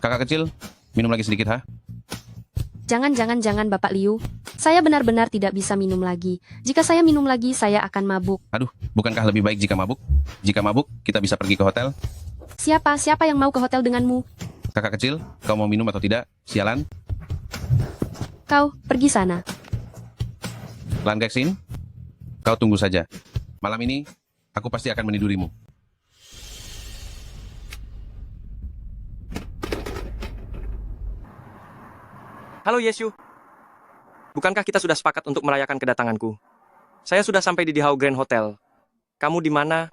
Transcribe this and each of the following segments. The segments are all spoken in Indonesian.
Kakak kecil, minum lagi sedikit, ha? Jangan Bapak Liu. Saya benar-benar tidak bisa minum lagi. Jika saya minum lagi, saya akan mabuk. Aduh, bukankah lebih baik jika mabuk? Jika mabuk, kita bisa pergi ke hotel. Siapa yang mau ke hotel denganmu? Kakak kecil, kau mau minum atau tidak? Sialan. Kau, pergi sana. Lan Kexin, kau tunggu saja. Malam ini, aku pasti akan menidurimu. Halo Yesu. Bukankah kita sudah sepakat untuk merayakan kedatanganku? Saya sudah sampai di Dihau Grand Hotel. Kamu di mana?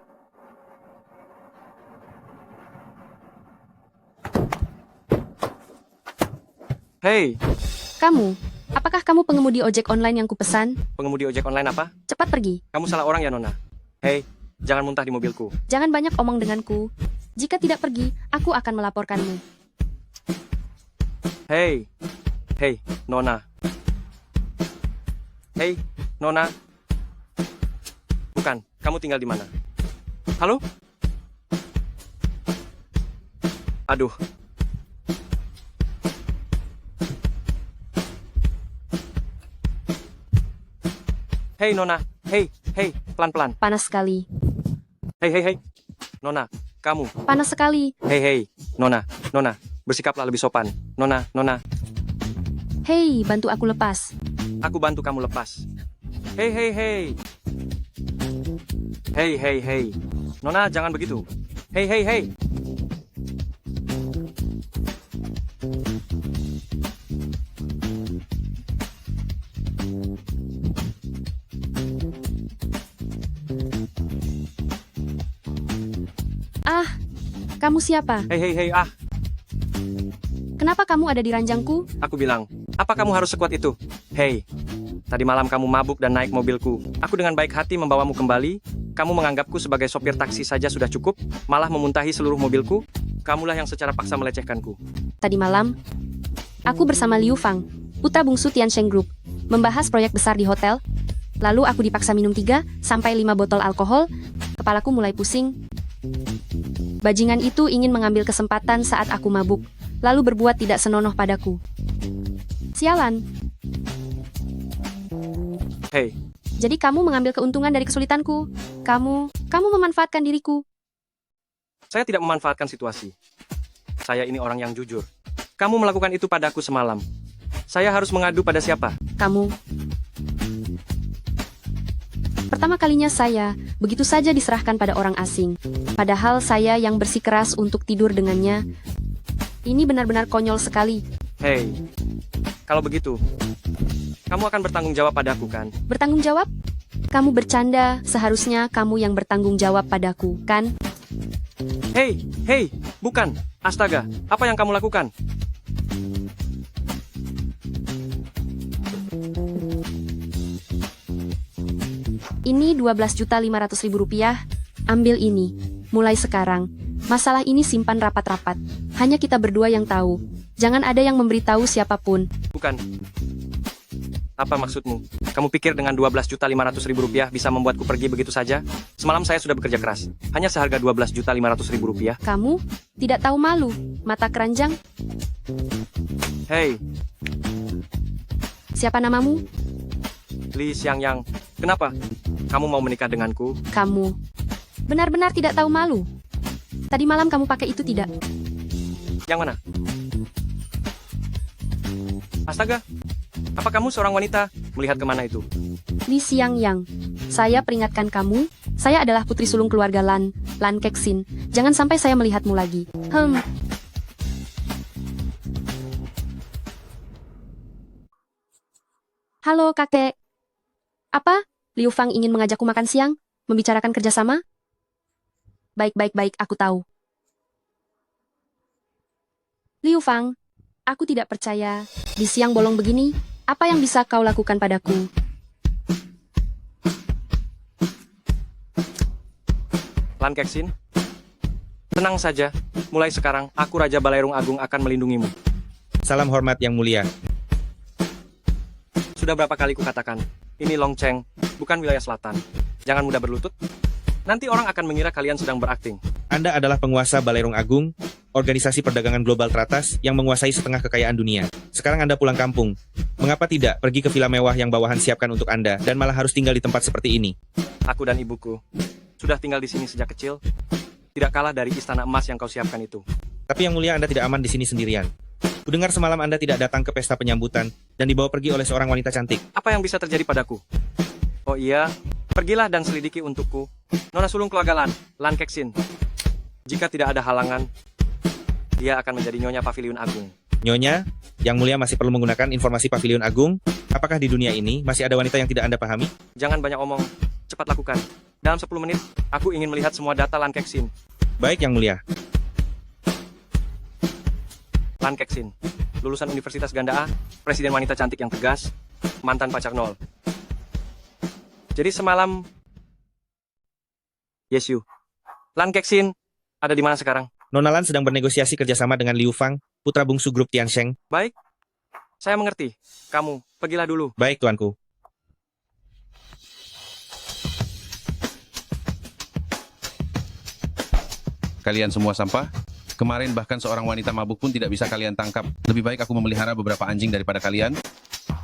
Hei, Kamu, apakah kamu pengemudi ojek online yang kupesan? pengemudi ojek online apa? Cepat pergi. Kamu salah orang ya, Nona? Hei, jangan muntah di mobilku. Jangan banyak omong denganku. Jika tidak pergi, aku akan melaporkanmu. Hei, Nona. Hei, Nona. Bukan, kamu tinggal di mana? Halo? Aduh. Hei, Nona. Hei, pelan-pelan. Panas sekali. Hei. Nona, kamu. Panas sekali. Hei, Nona. Bersikaplah lebih sopan. Nona. Hei, bantu aku lepas. Aku bantu kamu lepas. Hei. Hei. Nona, jangan begitu. Hei. Ah, kamu siapa? Hei. Kenapa kamu ada di ranjangku? Aku bilang, apa kamu harus sekuat itu? Hei, tadi malam kamu mabuk dan naik mobilku. Aku dengan baik hati membawamu kembali. Kamu menganggapku sebagai sopir taksi saja sudah cukup, malah memuntahi seluruh mobilku. Kamulah yang secara paksa melecehkanku. Tadi malam, aku bersama Liu Fang, putra bungsu Tiansheng Group, membahas proyek besar di hotel. Lalu aku dipaksa minum 3 sampai 5 botol alkohol. Kepalaku mulai pusing. Bajingan itu ingin mengambil kesempatan saat aku mabuk, lalu berbuat tidak senonoh padaku. Sialan. Hei, Jadi kamu mengambil keuntungan dari kesulitanku. Kamu memanfaatkan diriku. saya tidak memanfaatkan situasi. Saya ini orang yang jujur. Kamu melakukan itu padaku semalam. Saya harus mengadu pada siapa? Kamu. Pertama kalinya saya begitu saja diserahkan pada orang asing. Padahal saya yang bersikeras untuk tidur dengannya. Ini benar-benar konyol sekali. Hei, kalau begitu, kamu akan bertanggung jawab padaku kan? Bertanggung jawab? Kamu bercanda, seharusnya kamu yang bertanggung jawab padaku, kan? Hei, bukan. Astaga, apa yang kamu lakukan? Ini 12.500.000 rupiah. Ambil ini. Mulai sekarang. Masalah ini simpan rapat-rapat. Hanya kita berdua yang tahu. Jangan ada yang memberitahu siapapun. Bukan. Apa maksudmu? Kamu pikir dengan 12.500.000 rupiah bisa membuatku pergi begitu saja? Semalam saya sudah bekerja keras. Hanya seharga 12.500.000 rupiah. Kamu tidak tahu malu. Mata keranjang. Hei, Siapa namamu? Li Xiangyang. Kenapa? Kamu mau menikah denganku? Kamu. Benar-benar tidak tahu malu. Tadi malam kamu pakai itu tidak? Yang mana? Astaga, apa kamu seorang wanita? Melihat kemana itu? Li Xiangyang. Saya peringatkan kamu, saya adalah putri sulung keluarga Lan Kexin. Jangan sampai saya melihatmu lagi. Halo kakek. Apa? Liu Fang ingin mengajakku makan siang? Membicarakan kerjasama? Baik, aku tahu. Liu Fang, aku tidak percaya. Di siang bolong begini, apa yang bisa kau lakukan padaku? Lan Kexin? Tenang saja, mulai sekarang aku Raja Balairung Agung akan melindungimu. Salam hormat yang mulia. Sudah berapa kali kukatakan, ini Longcheng, bukan wilayah selatan. Jangan mudah berlutut. Nanti orang akan mengira kalian sedang berakting. Anda adalah penguasa Balairung Agung. organisasi perdagangan global teratas yang menguasai setengah kekayaan dunia. Sekarang Anda pulang kampung. Mengapa tidak pergi ke villa mewah yang bawahan siapkan untuk Anda dan malah harus tinggal di tempat seperti ini? Aku dan ibuku sudah tinggal di sini sejak kecil. Tidak kalah dari istana emas yang kau siapkan itu. Tapi Yang Mulia, Anda tidak aman di sini sendirian. Kudengar semalam Anda tidak datang ke pesta penyambutan dan dibawa pergi oleh seorang wanita cantik. Apa yang bisa terjadi padaku? Oh iya, pergilah dan selidiki untukku. Nona sulung keluarga Lan Kexin. Jika tidak ada halangan, dia akan menjadi Nyonya Pavilion Agung. Nyonya, Yang Mulia masih perlu menggunakan informasi Pavilion Agung. Apakah di dunia ini masih ada wanita yang tidak Anda pahami? Jangan banyak omong, cepat lakukan. Dalam 10 menit, aku ingin melihat semua data Lan Kexin. Baik Yang Mulia. Lan Kexin, lulusan Universitas Ganda A, presiden wanita cantik yang tegas, mantan pacar Nol. Jadi semalam... Yes you. Lan Kexin, ada di mana sekarang? Nona Lan sedang bernegosiasi kerjasama dengan Liu Fang, putra bungsu grup Tiansheng. Baik, saya mengerti. Kamu, pergilah dulu. Baik tuanku. Kalian semua sampah? Kemarin bahkan seorang wanita mabuk pun tidak bisa kalian tangkap. Lebih baik aku memelihara beberapa anjing daripada kalian.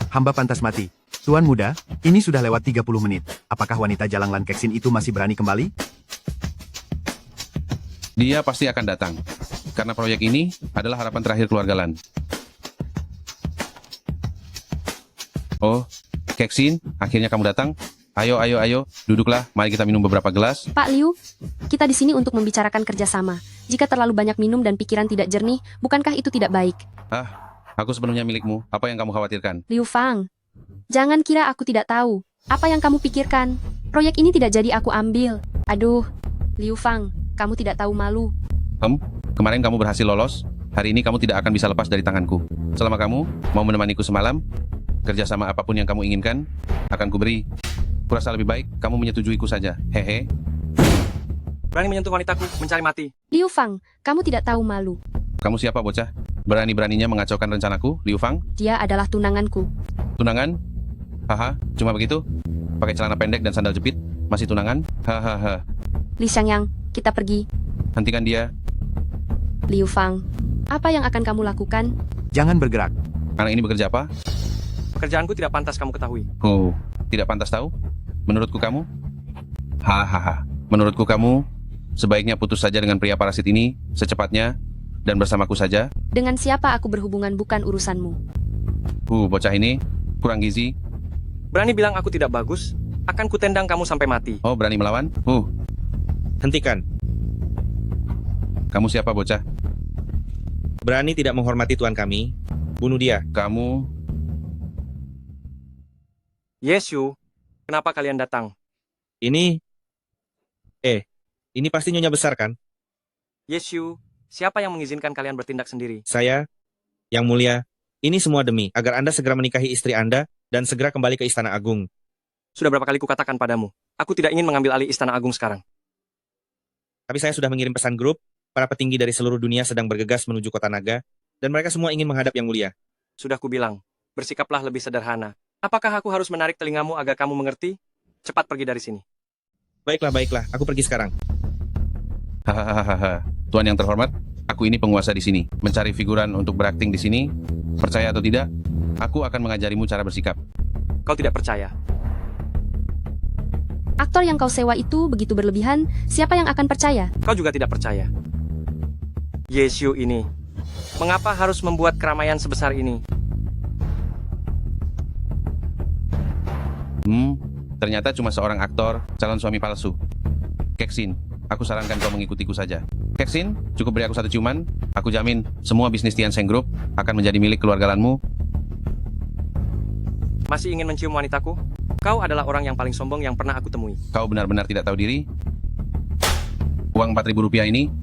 Hamba pantas mati. Tuan muda, ini sudah lewat 30 menit. Apakah wanita jalang Lan Kexin itu masih berani kembali? Dia pasti akan datang. Karena proyek ini adalah harapan terakhir keluarga Lan. Oh, Kexin, akhirnya kamu datang. Ayo, ayo, ayo, duduklah. Mari kita minum beberapa gelas. Pak Liu, kita di sini untuk membicarakan kerjasama. Jika terlalu banyak minum dan pikiran tidak jernih, bukankah itu tidak baik? Aku sepenuhnya milikmu. Apa yang kamu khawatirkan? Liu Fang, jangan kira aku tidak tahu. Apa yang kamu pikirkan? Proyek ini tidak jadi aku ambil. Aduh, Liu Fang, kamu tidak tahu malu. Kemarin kamu berhasil lolos. Hari ini kamu tidak akan bisa lepas dari tanganku. Selama kamu mau menemaniku semalam, kerjasama apapun yang kamu inginkan, akan kuberi. Kurasa lebih baik kamu menyetujuiku saja. Hehe. Berani menyentuh wanitaku, mencari mati. Liu Fang, kamu tidak tahu malu. Kamu siapa, bocah? Berani-beraninya mengacaukan rencanaku, Liu Fang? Dia adalah tunanganku. Tunangan? Haha, cuma begitu? Pakai celana pendek dan sandal jepit? Masih tunangan? Hahaha. Li Xiangyang, kita pergi. Hentikan dia. Liu Fang, apa yang akan kamu lakukan? Jangan bergerak. Anak ini bekerja apa? Pekerjaanku tidak pantas kamu ketahui. Oh, tidak pantas tahu? Menurutku kamu? Hahaha. Menurutku kamu sebaiknya putus saja dengan pria parasit ini secepatnya dan bersamaku saja. Dengan siapa aku berhubungan bukan urusanmu. Bocah ini kurang gizi. Berani bilang aku tidak bagus, akan kutendang kamu sampai mati. Oh, berani melawan? Hentikan. Kamu siapa, bocah? Berani tidak menghormati tuan kami? Bunuh dia. Kamu... Yes you, kenapa kalian datang? Ini pasti Nyonya besar kan? Yes you, siapa yang mengizinkan kalian bertindak sendiri? Saya, Yang Mulia, ini semua demi agar Anda segera menikahi istri Anda dan segera kembali ke Istana Agung. Sudah berapa kali kukatakan padamu, aku tidak ingin mengambil alih Istana Agung sekarang. Tapi saya sudah mengirim pesan grup, para petinggi dari seluruh dunia sedang bergegas menuju Kota Naga, dan mereka semua ingin menghadap Yang Mulia. Sudah kubilang, bersikaplah lebih sederhana. Apakah aku harus menarik telingamu agar kamu mengerti? Cepat pergi dari sini. Baiklah, aku pergi sekarang. Hahaha. Tuan yang terhormat, aku ini penguasa di sini. Mencari figuran untuk berakting di sini. Percaya atau tidak, aku akan mengajarimu cara bersikap. Kau tidak percaya. Aktor yang kau sewa itu begitu berlebihan, siapa yang akan percaya? Kau juga tidak percaya. Yesyu ini, mengapa harus membuat keramaian sebesar ini? Ternyata cuma seorang aktor, calon suami palsu. Kexin, aku sarankan kau mengikutiku saja. Kexin, cukup beri aku satu ciuman. Aku jamin, semua bisnis Tiansheng Group akan menjadi milik keluarga Lanmu. Masih ingin mencium wanitaku? Kau adalah orang yang paling sombong yang pernah aku temui. Kau benar-benar tidak tahu diri? Uang 4.000 rupiah ini,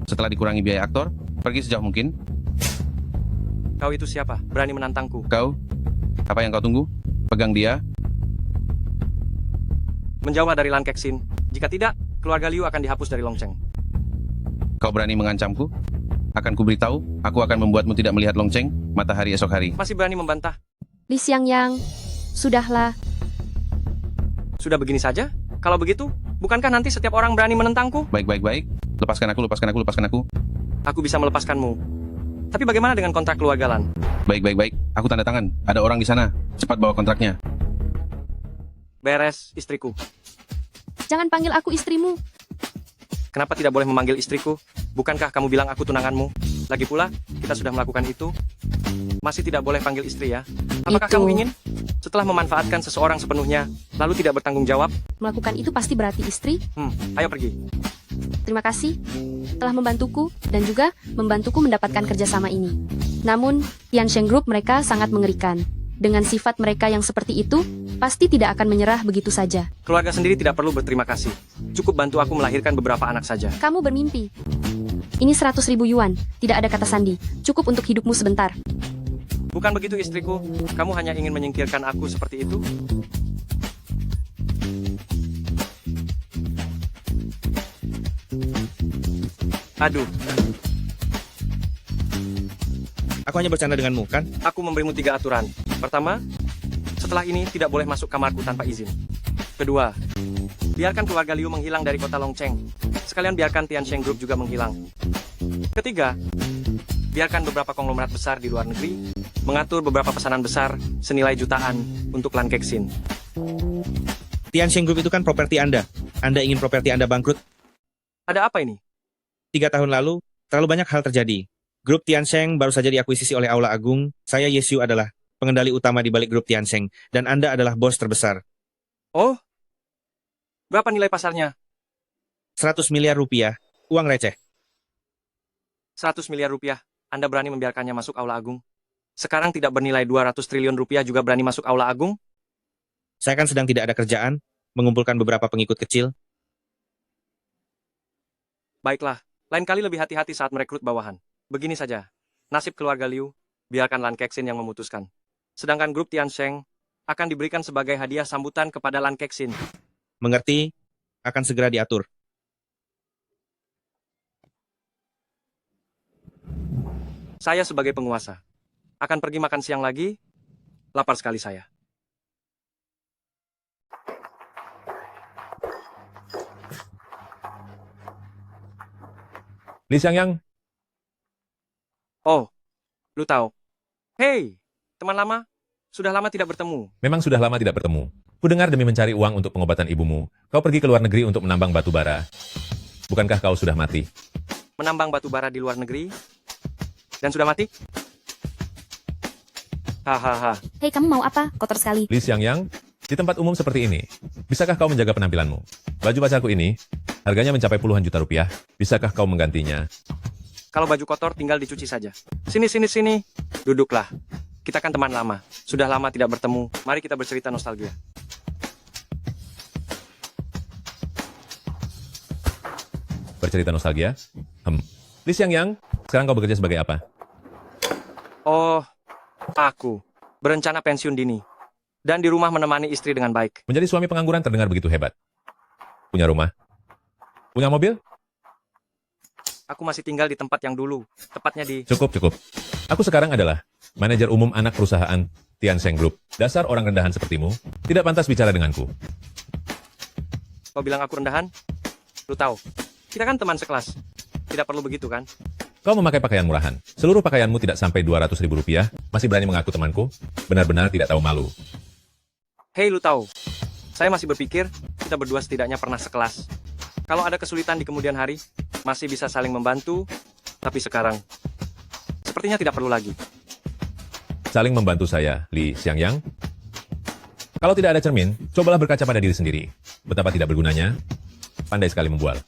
setelah dikurangi biaya aktor, pergi sejauh mungkin. Kau itu siapa? Berani menantangku? Kau, apa yang kau tunggu? Pegang dia. Menjauhlah dari Lan Kexin. Jika tidak, keluarga Liu akan dihapus dari Longcheng. Kau berani mengancamku? Akan kuberitahu, aku akan membuatmu tidak melihat Longcheng matahari esok hari. Masih berani membantah? Li Xiangyang, sudahlah. Sudah begini saja? Kalau begitu, bukankah nanti setiap orang berani menentangku? Baik. Lepaskan aku. aku bisa melepaskanmu. Tapi bagaimana dengan kontrak keluarga Lan? Baik. Aku tanda tangan. Ada orang di sana. Cepat bawa kontraknya. Beres, istriku. Jangan panggil aku istrimu. Kenapa tidak boleh memanggil istriku? Bukankah kamu bilang aku tunanganmu? Lagi pula, kita sudah melakukan itu. Masih tidak boleh panggil istri ya? Apakah Itu. kamu ingin? Setelah memanfaatkan seseorang sepenuhnya, lalu tidak bertanggung jawab? Melakukan itu pasti berarti istri. Ayo pergi. Terima kasih telah membantuku dan juga membantuku mendapatkan kerjasama ini. Namun, Tiansheng Group mereka sangat mengerikan. Dengan sifat mereka yang seperti itu, pasti tidak akan menyerah begitu saja. Keluarga sendiri tidak perlu berterima kasih. Cukup bantu aku melahirkan beberapa anak saja. Kamu bermimpi. Ini 100.000 yuan, tidak ada kata sandi. Cukup untuk hidupmu sebentar. Bukan begitu istriku, kamu hanya ingin menyingkirkan aku seperti itu? Aduh, Aku hanya bercanda denganmu, kan? aku memberimu 3 aturan. Pertama, setelah ini tidak boleh masuk kamarku tanpa izin. Kedua, biarkan keluarga Liu menghilang dari kota Longcheng. Sekalian biarkan Tiansheng Group juga menghilang. Ketiga, biarkan beberapa konglomerat besar di luar negeri mengatur beberapa pesanan besar senilai jutaan untuk Lan Kexin. Tiansheng Group itu kan properti Anda. Anda ingin properti Anda bangkrut? Ada apa ini? 3 tahun lalu, terlalu banyak hal terjadi. Grup Tiansheng baru saja diakuisisi oleh Aula Agung. Saya Yesiu adalah pengendali utama di balik grup Tiansheng, dan Anda adalah bos terbesar. Oh, berapa nilai pasarnya? 100 miliar rupiah, uang receh. 100 miliar rupiah. Anda berani membiarkannya masuk Aula Agung? Sekarang tidak bernilai 200 triliun rupiah juga berani masuk Aula Agung? Saya kan sedang tidak ada kerjaan, mengumpulkan beberapa pengikut kecil. Baiklah, lain kali lebih hati-hati saat merekrut bawahan. Begini saja, nasib keluarga Liu, biarkan Lan Kexin yang memutuskan. Sedangkan grup Tiansheng akan diberikan sebagai hadiah sambutan kepada Lan Kexin. Mengerti? Akan segera diatur. Saya sebagai penguasa, akan pergi makan siang lagi, lapar sekali saya. Li Xiangyang, Oh, lu tahu. Hei, teman lama, sudah lama tidak bertemu. memang sudah lama tidak bertemu. Ku dengar demi mencari uang untuk pengobatan ibumu, kau pergi ke luar negeri untuk menambang batu bara. Bukankah kau sudah mati? Menambang batu bara di luar negeri, dan sudah mati? Hahaha, Hei, kamu mau apa? Kotor sekali. Li Xiangyang, di tempat umum seperti ini, bisakah kau menjaga penampilanmu? Baju pacarku ini, harganya mencapai puluhan juta rupiah. Bisakah kau menggantinya? kalau baju kotor tinggal dicuci saja. Sini. Duduklah. Kita kan teman lama. Sudah lama tidak bertemu. Mari kita bercerita nostalgia. Bercerita nostalgia? Li Xiangyang, sekarang kau bekerja sebagai apa? Oh, aku berencana pensiun dini. Dan di rumah menemani istri dengan baik. Menjadi suami pengangguran terdengar begitu hebat. Punya rumah? Punya mobil? Aku masih tinggal di tempat yang dulu. Tepatnya di... Cukup. Aku sekarang adalah manajer umum anak perusahaan Tiansheng Group. Dasar orang rendahan sepertimu, tidak pantas bicara denganku. Kau bilang aku rendahan? Lu tahu, kita kan teman sekelas. Tidak perlu begitu kan? Kau memakai pakaian murahan. Seluruh pakaianmu tidak sampai 200.000 rupiah, masih berani mengaku temanku? Benar-benar tidak tahu malu. Hei, lu tahu, saya masih berpikir kita berdua setidaknya pernah sekelas. Kalau ada kesulitan di kemudian hari, masih bisa saling membantu, tapi sekarang, sepertinya tidak perlu lagi. Saling membantu saya, Li Xiangyang. Kalau tidak ada cermin, cobalah berkaca pada diri sendiri. Betapa tidak bergunanya, pandai sekali membual.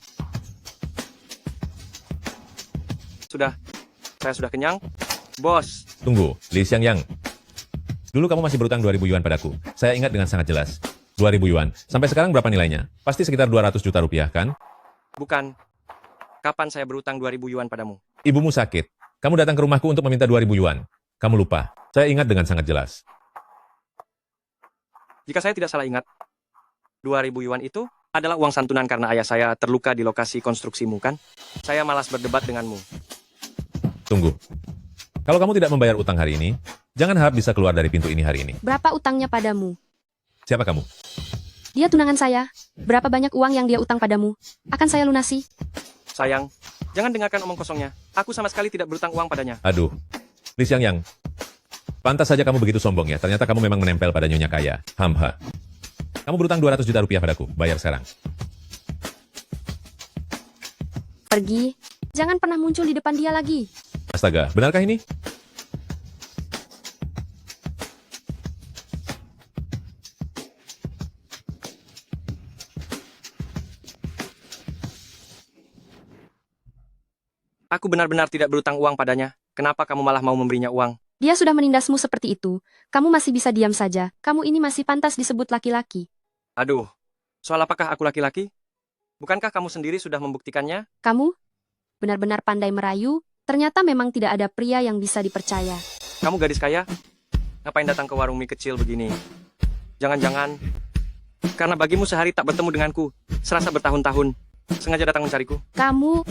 Saya sudah kenyang. Bos, Tunggu, Li Xiangyang. Dulu kamu masih berutang 2.000 yuan padaku. Saya ingat dengan sangat jelas. 2.000 yuan. Sampai sekarang berapa nilainya? Pasti sekitar 200 juta rupiah, kan? bukan. Kapan saya berutang 2.000 yuan padamu? Ibumu sakit. Kamu datang ke rumahku untuk meminta 2.000 yuan. Kamu lupa. Saya ingat dengan sangat jelas. Jika saya tidak salah ingat, 2.000 yuan itu adalah uang santunan karena ayah saya terluka di lokasi konstruksimu, kan? Saya malas berdebat denganmu. Tunggu. Kalau kamu tidak membayar utang hari ini, jangan harap bisa keluar dari pintu ini hari ini. Berapa utangnya padamu? Siapa kamu? Dia tunangan saya. Berapa banyak uang yang dia utang padamu? Akan saya lunasi. Sayang, Jangan dengarkan omong kosongnya. Aku sama sekali tidak berutang uang padanya. Aduh, Li Xiangyang. Pantas saja kamu begitu sombong ya. Ternyata kamu memang menempel pada nyonya kaya. Hamha. Kamu berutang 200 juta rupiah padaku. Bayar sekarang. Pergi. Jangan pernah muncul di depan dia lagi. Astaga, benarkah ini? Aku benar-benar tidak berutang uang padanya. Kenapa kamu malah mau memberinya uang? Dia sudah menindasmu seperti itu. Kamu masih bisa diam saja. Kamu ini masih pantas disebut laki-laki. Aduh, soal apakah aku laki-laki? Bukankah kamu sendiri sudah membuktikannya? Kamu benar-benar pandai merayu. Ternyata memang tidak ada pria yang bisa dipercaya. Kamu gadis kaya? Ngapain datang ke warung mie kecil begini? Jangan-jangan karena bagimu sehari tak bertemu denganku, serasa bertahun-tahun. Sengaja datang mencariku. Kamu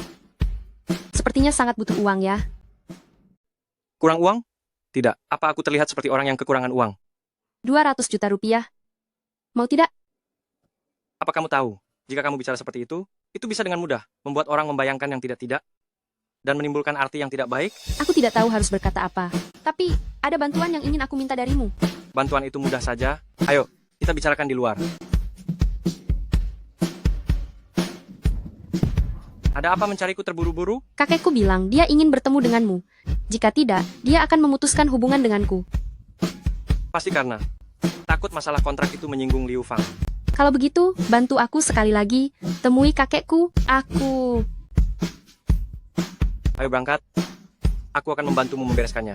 sepertinya sangat butuh uang ya. Kurang uang? Tidak. Apa aku terlihat seperti orang yang kekurangan uang? 200 juta rupiah. Mau tidak? Apa kamu tahu, jika kamu bicara seperti itu bisa dengan mudah membuat orang membayangkan yang tidak-tidak dan menimbulkan arti yang tidak baik. Aku tidak tahu harus berkata apa. Tapi ada bantuan yang ingin aku minta darimu. Bantuan itu mudah saja. Ayo, kita bicarakan di luar. Ada apa mencariku terburu-buru? Kakekku bilang dia ingin bertemu denganmu. Jika tidak, dia akan memutuskan hubungan denganku. Pasti karena takut masalah kontrak itu menyinggung Liu Fang. Kalau begitu, bantu aku sekali lagi. Temui kakekku. Aku. Ayo berangkat. Aku akan membantumu membereskannya.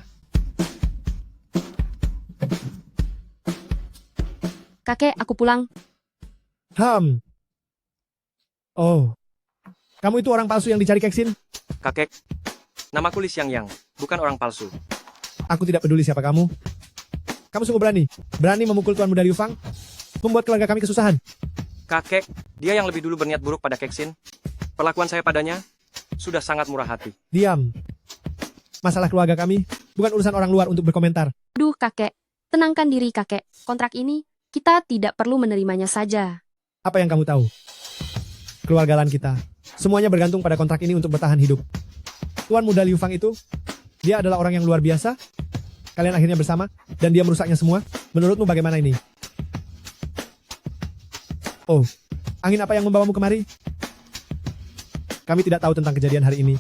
Kakek, aku pulang. Oh. Kamu itu orang palsu yang dicari Keksin? Kakek, namaku Li Xiangyang, bukan orang palsu. Aku tidak peduli siapa kamu. Kamu sungguh berani. Berani memukul Tuan Muda Liu Fang. Membuat keluarga kami kesusahan. Kakek, dia yang lebih dulu berniat buruk pada Keksin. Perlakuan saya padanya sudah sangat murah hati. Diam. Masalah keluarga kami bukan urusan orang luar untuk berkomentar. Duh, kakek. Tenangkan diri, kakek. Kontrak ini, kita tidak perlu menerimanya saja. Apa yang kamu tahu? Keluarga Lan kita. Semuanya bergantung pada kontrak ini untuk bertahan hidup. Tuan Muda Liu Fang itu, dia adalah orang yang luar biasa. Kalian akhirnya bersama, dan dia merusaknya semua. Menurutmu bagaimana ini? Oh, angin apa yang membawamu kemari? Kami tidak tahu tentang kejadian hari ini.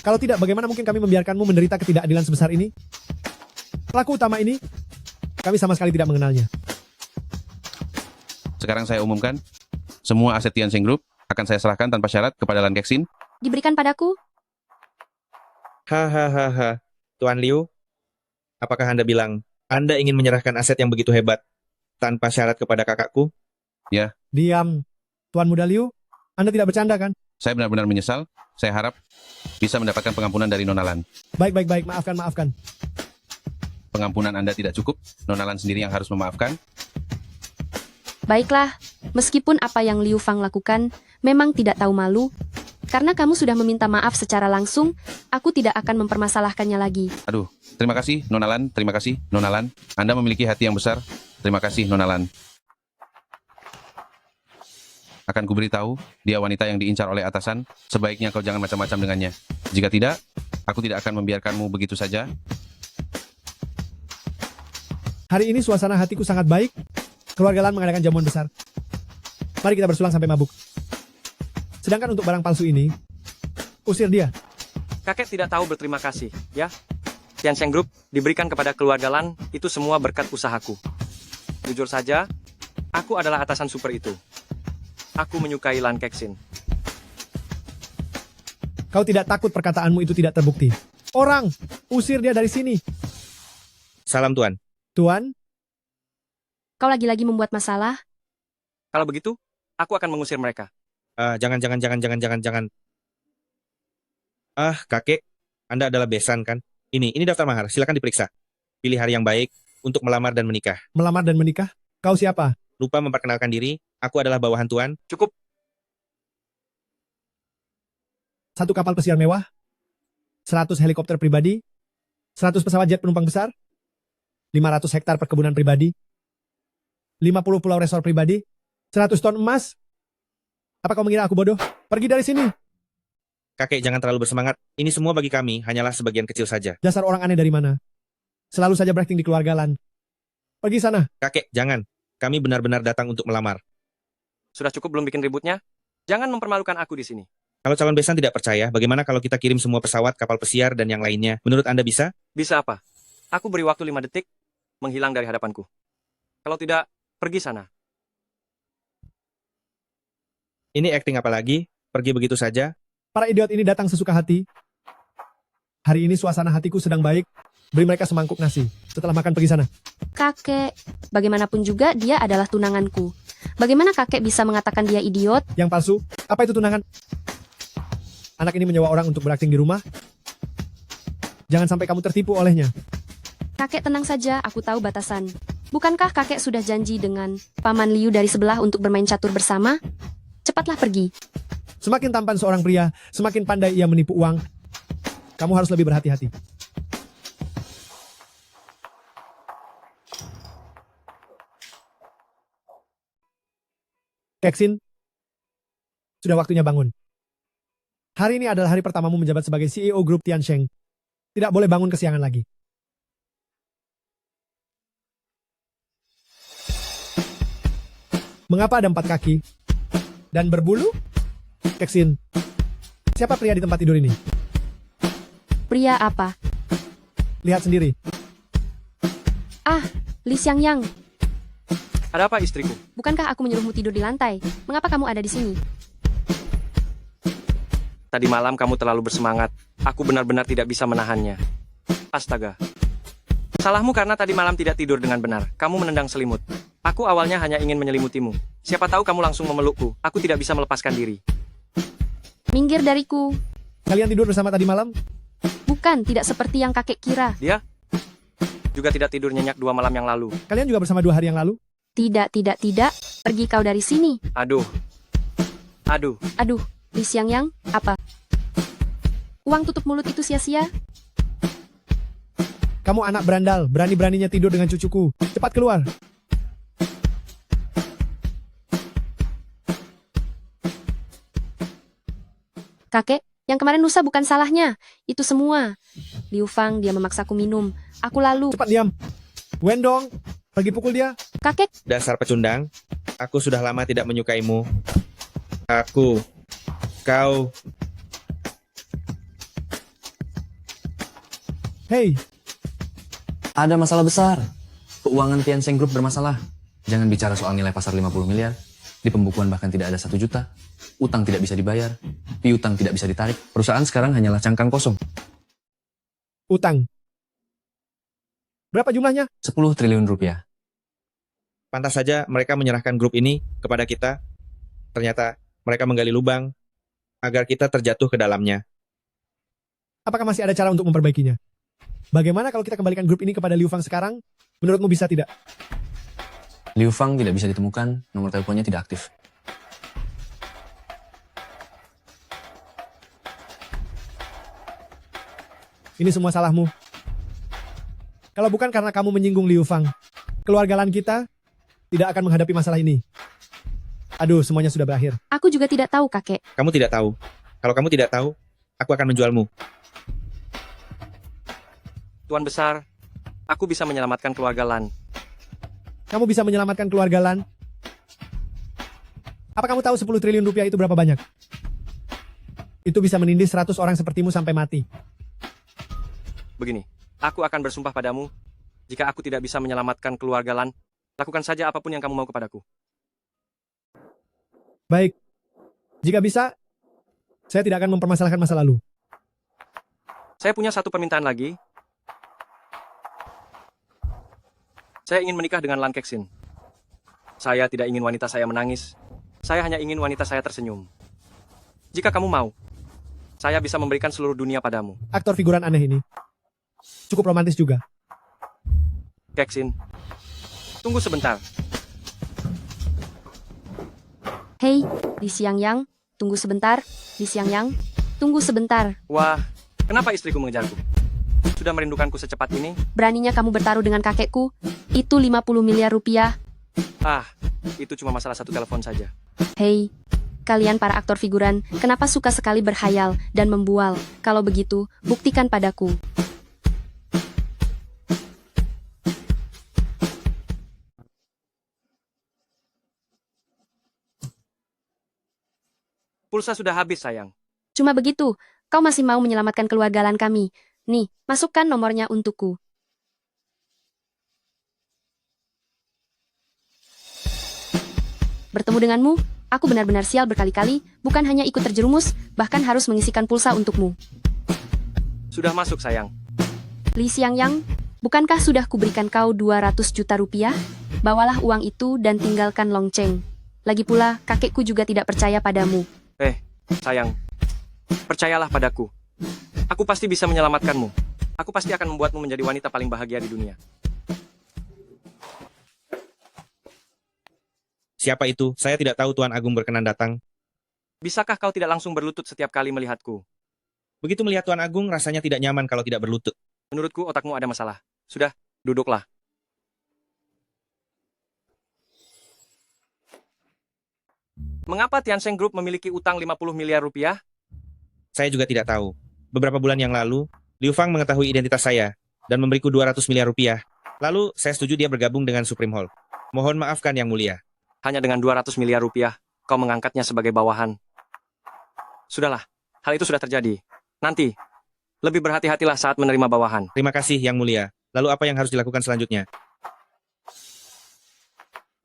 Kalau tidak, bagaimana mungkin kami membiarkanmu menderita ketidakadilan sebesar ini? Pelaku utama ini, kami sama sekali tidak mengenalnya. Sekarang saya umumkan, semua aset Tiansheng Group akan saya serahkan tanpa syarat kepada Lan Kexin. Diberikan padaku? Hahaha. Tuan Liu, apakah Anda bilang Anda ingin menyerahkan aset yang begitu hebat tanpa syarat kepada kakakku? Diam. Tuan Muda Liu, Anda tidak bercanda kan? Saya benar-benar menyesal. Saya harap bisa mendapatkan pengampunan dari Nona Lan. Baik. Maafkan. Pengampunan Anda tidak cukup. Nona Lan sendiri yang harus memaafkan. Baiklah, meskipun apa yang Liu Fang lakukan memang tidak tahu malu, karena kamu sudah meminta maaf secara langsung, aku tidak akan mempermasalahkannya lagi. Aduh, terima kasih Nona Lan. Terima kasih Nona Lan. Anda memiliki hati yang besar. Terima kasih Nona Lan. Akan kuberitahu, dia wanita yang diincar oleh atasan. Sebaiknya kau jangan macam-macam dengannya. Jika tidak, aku tidak akan membiarkanmu begitu saja. Hari ini suasana hatiku sangat baik. Keluarga Lan mengadakan jamuan besar. Mari kita bersulang sampai mabuk. Sedangkan untuk barang palsu ini, usir dia. Kakek tidak tahu berterima kasih, ya. Tiansheng Group diberikan kepada keluarga Lan, itu semua berkat usahaku. Jujur saja, aku adalah atasan super itu. Aku menyukai Lan Kexin. Kau tidak takut perkataanmu itu tidak terbukti. Orang, usir dia dari sini. Salam Tuan. Tuan, Kau lagi-lagi membuat masalah? Kalau begitu, aku akan mengusir mereka. Jangan. Kakek, Anda adalah besan kan? Ini daftar mahar, silakan diperiksa. Pilih hari yang baik untuk melamar dan menikah. melamar dan menikah? Kau siapa? Lupa memperkenalkan diri, aku adalah bawahan Tuan. Cukup. 1 kapal pesiar mewah, 100 helikopter pribadi, 100 pesawat jet penumpang besar, 500 hektar perkebunan pribadi, 50 pulau resor pribadi, 100 ton emas. Apa kau mengira aku bodoh? Pergi dari sini. Kakek, jangan terlalu bersemangat. Ini semua bagi kami hanyalah sebagian kecil saja. Dasar orang aneh dari mana? Selalu saja berakting di keluarga Lan. Pergi sana. Kakek, jangan. Kami benar-benar datang untuk melamar. Sudah cukup belum bikin ributnya? Jangan mempermalukan aku di sini. Kalau calon besan tidak percaya, bagaimana kalau kita kirim semua pesawat, kapal pesiar, dan yang lainnya? Menurut Anda bisa? Bisa apa? Aku beri waktu 5 detik, menghilang dari hadapanku. Kalau tidak, pergi sana. Ini acting apa lagi? Pergi begitu saja? Para idiot ini datang sesuka hati. Hari ini suasana hatiku sedang baik. Beri mereka semangkuk nasi. Setelah makan pergi sana. Kakek, bagaimanapun juga dia adalah tunanganku. Bagaimana kakek bisa mengatakan dia idiot? Yang palsu? Apa itu tunangan? Anak ini menyewa orang untuk berakting di rumah. Jangan sampai kamu tertipu olehnya. Kakek tenang saja, aku tahu batasan. Bukankah kakek sudah janji dengan Paman Liu dari sebelah untuk bermain catur bersama? Cepatlah pergi. Semakin tampan seorang pria, semakin pandai ia menipu uang. Kamu harus lebih berhati-hati. Keksin, sudah waktunya bangun. Hari ini adalah hari pertamamu menjabat sebagai CEO grup Tiansheng. Tidak boleh bangun kesiangan lagi. Mengapa ada 4 kaki? Dan berbulu? Keksin, siapa pria di tempat tidur ini? Pria apa? Lihat sendiri. Ah, Li Xiangyang. Ada apa istriku? Bukankah aku menyuruhmu tidur di lantai? Mengapa kamu ada di sini? Tadi malam kamu terlalu bersemangat. Aku benar-benar tidak bisa menahannya. Astaga. Salahmu karena tadi malam tidak tidur dengan benar. Kamu menendang selimut. Aku awalnya hanya ingin menyelimutimu. Siapa tahu kamu langsung memelukku. Aku tidak bisa melepaskan diri. Minggir dariku. Kalian tidur bersama tadi malam? Bukan, tidak seperti yang kakek kira. Dia juga tidak tidur nyenyak 2 malam yang lalu. Kalian juga bersama 2 hari yang lalu? Tidak. Pergi kau dari sini. Aduh. Aduh, Li Xiangyang, apa? Uang tutup mulut itu sia-sia? Kamu anak berandal, berani-beraninya tidur dengan cucuku. Cepat keluar. Kakek, yang kemarin lusa bukan salahnya. Itu semua. Liu Fang, dia memaksaku minum. Aku lalu. Cepat diam. Wendong, pergi pukul dia. Kakek, Dasar pecundang. Aku sudah lama tidak menyukaimu. Kau. Hei, Ada masalah besar. Keuangan Tiansheng Group bermasalah. Jangan bicara soal nilai pasar 50 miliar. Di pembukuan bahkan tidak ada 1 juta. Utang tidak bisa dibayar. Piutang tidak bisa ditarik. Perusahaan sekarang hanyalah cangkang kosong. utang. Berapa jumlahnya? 10 triliun rupiah. Pantas saja mereka menyerahkan grup ini kepada kita. Ternyata mereka menggali lubang agar kita terjatuh ke dalamnya. Apakah masih ada cara untuk memperbaikinya? Bagaimana kalau kita kembalikan grup ini kepada Liu Fang sekarang? Menurutmu bisa tidak? Liu Fang tidak bisa ditemukan. Nomor teleponnya tidak aktif. Ini semua salahmu. Kalau bukan karena kamu menyinggung Liu Fang, keluarga Lan kita tidak akan menghadapi masalah ini. Aduh, semuanya sudah berakhir. aku juga tidak tahu, kakek. Kamu tidak tahu. Kalau kamu tidak tahu, aku akan menjualmu. Tuan besar, aku bisa menyelamatkan keluarga Lan. Kamu bisa menyelamatkan keluarga Lan? Apa kamu tahu 10 triliun rupiah itu berapa banyak? Itu bisa menindih 100 orang sepertimu sampai mati. Begini, aku akan bersumpah padamu, jika aku tidak bisa menyelamatkan keluarga Lan, lakukan saja apapun yang kamu mau kepadaku. Baik. Jika bisa, saya tidak akan mempermasalahkan masa lalu. Saya punya satu permintaan lagi. Saya ingin menikah dengan Lan Kexin. Saya tidak ingin wanita saya menangis. Saya hanya ingin wanita saya tersenyum. Jika kamu mau, saya bisa memberikan seluruh dunia padamu. Aktor figuran aneh ini. Cukup romantis juga. Kexin, tunggu sebentar. Hei, Li Xiangyang, tunggu sebentar. Li Xiangyang, tunggu sebentar. Wah, kenapa istriku mengejarku? Sudah merindukanku secepat ini? Beraninya kamu bertaruh dengan kakekku? Itu 50 miliar rupiah. Ah, itu cuma masalah satu telepon saja. Hei, Kalian para aktor figuran, kenapa suka sekali berhayal dan membual? Kalau begitu, buktikan padaku. Pulsa sudah habis, sayang. Cuma begitu, kau masih mau menyelamatkan keluarga Lan kami. Nih, masukkan nomornya untukku. Bertemu denganmu, aku benar-benar sial berkali-kali, bukan hanya ikut terjerumus, bahkan harus mengisikan pulsa untukmu. Sudah masuk, sayang. Li Xiangyang, bukankah sudah kuberikan kau 200 juta rupiah? Bawalah uang itu dan tinggalkan Longcheng. Lagi pula, kakekku juga tidak percaya padamu. Sayang. Percayalah padaku. Aku pasti bisa menyelamatkanmu. Aku pasti akan membuatmu menjadi wanita paling bahagia di dunia. Siapa itu? Saya tidak tahu Tuan Agung berkenan datang. Bisakah kau tidak langsung berlutut setiap kali melihatku? Begitu melihat Tuan Agung, rasanya tidak nyaman kalau tidak berlutut. Menurutku otakmu ada masalah. Sudah, duduklah. Mengapa Tiansheng Group memiliki utang 50 miliar rupiah? Saya juga tidak tahu. Beberapa bulan yang lalu, Liu Fang mengetahui identitas saya dan memberiku 200 miliar rupiah. Lalu, saya setuju dia bergabung dengan Supreme Hall. Mohon maafkan Yang Mulia. Hanya dengan 200 miliar rupiah, kau mengangkatnya sebagai bawahan. Sudahlah, hal itu sudah terjadi. Nanti, lebih berhati-hatilah saat menerima bawahan. Terima kasih Yang Mulia. Lalu apa yang harus dilakukan selanjutnya?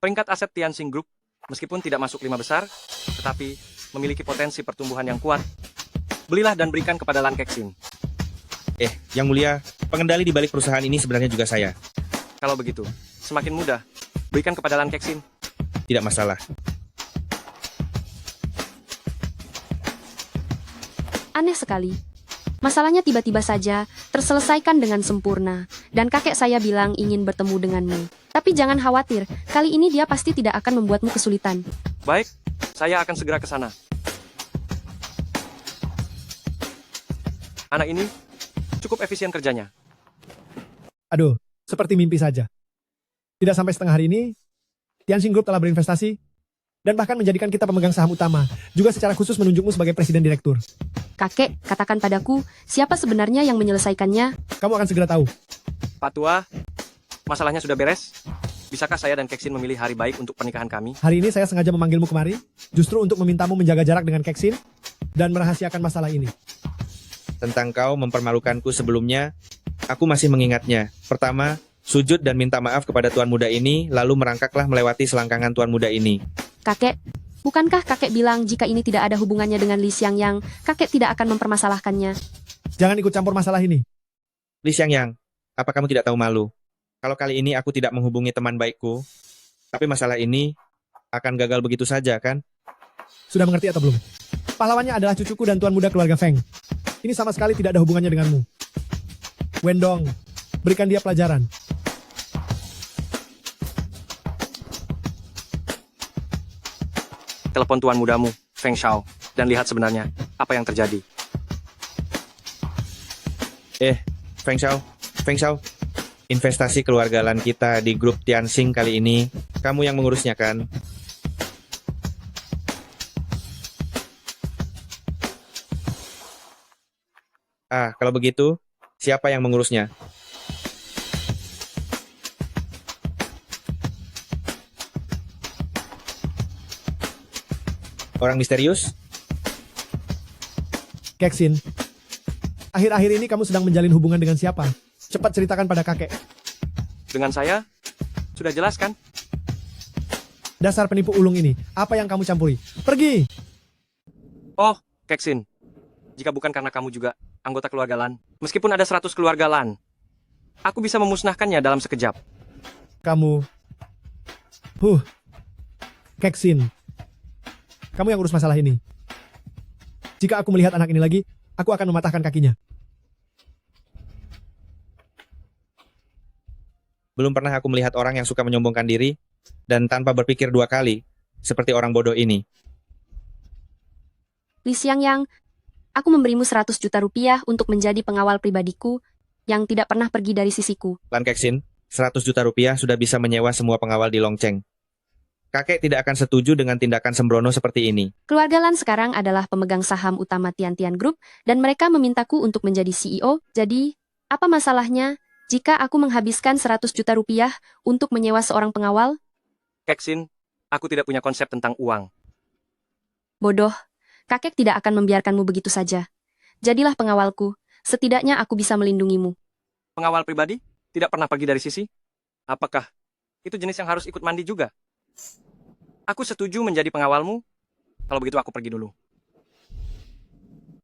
Peringkat aset Tianxing Group, meskipun tidak masuk 5 besar, tetapi memiliki potensi pertumbuhan yang kuat. Belilah dan berikan kepada Lan Kexin. Yang Mulia, pengendali di balik perusahaan ini sebenarnya juga saya. Kalau begitu, semakin mudah. Berikan kepada Lan Kexin. Tidak masalah. Aneh sekali. Masalahnya tiba-tiba saja terselesaikan dengan sempurna, dan kakek saya bilang ingin bertemu denganmu. Tapi jangan khawatir, kali ini dia pasti tidak akan membuatmu kesulitan. Baik, saya akan segera ke sana. Anak ini cukup efisien kerjanya. Aduh, seperti mimpi saja. Tidak sampai setengah hari ini, Tianxing Group telah berinvestasi dan bahkan menjadikan kita pemegang saham utama, juga secara khusus menunjukmu sebagai presiden direktur. Kakek, katakan padaku, siapa sebenarnya yang menyelesaikannya? Kamu akan segera tahu. Pak Tua, masalahnya sudah beres? Bisakah saya dan Kexin memilih hari baik untuk pernikahan kami? Hari ini saya sengaja memanggilmu kemari, justru untuk memintamu menjaga jarak dengan Kexin dan merahasiakan masalah ini. Tentang kau mempermalukanku sebelumnya, aku masih mengingatnya. Pertama, sujud dan minta maaf kepada tuan muda ini, lalu merangkaklah melewati selangkangan tuan muda ini. Kakek, bukankah kakek bilang jika ini tidak ada hubungannya dengan Li Xiangyang, kakek tidak akan mempermasalahkannya? Jangan ikut campur masalah ini. Li Xiangyang, apa kamu tidak tahu malu? Kalau kali ini aku tidak menghubungi teman baikku, tapi masalah ini akan gagal begitu saja, kan? Sudah mengerti atau belum? Pahlawannya adalah cucuku dan tuan muda keluarga Feng. Ini sama sekali tidak ada hubungannya denganmu. Wendong, berikan dia pelajaran. Telepon tuan mudamu, Feng Shao, dan lihat sebenarnya apa yang terjadi. Feng Shao, investasi keluarga Lan kita di grup Tianxing kali ini, kamu yang mengurusnya kan? Kalau begitu, siapa yang mengurusnya? Orang misterius? Kexin, akhir-akhir ini kamu sedang menjalin hubungan dengan siapa? Cepat ceritakan pada kakek. Dengan saya, sudah jelas kan? Dasar penipu ulung ini, apa yang kamu campuri? Pergi! Oh, Kexin, jika bukan karena kamu juga anggota keluarga Lan, meskipun ada 100 keluarga Lan, aku bisa memusnahkannya dalam sekejap. Kamu... Kexin, kamu yang urus masalah ini. Jika aku melihat anak ini lagi, aku akan mematahkan kakinya. Belum pernah aku melihat orang yang suka menyombongkan diri, dan tanpa berpikir dua kali, seperti orang bodoh ini. Li Xiangyang, aku memberimu 100 juta rupiah untuk menjadi pengawal pribadiku yang tidak pernah pergi dari sisiku. Lan Kexin, 100 juta rupiah sudah bisa menyewa semua pengawal di Longcheng. Kakek tidak akan setuju dengan tindakan sembrono seperti ini. Keluarga Lan sekarang adalah pemegang saham utama Tian Group, dan mereka memintaku untuk menjadi CEO, jadi, apa masalahnya jika aku menghabiskan 100 juta rupiah untuk menyewa seorang pengawal? Keksin, aku tidak punya konsep tentang uang. Bodoh, kakek tidak akan membiarkanmu begitu saja. Jadilah pengawalku, setidaknya aku bisa melindungimu. Pengawal pribadi? Tidak pernah pergi dari sisi? Apakah itu jenis yang harus ikut mandi juga? Aku setuju menjadi pengawalmu. Kalau begitu aku pergi dulu.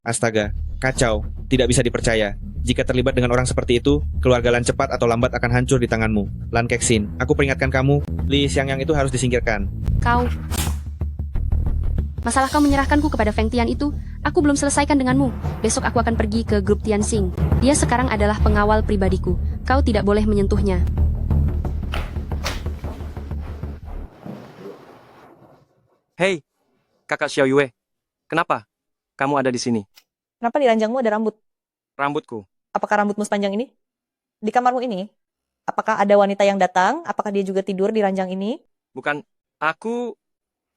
Astaga, kacau, tidak bisa dipercaya. Jika terlibat dengan orang seperti itu, keluarga Lan cepat atau lambat akan hancur di tanganmu. Lan Kexin, aku peringatkan kamu, Li Xiangyang itu harus disingkirkan. Kau... Masalah kau menyerahkanku kepada Feng Tian itu, aku belum selesaikan denganmu. Besok aku akan pergi ke grup Tianxing. Dia sekarang adalah pengawal pribadiku. Kau tidak boleh menyentuhnya. Hei, kakak Xiao Yue. Kenapa kamu ada di sini? Kenapa di ranjangmu ada rambut? Rambutku. Apakah rambutmu sepanjang ini? Di kamarmu ini? Apakah ada wanita yang datang? Apakah dia juga tidur di ranjang ini? Bukan, aku...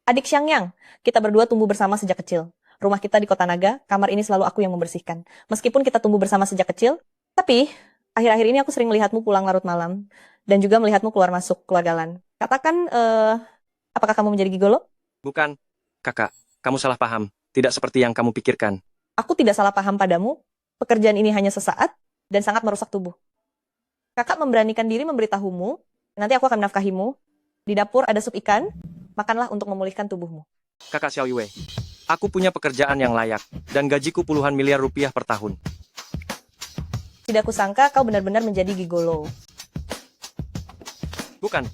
Adik Xiangyang, kita berdua tumbuh bersama sejak kecil. Rumah kita di Kota Naga, kamar ini selalu aku yang membersihkan. Meskipun kita tumbuh bersama sejak kecil, tapi akhir-akhir ini aku sering melihatmu pulang larut malam. Dan juga melihatmu keluar masuk keluarga Lan. Katakan, apakah kamu menjadi gigolo? Bukan, kakak. Kamu salah paham. Tidak seperti yang kamu pikirkan. Aku tidak salah paham padamu. Pekerjaan ini hanya sesaat dan sangat merusak tubuh. Kakak memberanikan diri memberitahumu, nanti aku akan menafkahimu. Di dapur ada sup ikan, makanlah untuk memulihkan tubuhmu. Kakak Xiao Yue, aku punya pekerjaan yang layak, dan gajiku puluhan miliar rupiah per tahun. Tidak kusangka kau benar-benar menjadi gigolo. Bukan.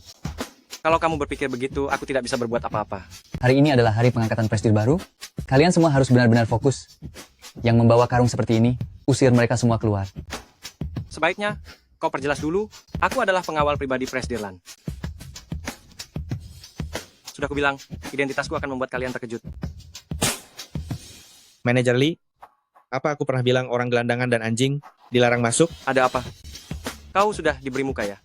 Kalau kamu berpikir begitu, aku tidak bisa berbuat apa-apa. Hari ini adalah hari pengangkatan presdir baru. Kalian semua harus benar-benar fokus. Yang membawa karung seperti ini, usir mereka semua keluar. Sebaiknya, kau perjelas dulu, aku adalah pengawal pribadi Presdirlan. Sudah kubilang, identitasku akan membuat kalian terkejut. Manajer Li, apa aku pernah bilang orang gelandangan dan anjing dilarang masuk? Ada apa? Kau sudah diberi muka ya?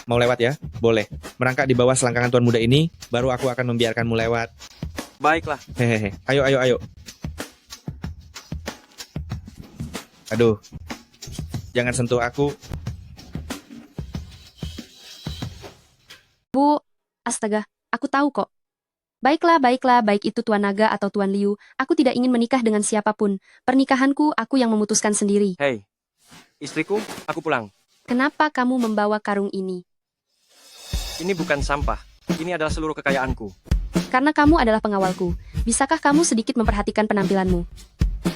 Mau lewat ya? Boleh. Merangkak di bawah selangkangan tuan muda ini, baru aku akan membiarkanmu lewat. Baiklah. Hehehe. Ayo. Aduh. Jangan sentuh aku. Bu, astaga, aku tahu kok. Baiklah, baik itu Tuan Naga atau Tuan Liu, aku tidak ingin menikah dengan siapapun. Pernikahanku, aku yang memutuskan sendiri. Hei, istriku, aku pulang. Kenapa kamu membawa karung ini? Ini bukan sampah. Ini adalah seluruh kekayaanku. Karena kamu adalah pengawalku, bisakah kamu sedikit memperhatikan penampilanmu?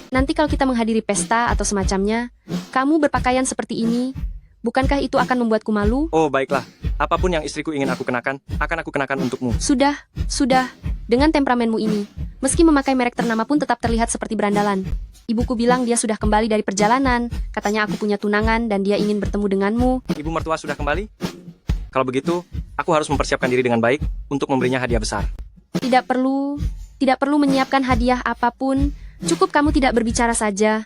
Nanti kalau kita menghadiri pesta atau semacamnya, kamu berpakaian seperti ini, bukankah itu akan membuatku malu? Oh, baiklah. Apapun yang istriku ingin aku kenakan, akan aku kenakan untukmu. Sudah. Dengan temperamenmu ini, meski memakai merek ternama pun tetap terlihat seperti berandalan. Ibuku bilang dia sudah kembali dari perjalanan, katanya aku punya tunangan dan dia ingin bertemu denganmu. Ibu mertua sudah kembali? Kalau begitu, aku harus mempersiapkan diri dengan baik untuk memberinya hadiah besar. Tidak perlu menyiapkan hadiah apapun, cukup kamu tidak berbicara saja.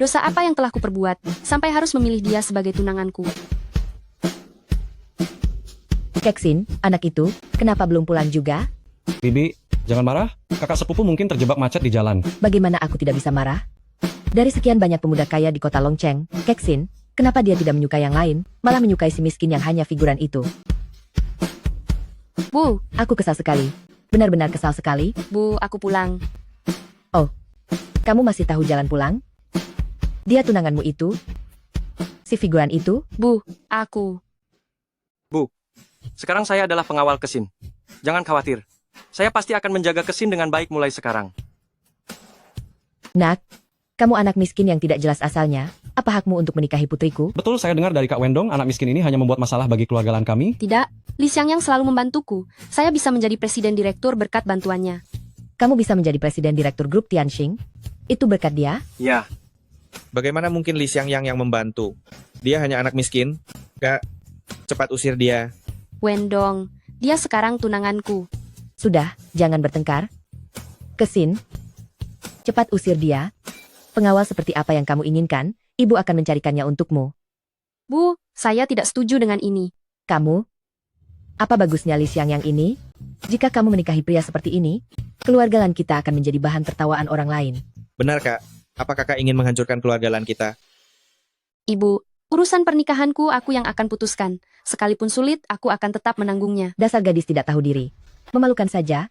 Dosa apa yang telah kuperbuat, sampai harus memilih dia sebagai tunanganku? Keksin, anak itu, kenapa belum pulang juga? Bibi, jangan marah. Kakak sepupu mungkin terjebak macet di jalan. Bagaimana aku tidak bisa marah? Dari sekian banyak pemuda kaya di kota Longcheng, Keksin, kenapa dia tidak menyukai yang lain, malah menyukai si miskin yang hanya figuran itu? Bu, Aku kesal sekali. Benar-benar kesal sekali. Bu, aku pulang. Oh, kamu masih tahu jalan pulang? Dia tunanganmu itu? Si figuran itu? Bu, aku. Sekarang saya adalah pengawal Kesin. Jangan khawatir. Saya pasti akan menjaga Kesin dengan baik mulai sekarang. Nak, kamu anak miskin yang tidak jelas asalnya. Apa hakmu untuk menikahi putriku? Betul, saya dengar dari Kak Wendong, anak miskin ini hanya membuat masalah bagi keluarga Lan kami. Tidak, Li Xiangyang selalu membantuku. Saya bisa menjadi presiden direktur berkat bantuannya. Kamu bisa menjadi presiden direktur grup Tianxing? Itu berkat dia? Ya, Bagaimana mungkin Li Xiangyang yang membantu? Dia hanya anak miskin. Kak, cepat usir dia. Wendong, dia sekarang tunanganku. Sudah, jangan bertengkar. Kesin, cepat usir dia. Pengawal seperti apa yang kamu inginkan, ibu akan mencarikannya untukmu. Bu, saya tidak setuju dengan ini. Kamu Apa bagusnya Li Xiang yang ini? Jika kamu menikahi pria seperti ini, keluarga Lan kita akan menjadi bahan tertawaan orang lain. Benar, Kak. Apa Kakak ingin menghancurkan keluarga Lan kita? Ibu, urusan pernikahanku aku yang akan putuskan. Sekalipun sulit, aku akan tetap menanggungnya. Dasar gadis tidak tahu diri. Memalukan saja.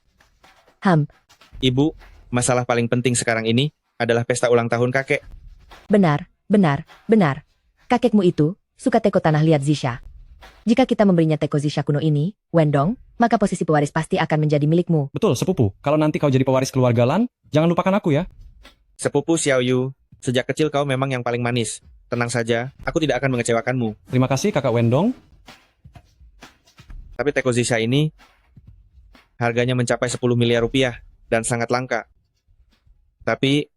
Ibu, masalah paling penting sekarang ini adalah pesta ulang tahun kakek. Benar. Kakekmu itu suka teko tanah liat Zisha. Jika kita memberinya teko Zisha kuno ini, Wendong, maka posisi pewaris pasti akan menjadi milikmu. Betul, sepupu. Kalau nanti kau jadi pewaris keluarga Lan, jangan lupakan aku ya. Sepupu Xiao Yu, sejak kecil kau memang yang paling manis. Tenang saja, aku tidak akan mengecewakanmu. Terima kasih kakak Wendong. Tapi teko Zisha ini harganya mencapai 10 miliar rupiah dan sangat langka. Tapi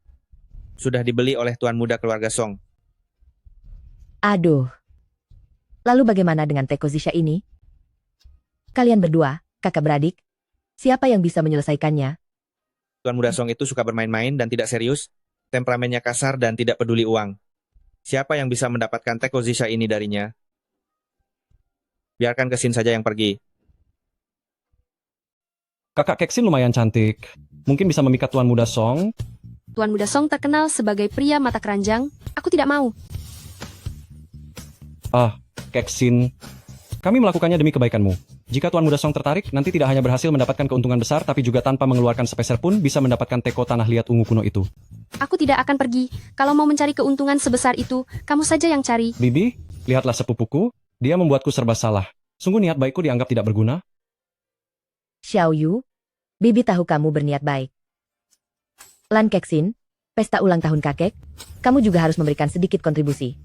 sudah dibeli oleh tuan muda keluarga Song. Aduh. Lalu bagaimana dengan teko Zisha ini? Kalian berdua, kakak beradik, siapa yang bisa menyelesaikannya? Tuan muda Song itu suka bermain-main dan tidak serius, temperamennya kasar dan tidak peduli uang. Siapa yang bisa mendapatkan teko Zisha ini darinya? Biarkan Kesin saja yang pergi. Kakak Keksin lumayan cantik. Mungkin bisa memikat tuan muda Song. Tuan Muda Song terkenal sebagai pria mata keranjang. Aku tidak mau. Keksin. Kami melakukannya demi kebaikanmu. Jika tuan muda Song tertarik, nanti tidak hanya berhasil mendapatkan keuntungan besar, tapi juga tanpa mengeluarkan sepeser pun bisa mendapatkan teko tanah liat ungu kuno itu. Aku tidak akan pergi. Kalau mau mencari keuntungan sebesar itu, kamu saja yang cari. Bibi, lihatlah sepupuku. Dia membuatku serba salah. Sungguh niat baikku dianggap tidak berguna. Xiao Yu, Bibi tahu kamu berniat baik. Lan Keksin, pesta ulang tahun kakek, kamu juga harus memberikan sedikit kontribusi.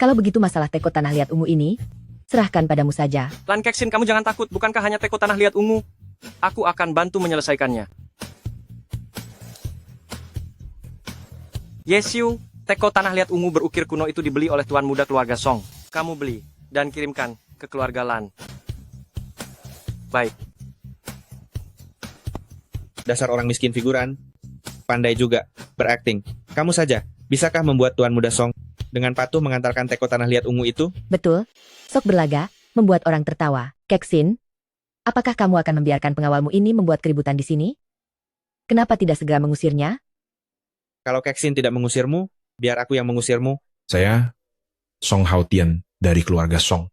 Kalau begitu masalah teko tanah liat ungu ini, serahkan padamu saja. Lan Keksin, kamu jangan takut. Bukankah hanya teko tanah liat ungu? Aku akan bantu menyelesaikannya. Yesiu, teko tanah liat ungu berukir kuno itu dibeli oleh tuan muda keluarga Song. Kamu beli dan kirimkan ke keluarga Lan. Baik. Dasar orang miskin figuran. Pandai juga berakting. Kamu saja, bisakah membuat tuan muda Song dengan patuh mengantarkan teko tanah liat ungu itu? Betul, sok berlaga, membuat orang tertawa. Keksin, apakah kamu akan membiarkan pengawalmu ini membuat keributan di sini? Kenapa tidak segera mengusirnya? Kalau Keksin tidak mengusirmu, biar aku yang mengusirmu. Saya, Song Haotian dari keluarga Song,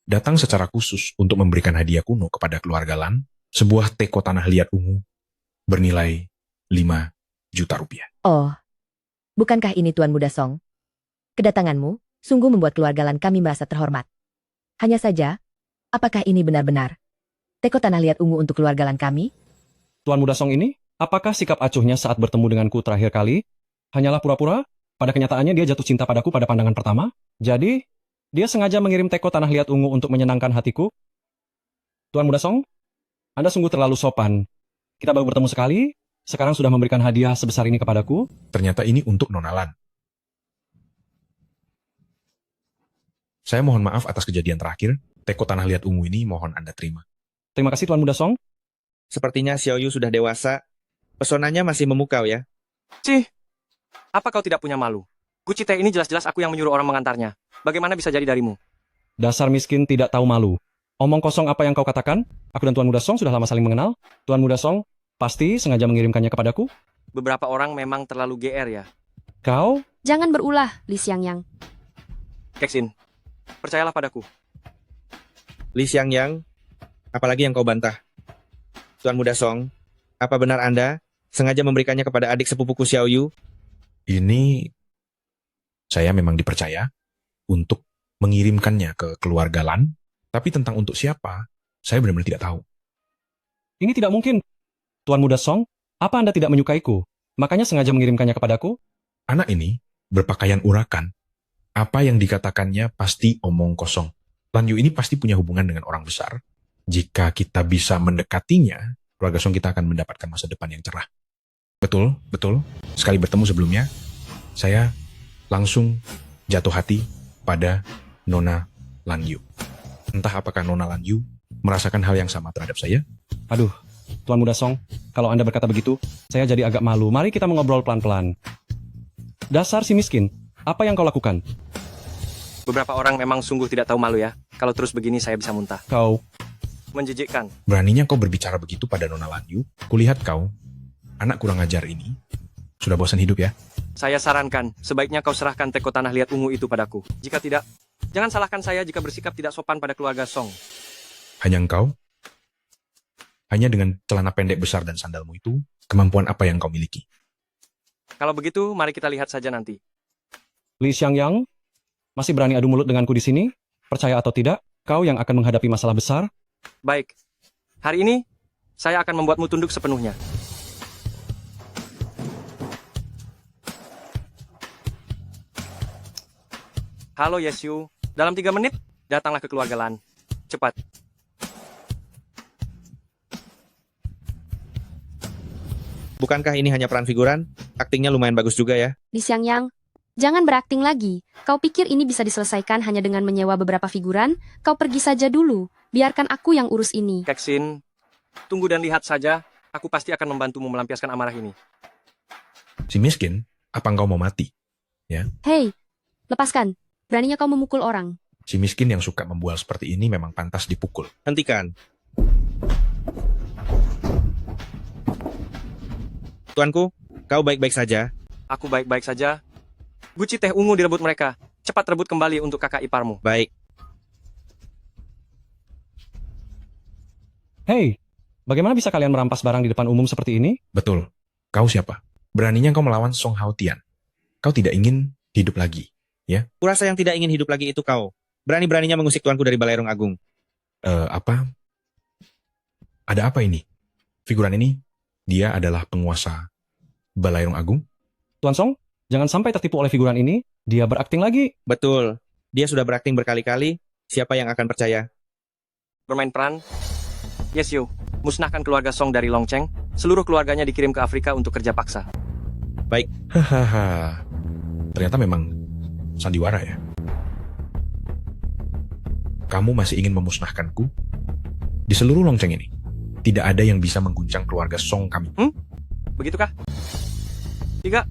datang secara khusus untuk memberikan hadiah kuno kepada keluarga Lan, sebuah teko tanah liat ungu bernilai 5 juta rupiah. Oh, bukankah ini Tuan Muda Song? Kedatanganmu sungguh membuat keluarga Lan kami merasa terhormat. Hanya saja, apakah ini benar-benar teko tanah liat ungu untuk keluarga Lan kami? Tuan muda Song ini, apakah sikap acuhnya saat bertemu denganku terakhir kali? Hanyalah pura-pura? Pada kenyataannya dia jatuh cinta padaku pada pandangan pertama? Jadi, dia sengaja mengirim teko tanah liat ungu untuk menyenangkan hatiku? Tuan muda Song, Anda sungguh terlalu sopan. Kita baru bertemu sekali, sekarang sudah memberikan hadiah sebesar ini kepadaku. Ternyata ini untuk Nona Lan. Saya mohon maaf atas kejadian terakhir. Teko tanah liat ungu ini mohon Anda terima. Terima kasih Tuan muda Song. Sepertinya Xiao Yu sudah dewasa. Pesonanya masih memukau ya. Cih, apa kau tidak punya malu? Guci teh ini jelas-jelas aku yang menyuruh orang mengantarnya. Bagaimana bisa jadi darimu? Dasar miskin tidak tahu malu. Omong kosong apa yang kau katakan? Aku dan Tuan muda Song sudah lama saling mengenal. Tuan muda Song pasti sengaja mengirimkannya kepadaku. Beberapa orang memang terlalu GR ya. Kau? Jangan berulah, Li Xiangyang. Keksin, percayalah padaku. Li Xiangyang, apalagi yang kau bantah? Tuan muda Song, apa benar Anda sengaja memberikannya kepada adik sepupuku Xiao Yu? Ini saya memang dipercaya untuk mengirimkannya ke keluarga Lan, tapi tentang untuk siapa, saya benar-benar tidak tahu. Ini tidak mungkin. Tuan muda Song, apa Anda tidak menyukaiku? Makanya sengaja mengirimkannya kepadaku? Anak ini berpakaian urakan. Apa yang dikatakannya pasti omong kosong. Lan Yu ini pasti punya hubungan dengan orang besar. Jika kita bisa mendekatinya, keluarga Song kita akan mendapatkan masa depan yang cerah. Betul, betul. Sekali bertemu sebelumnya, saya langsung jatuh hati pada Nona Lan Yu. Entah apakah Nona Lan Yu merasakan hal yang sama terhadap saya? Aduh, Tuan muda Song, kalau Anda berkata begitu, saya jadi agak malu. Mari kita mengobrol pelan-pelan. Dasar si miskin, apa yang kau lakukan? Beberapa orang memang sungguh tidak tahu malu ya. Kalau terus begini saya bisa muntah. Kau, Menjijikkan. Beraninya kau berbicara begitu pada Nona Lanyu? Kulihat kau, anak kurang ajar ini, sudah bosan hidup ya? Saya sarankan, sebaiknya kau serahkan teko tanah liat ungu itu padaku. Jika tidak, jangan salahkan saya jika bersikap tidak sopan pada keluarga Song. Hanya engkau? Hanya dengan celana pendek besar dan sandalmu itu, kemampuan apa yang kau miliki? Kalau begitu, mari kita lihat saja nanti. Li Xiangyang, masih berani adu mulut denganku di sini? Percaya atau tidak, kau yang akan menghadapi masalah besar. Baik, hari ini saya akan membuatmu tunduk sepenuhnya. Halo Yesu, dalam 3 menit, datanglah ke keluarga Lan. Cepat. Bukankah ini hanya peran figuran? Aktingnya lumayan bagus juga ya. Li Xiangyang, jangan berakting lagi. Kau pikir ini bisa diselesaikan hanya dengan menyewa beberapa figuran? Kau pergi saja dulu. Biarkan aku yang urus ini. Keksin, tunggu dan lihat saja. Aku pasti akan membantumu melampiaskan amarah ini. Si miskin, apa engkau mau mati? Ya, Hei, lepaskan. Beraninya kau memukul orang. si miskin yang suka membual seperti ini memang pantas dipukul. Hentikan. Tuanku, kau baik-baik saja. Aku baik-baik saja. Guci teh ungu direbut mereka. Cepat rebut kembali untuk kakak iparmu. Baik. Hei, bagaimana bisa kalian merampas barang di depan umum seperti ini? Betul. Kau siapa? Beraninya kau melawan Song Hao Tian. Kau tidak ingin hidup lagi, ya? Kurasa yang tidak ingin hidup lagi itu kau. Berani-beraninya mengusik tuanku dari Balairung Agung. Apa? Ada apa ini? Figuran ini, dia adalah penguasa Balairung Agung? Tuan Song, jangan sampai tertipu oleh figuran ini. Dia berakting lagi. Betul. Dia sudah berakting berkali-kali. Siapa yang akan percaya? Bermain peran. Yesu, musnahkan keluarga Song dari Longcheng. Seluruh keluarganya dikirim ke Afrika untuk kerja paksa. Baik. Hahaha. Ternyata memang sandiwara ya. Kamu masih ingin memusnahkanku? Di seluruh Longcheng ini, tidak ada yang bisa mengguncang keluarga Song kami. Begitukah? 3,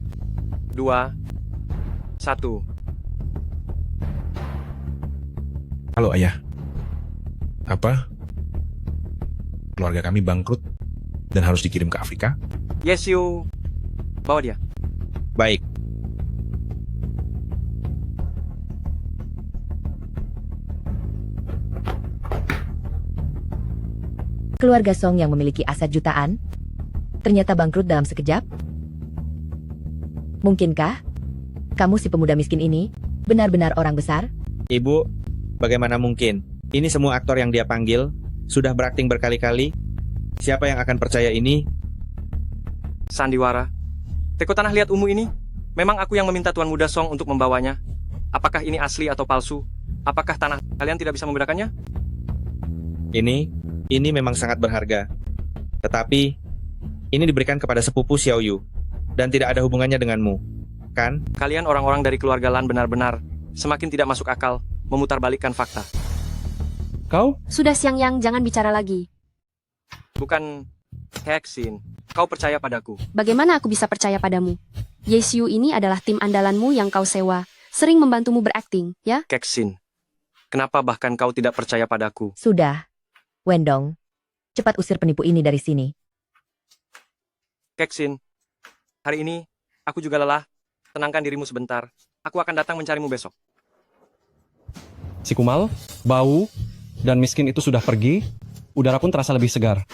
2, 1. Halo ayah. Apa? Keluarga kami bangkrut dan harus dikirim ke Afrika? Yesu, bawa dia. Baik. Keluarga Song yang memiliki aset jutaan, ternyata bangkrut dalam sekejap? Mungkinkah kamu si pemuda miskin ini benar-benar orang besar? Ibu, bagaimana mungkin? Ini semua aktor yang dia panggil, sudah berakting berkali-kali. Siapa yang akan percaya ini? Sandiwara. Teko tanah liat ungu ini, memang aku yang meminta Tuan Muda Song untuk membawanya. Apakah ini asli atau palsu? Apakah tanah kalian tidak bisa membedakannya? Ini memang sangat berharga. Tetapi, ini diberikan kepada sepupu Xiao Yu, dan tidak ada hubungannya denganmu, kan? Kalian orang-orang dari keluarga Lan benar-benar semakin tidak masuk akal memutarbalikkan fakta. Kau? Sudah Xiangyang, jangan bicara lagi. Bukan Keksin, kau percaya padaku. Bagaimana aku bisa percaya padamu? Yesu ini adalah tim andalanmu yang kau sewa. Sering membantumu berakting, ya? Keksin, kenapa bahkan kau tidak percaya padaku? Sudah. Wendong, cepat usir penipu ini dari sini. Keksin, hari ini aku juga lelah. Tenangkan dirimu sebentar. Aku akan datang mencarimu besok. Si Kumal, Bau, dan Miskin itu sudah pergi. Udara pun terasa lebih segar.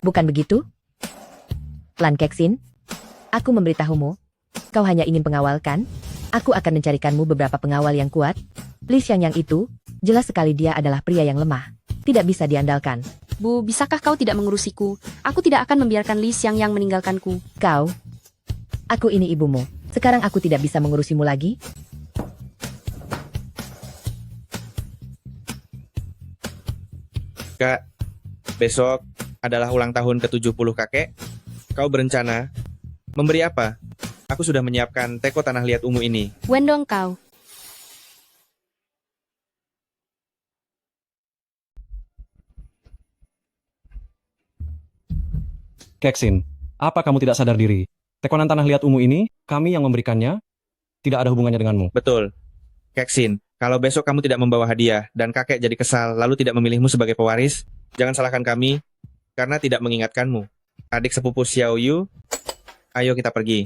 Bukan begitu? Lan Keksin, aku memberitahumu, kau hanya ingin pengawal kan? Aku akan mencarikanmu beberapa pengawal yang kuat. Li Xiangyang itu, jelas sekali dia adalah pria yang lemah. Tidak bisa diandalkan. Bu, bisakah kau tidak mengurusiku? Aku tidak akan membiarkan Li Xiangyang meninggalkanku. Kau, aku ini ibumu. Sekarang aku tidak bisa mengurusimu lagi? Kak, besok adalah ulang tahun ke-70 kakek. Kau berencana memberi apa? Aku sudah menyiapkan teko tanah liat ungu ini. Wendong kau. Keksin, apa kamu tidak sadar diri? Tekonan tanah liat ungu ini, kami yang memberikannya, tidak ada hubungannya denganmu. Betul. Keksin, Kalau besok kamu tidak membawa hadiah dan kakek jadi kesal lalu tidak memilihmu sebagai pewaris, jangan salahkan kami karena tidak mengingatkanmu. Adik sepupu Xiao Yu, ayo kita pergi.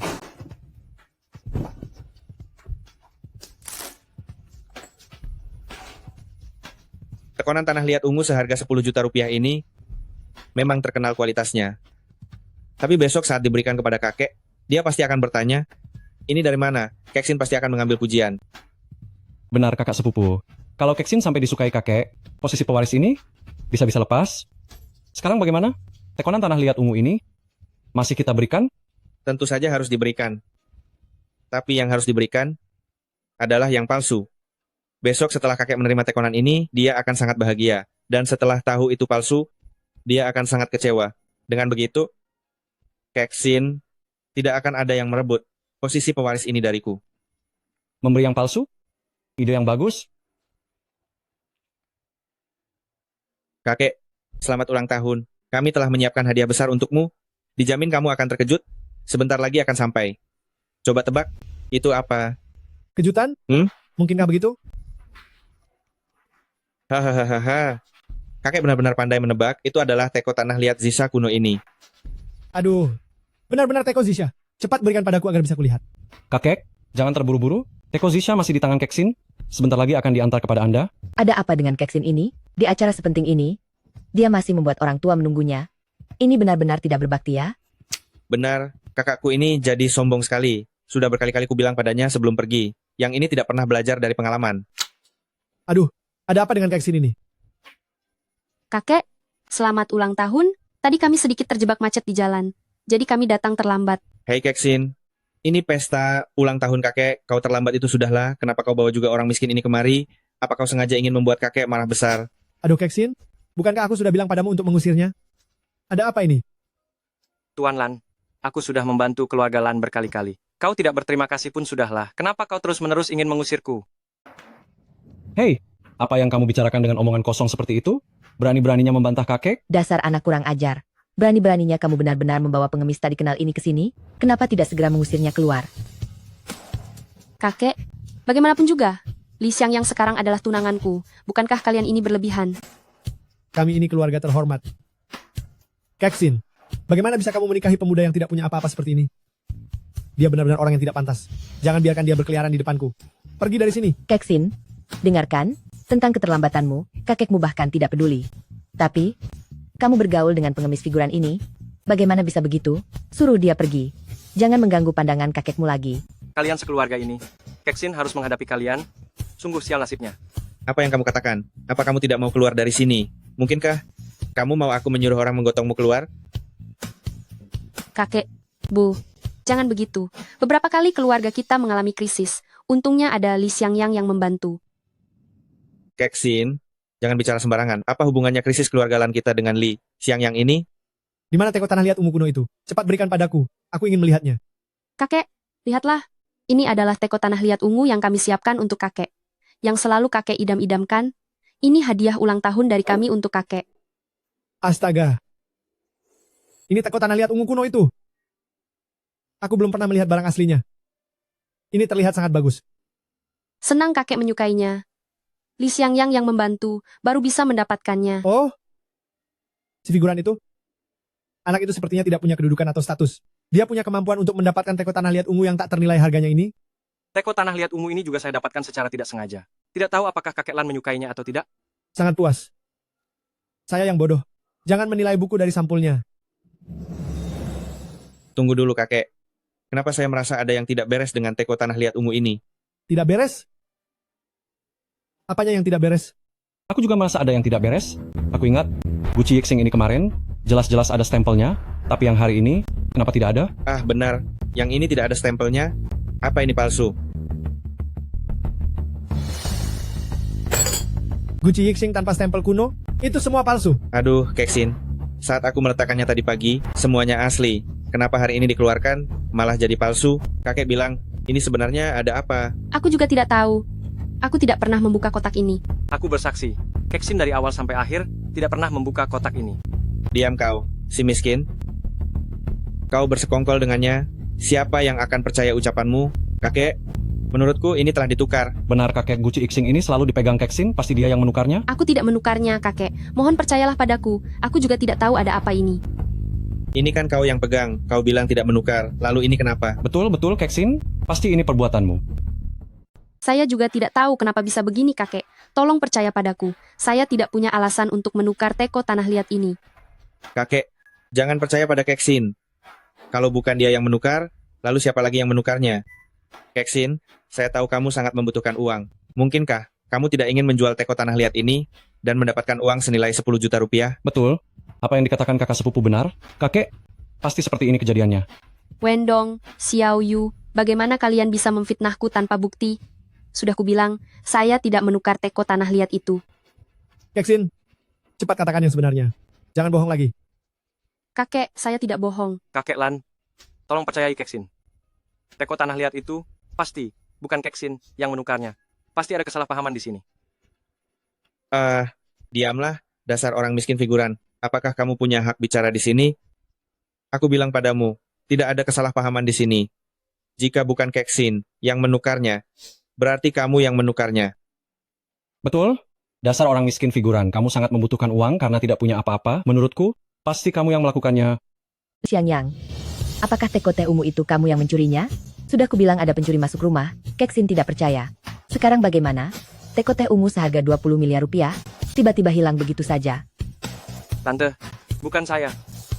Tekonan tanah liat ungu seharga 10 juta rupiah ini memang terkenal kualitasnya. Tapi besok saat diberikan kepada kakek, dia pasti akan bertanya, ini dari mana? Keksin pasti akan mengambil pujian. Benar kakak sepupu. Kalau Keksin sampai disukai kakek, posisi pewaris ini bisa-bisa lepas. Sekarang bagaimana? Tekonan tanah liat ungu ini masih kita berikan? Tentu saja harus diberikan. Tapi yang harus diberikan adalah yang palsu. Besok setelah kakek menerima tekonan ini, dia akan sangat bahagia. Dan setelah tahu itu palsu, dia akan sangat kecewa. Dengan begitu, Keksin tidak akan ada yang merebut posisi pewaris ini dariku. Memberi yang palsu? Ide yang bagus? Kakek, selamat ulang tahun. Kami telah menyiapkan hadiah besar untukmu. Dijamin kamu akan terkejut. Sebentar lagi akan sampai. Coba tebak, itu apa? Kejutan? Mungkinkah begitu? Hahaha. Kakek benar-benar pandai menebak. Itu adalah teko tanah liat Zisha kuno ini. Aduh, benar-benar Teko Zisha. Cepat berikan padaku agar bisa kulihat. Kakek, jangan terburu-buru. Teko Zisha masih di tangan Keksin. Sebentar lagi akan diantar kepada Anda. Ada apa dengan Keksin ini? Di acara sepenting ini, dia masih membuat orang tua menunggunya. Ini benar-benar tidak berbakti ya? Benar, kakakku ini jadi sombong sekali. Sudah berkali-kali ku bilang padanya sebelum pergi. Yang ini tidak pernah belajar dari pengalaman. Aduh, ada apa dengan Keksin ini? Kakek, selamat ulang tahun. Tadi kami sedikit terjebak macet di jalan. Jadi kami datang terlambat. Hei Keksin, ini pesta ulang tahun kakek. Kau terlambat itu sudahlah. Kenapa kau bawa juga orang miskin ini kemari? Apa kau sengaja ingin membuat kakek marah besar? Aduh Keksin, bukankah aku sudah bilang padamu untuk mengusirnya? Ada apa ini? Tuan Lan, aku sudah membantu keluarga Lan berkali-kali. Kau tidak berterima kasih pun sudahlah. Kenapa kau terus-menerus ingin mengusirku? Hei, apa yang kamu bicarakan dengan omongan kosong seperti itu? Berani-beraninya membantah kakek? Dasar anak kurang ajar. Berani-beraninya kamu benar-benar membawa pengemis tak dikenal ini ke sini? Kenapa tidak segera mengusirnya keluar? Kakek, bagaimanapun juga, Li Xiang yang sekarang adalah tunanganku. Bukankah kalian ini berlebihan? Kami ini keluarga terhormat. Keksin, bagaimana bisa kamu menikahi pemuda yang tidak punya apa-apa seperti ini? Dia benar-benar orang yang tidak pantas. Jangan biarkan dia berkeliaran di depanku. Pergi dari sini. Keksin, dengarkan, tentang keterlambatanmu, kakekmu bahkan tidak peduli. Tapi, kamu bergaul dengan pengemis figuran ini? Bagaimana bisa begitu? Suruh dia pergi. Jangan mengganggu pandangan kakekmu lagi. Kalian sekeluarga ini, Keksin harus menghadapi kalian. Sungguh sial nasibnya. Apa yang kamu katakan? Apa kamu tidak mau keluar dari sini? Mungkinkah kamu mau aku menyuruh orang menggotongmu keluar? Kakek, Bu, jangan begitu. Beberapa kali keluarga kita mengalami krisis. Untungnya ada Li Xiangyang yang membantu. Keksin, jangan bicara sembarangan. Apa hubungannya krisis keluarga Lan kita dengan Li Xiangyang ini? Di mana teko tanah liat ungu kuno itu? Cepat berikan padaku. Aku ingin melihatnya. Kakek, lihatlah. Ini adalah teko tanah liat ungu yang kami siapkan untuk kakek. Yang selalu kakek idam-idamkan. Ini hadiah ulang tahun dari kami untuk kakek. Astaga. Ini teko tanah liat ungu kuno itu. Aku belum pernah melihat barang aslinya. Ini terlihat sangat bagus. Senang kakek menyukainya. Li Xiangyang yang membantu, baru bisa mendapatkannya. Oh, si figuran itu? Anak itu sepertinya tidak punya kedudukan atau status. Dia punya kemampuan untuk mendapatkan teko tanah liat ungu yang tak ternilai harganya ini. Teko tanah liat ungu ini juga saya dapatkan secara tidak sengaja. Tidak tahu apakah kakek Lan menyukainya atau tidak. Sangat puas. Saya yang bodoh. Jangan menilai buku dari sampulnya. Tunggu dulu kakek. Kenapa saya merasa ada yang tidak beres dengan teko tanah liat ungu ini? Tidak beres? Apanya yang tidak beres? Aku juga merasa ada yang tidak beres. Aku ingat, Gucci Yixing ini kemarin, jelas-jelas ada stempelnya. Tapi yang hari ini, kenapa tidak ada? Ah, benar. Yang ini tidak ada stempelnya. Apa ini palsu? Gucci Yixing tanpa stempel kuno? Itu semua palsu. Aduh, Keksin. Saat aku meletakkannya tadi pagi, semuanya asli. Kenapa hari ini dikeluarkan, malah jadi palsu? Kakek bilang, ini sebenarnya ada apa? Aku juga tidak tahu. Aku tidak pernah membuka kotak ini. Aku bersaksi, Keksin dari awal sampai akhir tidak pernah membuka kotak ini. Diam kau, si miskin. Kau bersekongkol dengannya. Siapa yang akan percaya ucapanmu? Kakek, Menurutku ini telah ditukar. Benar kakek Guci Xing ini selalu dipegang Keksin, pasti dia yang menukarnya? Aku tidak menukarnya, kakek. Mohon percayalah padaku. Aku juga tidak tahu ada apa ini. Ini kan kau yang pegang, kau bilang tidak menukar. Lalu ini kenapa? Betul, Keksin. Pasti ini perbuatanmu. Saya juga tidak tahu kenapa bisa begini, kakek. Tolong percaya padaku. Saya tidak punya alasan untuk menukar teko tanah liat ini. Kakek, jangan percaya pada Keksin. Kalau bukan dia yang menukar, lalu siapa lagi yang menukarnya? Keksin, saya tahu kamu sangat membutuhkan uang. Mungkinkah kamu tidak ingin menjual teko tanah liat ini dan mendapatkan uang senilai 10 juta rupiah? Betul. Apa yang dikatakan kakak sepupu benar? Kakek, pasti seperti ini kejadiannya. Wendong, Xiao Yu, bagaimana kalian bisa memfitnahku tanpa bukti? Sudah kubilang, saya tidak menukar teko tanah liat itu. Keksin, cepat katakan yang sebenarnya. Jangan bohong lagi. Kakek, saya tidak bohong. Kakek Lan, tolong percayai Keksin. Teko tanah liat itu pasti bukan Keksin yang menukarnya. Pasti ada kesalahpahaman di sini. Diamlah, dasar orang miskin figuran. Apakah kamu punya hak bicara di sini? Aku bilang padamu, tidak ada kesalahpahaman di sini. Jika bukan Keksin yang menukarnya, berarti kamu yang menukarnya. Betul? Dasar orang miskin figuran, kamu sangat membutuhkan uang karena tidak punya apa-apa. Menurutku, pasti kamu yang melakukannya. Xiang Yang, apakah teko teh ungu itu kamu yang mencurinya? Sudah kubilang ada pencuri masuk rumah, Keksin tidak percaya. Sekarang bagaimana? Teko teh ungu seharga 20 miliar rupiah, tiba-tiba hilang begitu saja. Tante, bukan saya.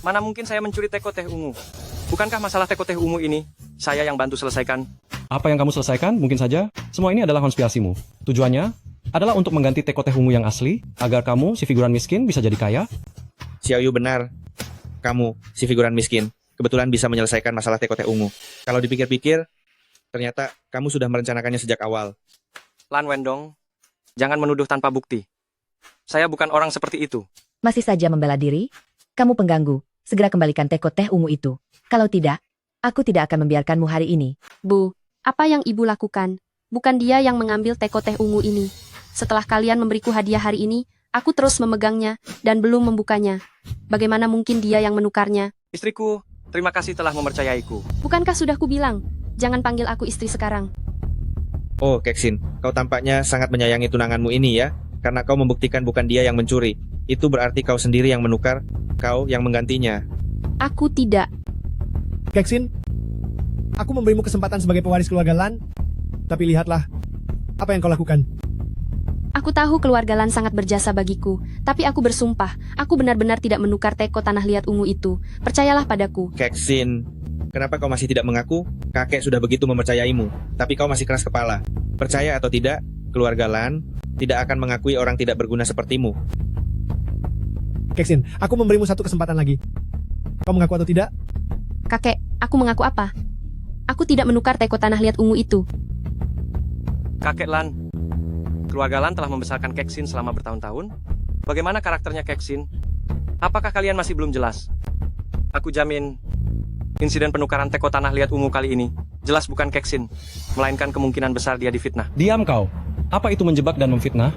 Mana mungkin saya mencuri teko teh ungu? Bukankah masalah teko teh ungu ini saya yang bantu selesaikan? Apa yang kamu selesaikan? Mungkin saja. Semua ini adalah konspirasimu. Tujuannya adalah untuk mengganti teko teh ungu yang asli, agar kamu, si figuran miskin, bisa jadi kaya. Xiao Yu benar. Kamu, si figuran miskin, kebetulan bisa menyelesaikan masalah teko teh ungu. Kalau dipikir-pikir, ternyata kamu sudah merencanakannya sejak awal. Lan Wendong, jangan menuduh tanpa bukti. Saya bukan orang seperti itu. Masih saja membela diri? Kamu pengganggu, segera kembalikan teko teh ungu itu. Kalau tidak, aku tidak akan membiarkanmu hari ini. Bu, apa yang ibu lakukan? Bukan dia yang mengambil teko teh ungu ini. Setelah kalian memberiku hadiah hari ini, aku terus memegangnya dan belum membukanya. Bagaimana mungkin dia yang menukarnya? Istriku, terima kasih telah mempercayaiku. Bukankah sudah kubilang, jangan panggil aku istri sekarang. Oh, Keksin, kau tampaknya sangat menyayangi tunanganmu ini ya, karena kau membuktikan bukan dia yang mencuri. Itu berarti kau sendiri yang menukar, kau yang menggantinya. Aku tidak. Keksin, aku memberimu kesempatan sebagai pewaris keluarga Lan, tapi lihatlah apa yang kau lakukan. Aku tahu keluarga Lan sangat berjasa bagiku, tapi aku bersumpah, aku benar-benar tidak menukar teko tanah liat ungu itu. Percayalah padaku. Keksin, kenapa kau masih tidak mengaku? Kakek sudah begitu mempercayaimu, tapi kau masih keras kepala. Percaya atau tidak, keluarga Lan tidak akan mengakui orang tidak berguna sepertimu. Keksin, aku memberimu satu kesempatan lagi. Kau mengaku atau tidak? Kakek, aku mengaku apa? Aku tidak menukar teko tanah liat ungu itu. Kakek Lan, keluarga Lan telah membesarkan Keksin selama bertahun-tahun. Bagaimana karakternya Keksin? Apakah kalian masih belum jelas? Aku jamin, insiden penukaran teko tanah liat ungu kali ini jelas bukan Keksin, melainkan kemungkinan besar dia difitnah. Diam kau. Apa itu menjebak dan memfitnah?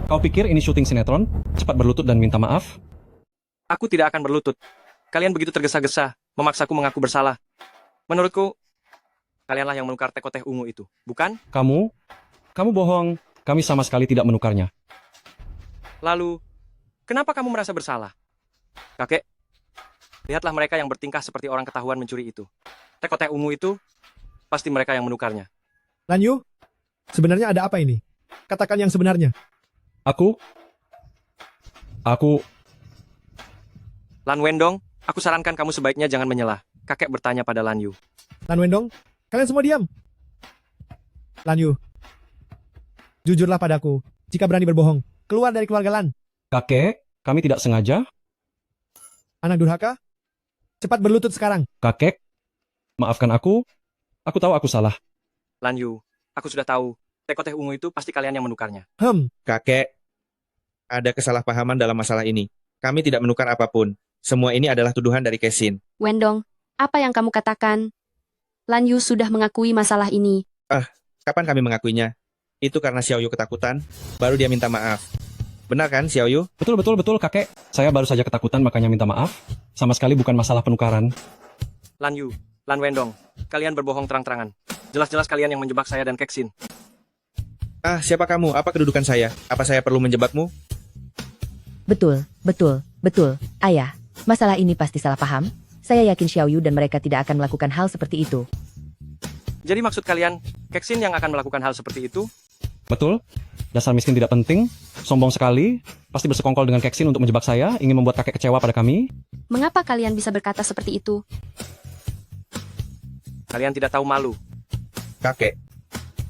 Kau pikir ini syuting sinetron? Cepat berlutut dan minta maaf? Aku tidak akan berlutut. Kalian begitu tergesa-gesa, memaksaku mengaku bersalah. Menurutku, kalianlah yang menukar teko teh ungu itu, bukan? Kamu bohong. Kami sama sekali tidak menukarnya. Lalu, kenapa kamu merasa bersalah? Kakek, lihatlah mereka yang bertingkah seperti orang ketahuan mencuri itu. Teko teh ungu itu, pasti mereka yang menukarnya. Lan Yu, sebenarnya ada apa ini? Katakan yang sebenarnya. Aku... Lan Wendong, aku sarankan kamu sebaiknya jangan menyelah. Kakek bertanya pada Lan Yu. Lan Wendong, kalian semua diam. Lan Yu, jujurlah padaku, jika berani berbohong, keluar dari keluarga Lan. Kakek, kami tidak sengaja. Anak durhaka, cepat berlutut sekarang. Kakek, maafkan aku. Aku tahu aku salah. Lan Yu, aku sudah tahu. Teko teh ungu itu pasti kalian yang menukarnya. Kakek, ada kesalahpahaman dalam masalah ini. Kami tidak menukar apapun. Semua ini adalah tuduhan dari Keksin. Wendong, apa yang kamu katakan? Lan Yu sudah mengakui masalah ini. Kapan kami mengakuinya? Itu karena Xiao Yu ketakutan, baru dia minta maaf. Benar kan, Xiao Yu? Betul, kakek. Saya baru saja ketakutan makanya minta maaf. Sama sekali bukan masalah penukaran. Lan Yu, Lan Wendong, kalian berbohong terang-terangan. Jelas-jelas kalian yang menjebak saya dan Keksin. Ah, siapa kamu? Apa kedudukan saya? Apa saya perlu menjebakmu? Betul, betul, betul. Ayah, masalah ini pasti salah paham. Saya yakin Xiaoyu dan mereka tidak akan melakukan hal seperti itu. Jadi maksud kalian, Keksin yang akan melakukan hal seperti itu? Betul? Dasar miskin tidak penting, sombong sekali, pasti bersekongkol dengan Keksin untuk menjebak saya, ingin membuat kakek kecewa pada kami. Mengapa kalian bisa berkata seperti itu? Kalian tidak tahu malu. Kakek.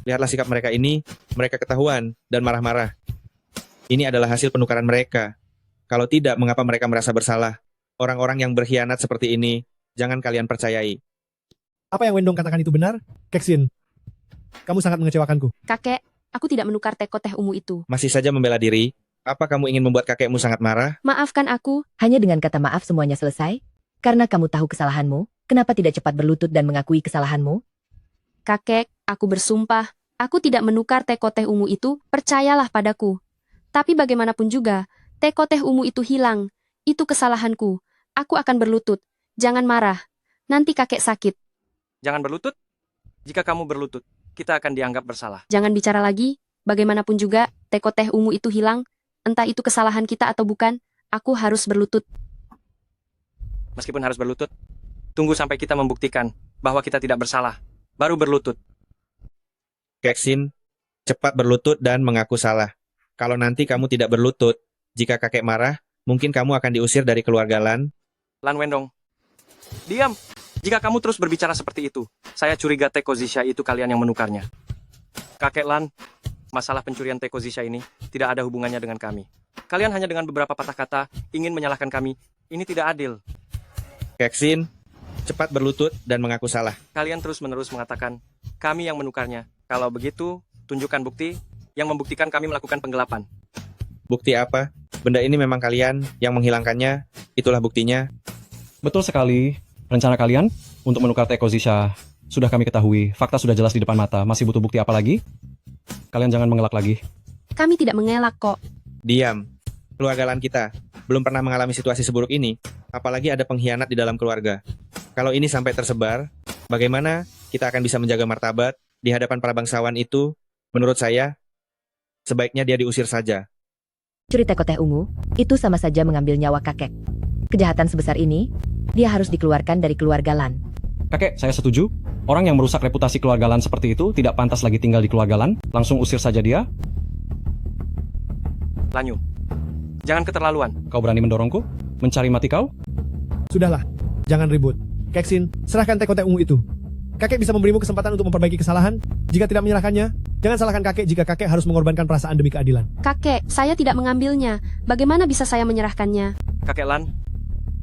Lihatlah sikap mereka ini, mereka ketahuan dan marah-marah. Ini adalah hasil penukaran mereka. Kalau tidak, mengapa mereka merasa bersalah? Orang-orang yang berkhianat seperti ini, jangan kalian percayai. Apa yang Wendong katakan itu benar? Keksin, kamu sangat mengecewakanku. Kakek, aku tidak menukar teko teh ungu itu. Masih saja membela diri? Apa kamu ingin membuat kakekmu sangat marah? Maafkan aku. Hanya dengan kata maaf semuanya selesai? Karena kamu tahu kesalahanmu, kenapa tidak cepat berlutut dan mengakui kesalahanmu? Kakek, aku bersumpah, aku tidak menukar teko teh ungu itu, percayalah padaku. Tapi bagaimanapun juga, teko teh ungu itu hilang. Itu kesalahanku. Aku akan berlutut. Jangan marah. Nanti kakek sakit. Jangan berlutut. Jika kamu berlutut, kita akan dianggap bersalah. Jangan bicara lagi. Bagaimanapun juga, teko teh ungu itu hilang. Entah itu kesalahan kita atau bukan, aku harus berlutut. Meskipun harus berlutut, tunggu sampai kita membuktikan bahwa kita tidak bersalah. Baru berlutut. Keksin, cepat berlutut dan mengaku salah. Kalau nanti kamu tidak berlutut, jika kakek marah, mungkin kamu akan diusir dari keluarga Lan. Lan Wendong. Diam. Jika kamu terus berbicara seperti itu, saya curiga teko Zisha itu kalian yang menukarnya. Kakek Lan, masalah pencurian teko Zisha ini tidak ada hubungannya dengan kami. Kalian hanya dengan beberapa patah kata ingin menyalahkan kami. Ini tidak adil. Keksin, cepat berlutut dan mengaku salah. Kalian terus-menerus mengatakan kami yang menukarnya. Kalau begitu, tunjukkan bukti yang membuktikan kami melakukan penggelapan. Bukti apa? Benda ini memang kalian yang menghilangkannya. Itulah buktinya. Betul sekali. Rencana kalian untuk menukar teko Zisha sudah kami ketahui. Fakta sudah jelas di depan mata. Masih butuh bukti apa lagi? Kalian jangan mengelak lagi. Kami tidak mengelak kok. Diam. Keluarga Lan kita belum pernah mengalami situasi seburuk ini. Apalagi ada pengkhianat di dalam keluarga. Kalau ini sampai tersebar, bagaimana kita akan bisa menjaga martabat di hadapan para bangsawan itu? Menurut saya, sebaiknya dia diusir saja. Curi teko teh ungu, itu sama saja mengambil nyawa kakek. Kejahatan sebesar ini, dia harus dikeluarkan dari keluarga Lan. Kakek, saya setuju. Orang yang merusak reputasi keluarga Lan seperti itu tidak pantas lagi tinggal di keluarga Lan. Langsung usir saja dia. Lanyu, jangan keterlaluan. Kau berani mendorongku? Mencari mati kau? Sudahlah, jangan ribut. Keksin, serahkan teko teh ungu itu. Kakek bisa memberimu kesempatan untuk memperbaiki kesalahan. Jika tidak menyerahkannya, jangan salahkan kakek jika kakek harus mengorbankan perasaan demi keadilan. Kakek, saya tidak mengambilnya. Bagaimana bisa saya menyerahkannya? Kakek Lan,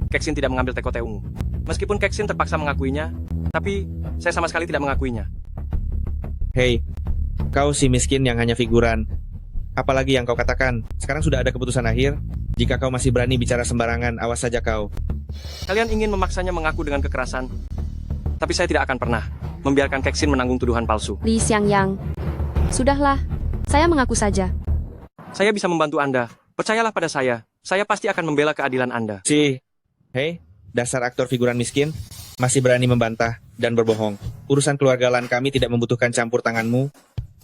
Keksin tidak mengambil teko teh ungu. Meskipun Keksin terpaksa mengakuinya, tapi saya sama sekali tidak mengakuinya. Hei, kau si miskin yang hanya figuran. Apalagi yang kau katakan, sekarang sudah ada keputusan akhir. Jika kau masih berani bicara sembarangan, awas saja kau. Kalian ingin memaksanya mengaku dengan kekerasan, tapi saya tidak akan pernah membiarkan Keksin menanggung tuduhan palsu. Li Xiangyang. Sudahlah, saya mengaku saja. Saya bisa membantu Anda. Percayalah pada saya. Saya pasti akan membela keadilan Anda. Hei, dasar aktor figuran miskin, masih berani membantah dan berbohong. Urusan keluarga Lan kami tidak membutuhkan campur tanganmu.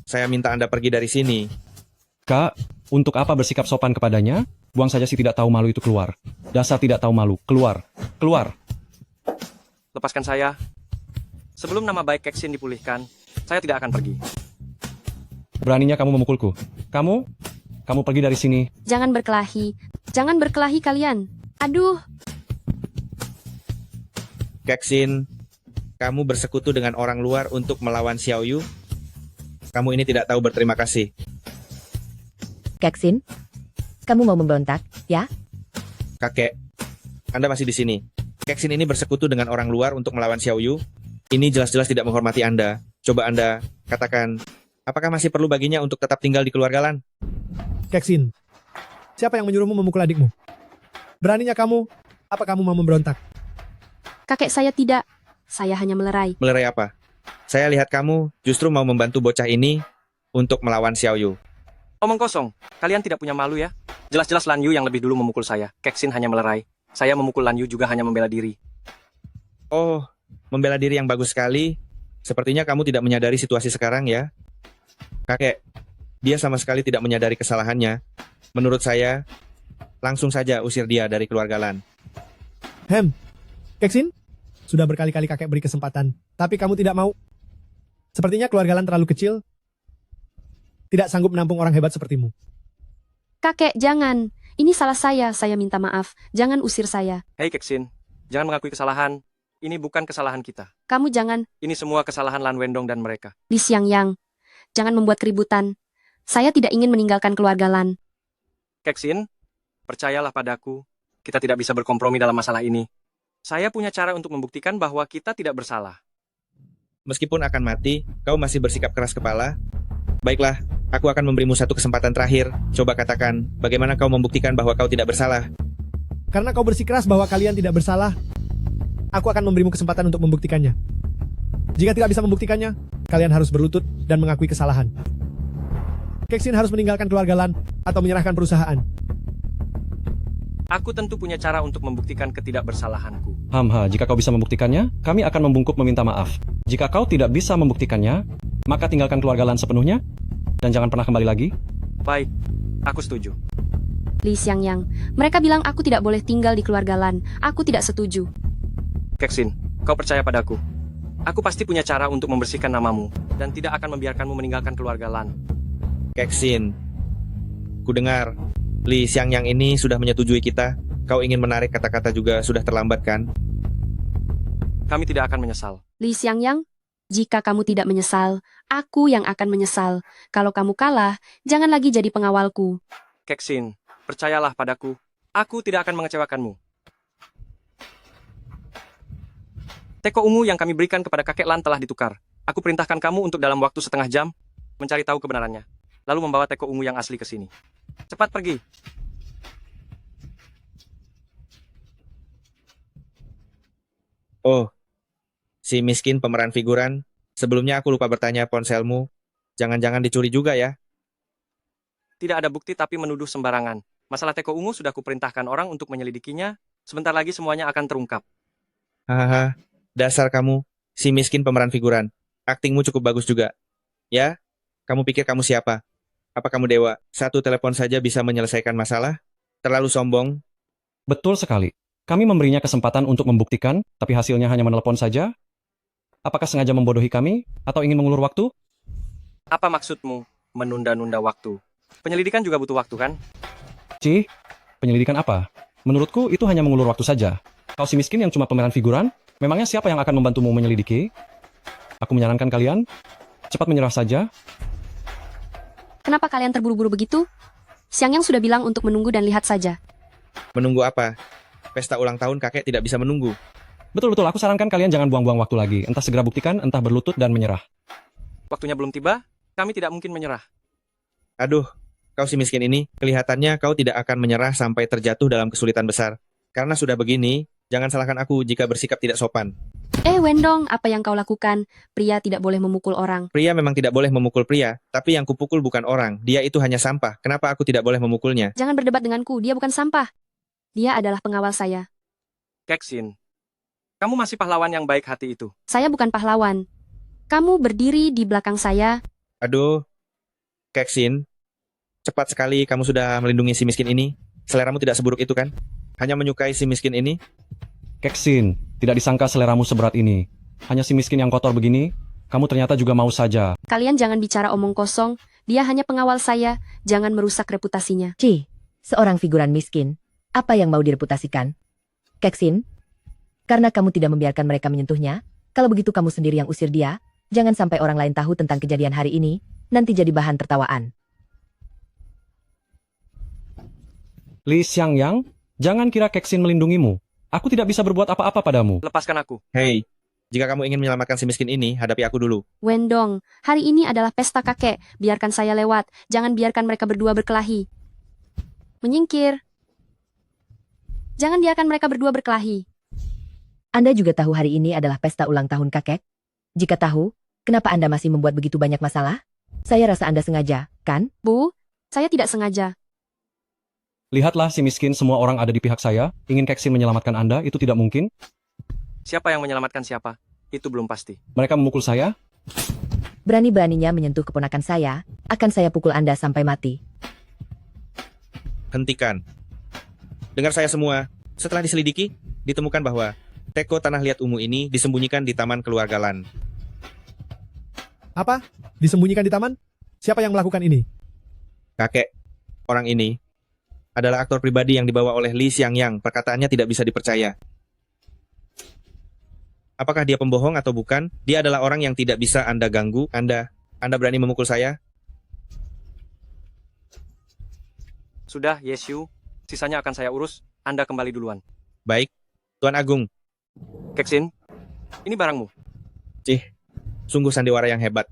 Saya minta Anda pergi dari sini. Kak, untuk apa bersikap sopan kepadanya? Buang saja si tidak tahu malu itu keluar. Dasar tidak tahu malu. Keluar. Keluar. Lepaskan saya. Sebelum nama baik Keksin dipulihkan, saya tidak akan pergi. Beraninya kamu memukulku. Kamu pergi dari sini. Jangan berkelahi. Jangan berkelahi kalian. Aduh. Keksin, kamu bersekutu dengan orang luar untuk melawan Xiaoyu? Kamu ini tidak tahu berterima kasih. Keksin, kamu mau memberontak, ya? Kakek, Anda masih di sini. Keksin ini bersekutu dengan orang luar untuk melawan Xiaoyu. Ini jelas-jelas tidak menghormati Anda. Coba Anda katakan, apakah masih perlu baginya untuk tetap tinggal di keluarga Lan? Keksin, siapa yang menyuruhmu memukul adikmu? Beraninya kamu, apa kamu mau memberontak? Kakek saya tidak. Saya hanya melerai. Melerai apa? Saya lihat kamu justru mau membantu bocah ini untuk melawan Xiaoyu. Omong kosong. Kalian tidak punya malu ya? Jelas-jelas Lan Yu yang lebih dulu memukul saya. Keksin hanya melerai. Saya memukul Lan Yu juga hanya membela diri. Oh, membela diri yang bagus sekali. Sepertinya kamu tidak menyadari situasi sekarang ya. Kakek, dia sama sekali tidak menyadari kesalahannya. Menurut saya, langsung saja usir dia dari keluarga Lan. Keksin? Sudah berkali-kali kakek beri kesempatan, tapi kamu tidak mau. Sepertinya keluarga Lan terlalu kecil, tidak sanggup menampung orang hebat sepertimu. Kakek, jangan. Ini salah saya minta maaf. Jangan usir saya. Hei Keksin, jangan mengakui kesalahan. Ini bukan kesalahan kita. Kamu jangan, Ini semua kesalahan Lan Wendong dan mereka. Li Xiangyang. Jangan membuat keributan. Saya tidak ingin meninggalkan keluarga Lan. Keksin, percayalah padaku. Kita tidak bisa berkompromi dalam masalah ini. Saya punya cara untuk membuktikan bahwa kita tidak bersalah. Meskipun akan mati, kau masih bersikap keras kepala. Baiklah, aku akan memberimu satu kesempatan terakhir. Coba katakan, bagaimana kau membuktikan bahwa kau tidak bersalah? Karena kau bersikeras bahwa kalian tidak bersalah, aku akan memberimu kesempatan untuk membuktikannya. Jika tidak bisa membuktikannya, kalian harus berlutut dan mengakui kesalahan. Keksin harus meninggalkan keluarga Lan atau menyerahkan perusahaan. Aku tentu punya cara untuk membuktikan ketidakbersalahanku. Hamha, jika kau bisa membuktikannya, kami akan membungkuk meminta maaf. Jika kau tidak bisa membuktikannya, maka tinggalkan keluarga Lan sepenuhnya, dan jangan pernah kembali lagi. Baik, aku setuju. Li Xiangyang. Mereka bilang aku tidak boleh tinggal di keluarga Lan. Aku tidak setuju. Keksin, kau percaya padaku. Aku pasti punya cara untuk membersihkan namamu, dan tidak akan membiarkanmu meninggalkan keluarga Lan. Keksin, ku dengar, Li Xiangyang ini sudah menyetujui kita. Kau ingin menarik kata-kata juga sudah terlambat kan? Kami tidak akan menyesal. Li Xiangyang, jika kamu tidak menyesal, aku yang akan menyesal. Kalau kamu kalah, jangan lagi jadi pengawalku. Keksin, percayalah padaku. Aku tidak akan mengecewakanmu. Teko ungu yang kami berikan kepada kakek Lan telah ditukar. Aku perintahkan kamu untuk dalam waktu setengah jam mencari tahu kebenarannya. Lalu membawa teko ungu yang asli ke sini. Cepat pergi. Oh, si miskin pemeran figuran. Sebelumnya aku lupa bertanya ponselmu. Jangan-jangan dicuri juga ya? Tidak ada bukti tapi menuduh sembarangan. Masalah teko ungu sudah kuperintahkan orang untuk menyelidikinya. Sebentar lagi semuanya akan terungkap. Hahaha, dasar kamu, si miskin pemeran figuran. Aktingmu cukup bagus juga. Ya, kamu pikir kamu siapa? Apa kamu dewa? Satu telepon saja bisa menyelesaikan masalah? Terlalu sombong. Betul sekali. Kami memberinya kesempatan untuk membuktikan, tapi hasilnya hanya menelepon saja. Apakah sengaja membodohi kami, atau ingin mengulur waktu? Apa maksudmu menunda-nunda waktu? Penyelidikan juga butuh waktu kan? Cih, penyelidikan apa? Menurutku itu hanya mengulur waktu saja. Kau si miskin yang cuma pemeran figuran, memangnya siapa yang akan membantumu menyelidiki? Aku menyarankan kalian, cepat menyerah saja. Kenapa kalian terburu-buru begitu? Xiangyang sudah bilang untuk menunggu dan lihat saja. Menunggu apa? Pesta ulang tahun kakek tidak bisa menunggu. Betul-betul, aku sarankan kalian jangan buang-buang waktu lagi. Entah segera buktikan, entah berlutut dan menyerah. Waktunya belum tiba, kami tidak mungkin menyerah. Aduh, kau si miskin ini, kelihatannya kau tidak akan menyerah sampai terjatuh dalam kesulitan besar. Karena sudah begini, jangan salahkan aku jika bersikap tidak sopan. Wendong, apa yang kau lakukan? Pria tidak boleh memukul orang. Pria memang tidak boleh memukul pria, tapi yang kupukul bukan orang, dia itu hanya sampah. Kenapa aku tidak boleh memukulnya? Jangan berdebat denganku, dia bukan sampah. Dia adalah pengawal saya. Keksin, kamu masih pahlawan yang baik hati itu. Saya bukan pahlawan. Kamu berdiri di belakang saya. Aduh, Keksin, cepat sekali kamu sudah melindungi si miskin ini. Seleramu tidak seburuk itu kan? Hanya menyukai si miskin ini? Keksin, tidak disangka seleramu seberat ini. Hanya si miskin yang kotor begini, kamu ternyata juga mau saja. Kalian jangan bicara omong kosong. Dia hanya pengawal saya. Jangan merusak reputasinya. Ci, seorang figuran miskin. Apa yang mau direputasikan? Keksin, karena kamu tidak membiarkan mereka menyentuhnya, kalau begitu kamu sendiri yang usir dia, jangan sampai orang lain tahu tentang kejadian hari ini, nanti jadi bahan tertawaan. Li Xiangyang, jangan kira Keksin melindungimu. Aku tidak bisa berbuat apa-apa padamu. Lepaskan aku. Hei, jika kamu ingin menyelamatkan si miskin ini, hadapi aku dulu. Wendong, hari ini adalah pesta kakek. Biarkan saya lewat. Jangan biarkan mereka berdua berkelahi. Menyingkir. Jangan biarkan mereka berdua berkelahi. Anda juga tahu hari ini adalah pesta ulang tahun kakek? Jika tahu, kenapa Anda masih membuat begitu banyak masalah? Saya rasa Anda sengaja, kan? Bu, saya tidak sengaja. Lihatlah si miskin, semua orang ada di pihak saya. Ingin Keksin menyelamatkan Anda, itu tidak mungkin. Siapa yang menyelamatkan siapa? itu belum pasti. Mereka memukul saya? Berani-beraninya menyentuh keponakan saya, akan saya pukul Anda sampai mati. Hentikan. Dengar saya semua. Setelah diselidiki, ditemukan bahwa teko tanah liat ungu ini disembunyikan di taman keluarga Lan. Apa? Disembunyikan di taman? Siapa yang melakukan ini? Kakek, orang ini adalah aktor pribadi yang dibawa oleh Li Xiangyang. Perkataannya tidak bisa dipercaya. Apakah dia pembohong atau bukan? Dia adalah orang yang tidak bisa Anda ganggu. Anda berani memukul saya? Sudah, Yesyu. Sisanya akan saya urus. Anda kembali duluan. Baik, Tuan Agung. Keksin, ini barangmu. Sungguh sandiwara yang hebat.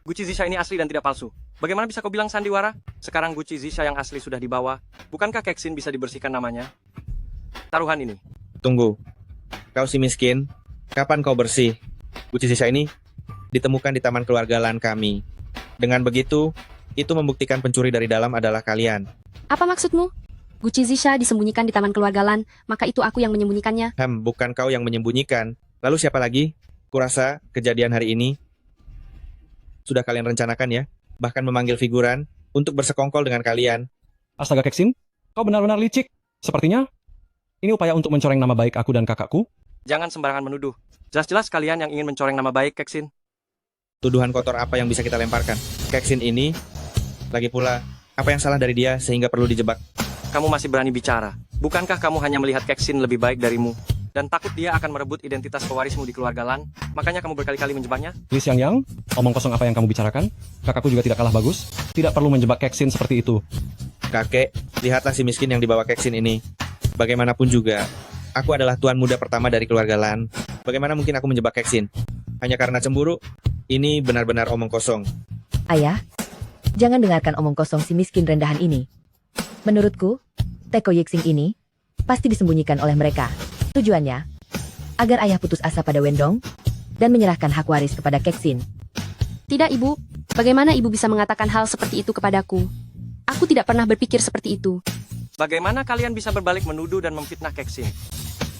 Guci Zisha ini asli dan tidak palsu. Bagaimana bisa kau bilang sandiwara? Sekarang Guci Zisha yang asli sudah dibawa. Bukankah Keksin bisa dibersihkan namanya? Taruhan ini. Tunggu. Kau si miskin, kapan kau bersih? Guci Zisha ini ditemukan di taman keluarga Lan kami. Dengan begitu, itu membuktikan pencuri dari dalam adalah kalian. Apa maksudmu? Guci Zisha disembunyikan di taman keluarga Lan, maka itu aku yang menyembunyikannya. Bukan kau yang menyembunyikan. Lalu siapa lagi? Kurasa kejadian hari ini sudah kalian rencanakan ya? Bahkan memanggil figuran untuk bersekongkol dengan kalian. Astaga Keksin, kau benar-benar licik. Sepertinya, ini upaya untuk mencoreng nama baik aku dan kakakku. Jangan sembarangan menuduh. Jelas-jelas kalian yang ingin mencoreng nama baik Keksin. Tuduhan kotor apa yang bisa kita lemparkan? Keksin ini, lagi pula, apa yang salah dari dia sehingga perlu dijebak? Kamu masih berani bicara. Bukankah kamu hanya melihat Keksin lebih baik darimu? Dan takut dia akan merebut identitas pewarismu di keluarga Lan? Makanya kamu berkali-kali menjebaknya? Li Xiangyang, omong kosong apa yang kamu bicarakan? Kakakku juga tidak kalah bagus. Tidak perlu menjebak Keksin seperti itu. Kakek, lihatlah si miskin yang dibawa Keksin ini. Bagaimanapun juga, aku adalah tuan muda pertama dari keluarga Lan. Bagaimana mungkin aku menjebak Keksin? Hanya karena cemburu? Ini benar-benar omong kosong. Ayah, jangan dengarkan omong kosong si miskin rendahan ini. Menurutku, teko Yixing ini pasti disembunyikan oleh mereka. Tujuannya, agar ayah putus asa pada Wendong dan menyerahkan hak waris kepada Keksin. Tidak, Ibu. Bagaimana Ibu bisa mengatakan hal seperti itu kepadaku? Aku tidak pernah berpikir seperti itu. Bagaimana kalian bisa berbalik menuduh dan memfitnah Keksin?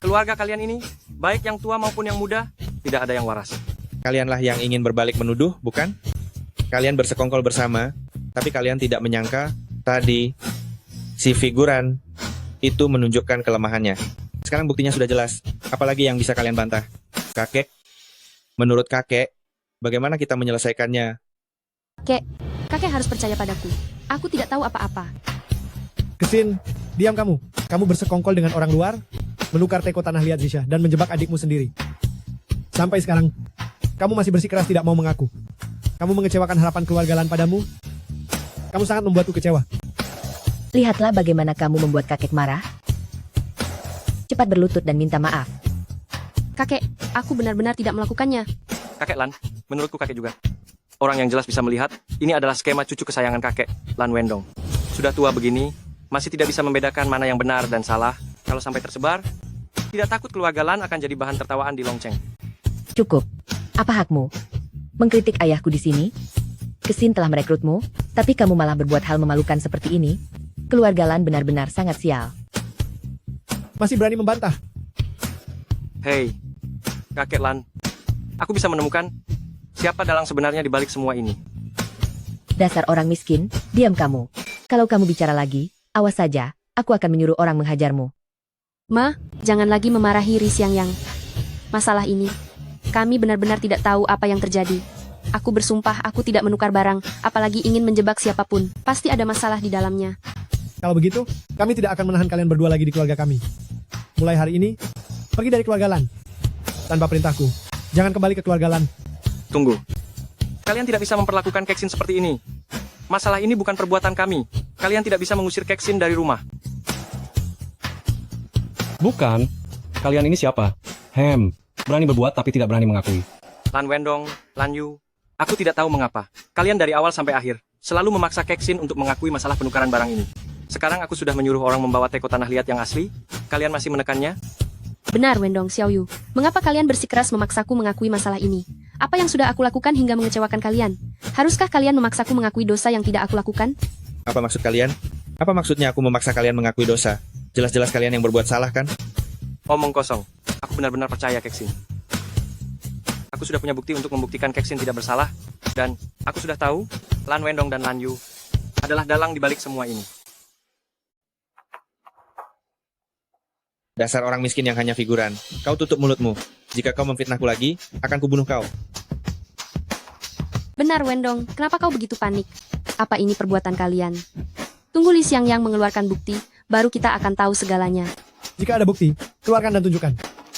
Keluarga kalian ini, baik yang tua maupun yang muda, tidak ada yang waras. Kalianlah yang ingin berbalik menuduh, bukan? Kalian bersekongkol bersama, tapi kalian tidak menyangka tadi si figuran itu menunjukkan kelemahannya. Sekarang buktinya sudah jelas. Apalagi yang bisa kalian bantah? Kakek, menurut kakek, bagaimana kita menyelesaikannya? Kakek harus percaya padaku. Aku tidak tahu apa-apa. Kesin, diam kamu. Kamu bersekongkol dengan orang luar, menukar teko tanah liat Zisha, dan menjebak adikmu sendiri. Sampai sekarang, kamu masih bersikeras tidak mau mengaku. Kamu mengecewakan harapan keluarga Lan padamu. Kamu sangat membuatku kecewa. Lihatlah bagaimana kamu membuat kakek marah. Cepat berlutut dan minta maaf. Kakek, aku benar-benar tidak melakukannya. Kakek Lan, menurutku kakek juga. Orang yang jelas bisa melihat, ini adalah skema cucu kesayangan kakek, Lan Wendong. Sudah tua begini, masih tidak bisa membedakan mana yang benar dan salah. Kalau sampai tersebar, tidak takut keluarga Lan akan jadi bahan tertawaan di Longcheng. Cukup. Apa hakmu mengkritik ayahku di sini? Kesin telah merekrutmu, tapi kamu malah berbuat hal memalukan seperti ini. Keluarga Lan benar-benar sangat sial. Masih berani membantah. Hei, kakek Lan, aku bisa menemukan siapa dalang sebenarnya di balik semua ini. Dasar orang miskin, diam kamu. Kalau kamu bicara lagi, awas saja, aku akan menyuruh orang menghajarmu. Ma, jangan lagi memarahi Li Xiangyang. Masalah ini, kami benar-benar tidak tahu apa yang terjadi. Aku bersumpah aku tidak menukar barang, apalagi ingin menjebak siapapun. Pasti ada masalah di dalamnya. Kalau begitu, kami tidak akan menahan kalian berdua lagi di keluarga kami. Mulai hari ini, pergi dari keluarga Lan. Tanpa perintahku, jangan kembali ke keluarga Lan. Tunggu. Kalian tidak bisa memperlakukan Keksin seperti ini. Masalah ini bukan perbuatan kami. Kalian tidak bisa mengusir Keksin dari rumah. Bukan. Kalian ini siapa? Berani berbuat tapi tidak berani mengakui. Lan Wendong, Lan Yu, aku tidak tahu mengapa. Kalian dari awal sampai akhir selalu memaksa Keksin untuk mengakui masalah penukaran barang ini. Sekarang aku sudah menyuruh orang membawa teko tanah liat yang asli. Kalian masih menekannya? Benar, Wendong Xiaoyu. Mengapa kalian bersikeras memaksaku mengakui masalah ini? Apa yang sudah aku lakukan hingga mengecewakan kalian? Haruskah kalian memaksaku mengakui dosa yang tidak aku lakukan? Apa maksud kalian? Apa maksudnya aku memaksa kalian mengakui dosa? Jelas-jelas kalian yang berbuat salah kan? Omong kosong. Aku benar-benar percaya Keksin. Aku sudah punya bukti untuk membuktikan Keksin tidak bersalah. Dan aku sudah tahu Lan Wendong dan Lan Yu adalah dalang di balik semua ini. Dasar orang miskin yang hanya figuran. Kau tutup mulutmu. Jika kau memfitnahku lagi, akan kubunuh kau. Benar Wendong, kenapa kau begitu panik? Apa ini perbuatan kalian? Tunggu Li Xiangyang mengeluarkan bukti, baru kita akan tahu segalanya. Jika ada bukti, keluarkan dan tunjukkan.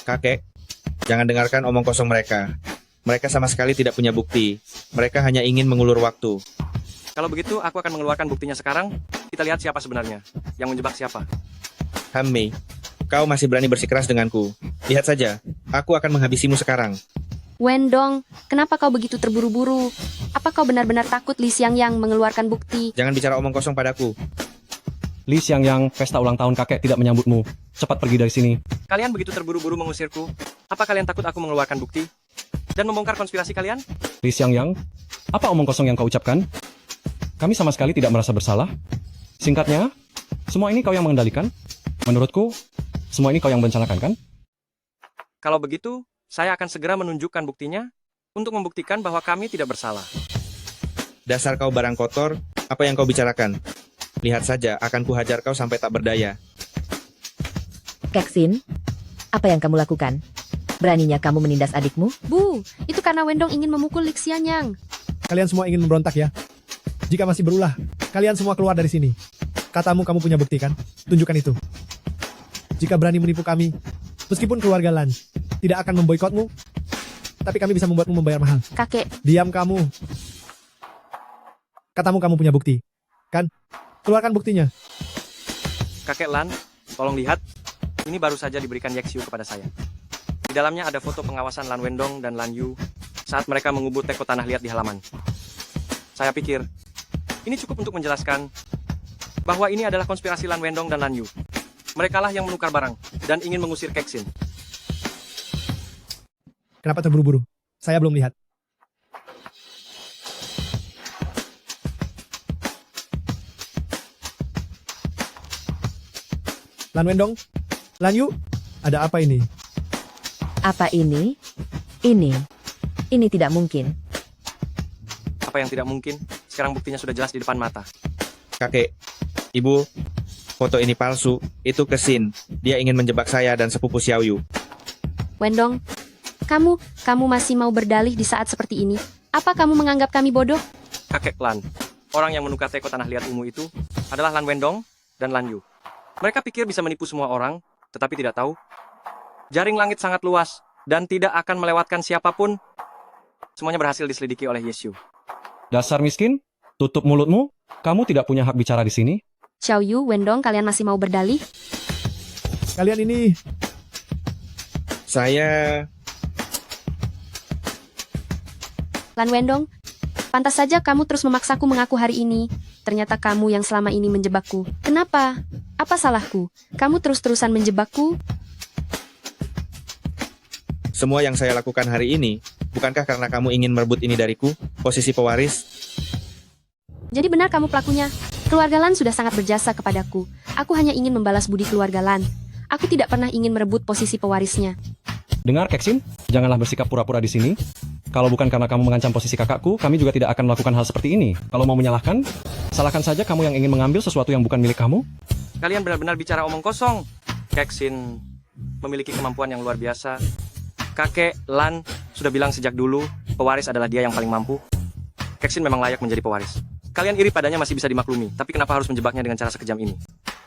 Kakek, jangan dengarkan omong kosong mereka. Mereka sama sekali tidak punya bukti. Mereka hanya ingin mengulur waktu. Kalau begitu, aku akan mengeluarkan buktinya sekarang. Kita lihat siapa sebenarnya, yang menjebak siapa. Mei, kau masih berani bersikeras denganku. Lihat saja, aku akan menghabisimu sekarang. Wendong, kenapa kau begitu terburu-buru? Apa kau benar-benar takut Li Xiangyang mengeluarkan bukti? Jangan bicara omong kosong padaku. Li Xiangyang, pesta ulang tahun kakek tidak menyambutmu. Cepat pergi dari sini. Kalian begitu terburu-buru mengusirku. Apa kalian takut aku mengeluarkan bukti? Dan membongkar konspirasi kalian? Li Xiangyang, apa omong kosong yang kau ucapkan? Kami sama sekali tidak merasa bersalah. Singkatnya, semua ini kau yang mengendalikan? Menurutku, semua ini kau yang merencanakan, kan? Kalau begitu, saya akan segera menunjukkan buktinya untuk membuktikan bahwa kami tidak bersalah. Dasar kau barang kotor, apa yang kau bicarakan? Lihat saja, akan kuhajar kau sampai tak berdaya. Keksin, apa yang kamu lakukan? Beraninya kamu menindas adikmu? Bu, itu karena Wendong ingin memukul Li Xiangyang. Kalian semua ingin memberontak ya? Jika masih berulah, kalian semua keluar dari sini. Katamu kamu punya bukti kan? Tunjukkan itu. Jika berani menipu kami, meskipun keluarga Lan tidak akan memboikotmu, tapi kami bisa membuatmu membayar mahal. Kakek, Diam kamu. Katamu kamu punya bukti, kan? Keluarkan buktinya. Kakek Lan, tolong lihat. Ini baru saja diberikan Yexiu kepada saya. Di dalamnya ada foto pengawasan Lan Wendong dan Lan Yu saat mereka mengubur teko tanah liat di halaman. Saya pikir, ini cukup untuk menjelaskan bahwa ini adalah konspirasi Lan Wendong dan Lan Yu. Merekalah yang menukar barang dan ingin mengusir Keksin. Kenapa terburu-buru? Saya belum lihat. Lan Wendong, Lan Yu, ada apa ini? Apa ini? Ini tidak mungkin. Apa yang tidak mungkin? Sekarang buktinya sudah jelas di depan mata. Kakek, ibu, foto ini palsu. Itu Keksin. Dia ingin menjebak saya dan sepupu Xiaoyu. Wendong, kamu masih mau berdalih di saat seperti ini? Apa kamu menganggap kami bodoh? Kakek Lan, orang yang menukar teko tanah liat ungu itu adalah Lan Wendong dan Lan Yu. Mereka pikir bisa menipu semua orang, tetapi tidak tahu. Jaring langit sangat luas dan tidak akan melewatkan siapapun. Semuanya berhasil diselidiki oleh Yexiu. Dasar miskin, tutup mulutmu. Kamu tidak punya hak bicara di sini. Xiaoyu, Wendong, kalian masih mau berdalih? Kalian ini... Saya... Lan Wendong, pantas saja kamu terus memaksaku mengaku hari ini. Ternyata kamu yang selama ini menjebakku. Kenapa? Apa salahku? Kamu terus-terusan menjebakku? Semua yang saya lakukan hari ini, bukankah karena kamu ingin merebut ini dariku, posisi pewaris? Jadi benar kamu pelakunya. Keluarga Lan sudah sangat berjasa kepadaku. Aku hanya ingin membalas budi keluarga Lan. Aku tidak pernah ingin merebut posisi pewarisnya. Dengar, Keksin, janganlah bersikap pura-pura di sini. Kalau bukan karena kamu mengancam posisi kakakku, kami juga tidak akan melakukan hal seperti ini. Kalau mau menyalahkan, salahkan saja kamu yang ingin mengambil sesuatu yang bukan milik kamu. Kalian benar-benar bicara omong kosong. Keksin memiliki kemampuan yang luar biasa. Kakek Lan sudah bilang sejak dulu, pewaris adalah dia yang paling mampu. Keksin memang layak menjadi pewaris. Kalian iri padanya masih bisa dimaklumi, tapi kenapa harus menjebaknya dengan cara sekejam ini?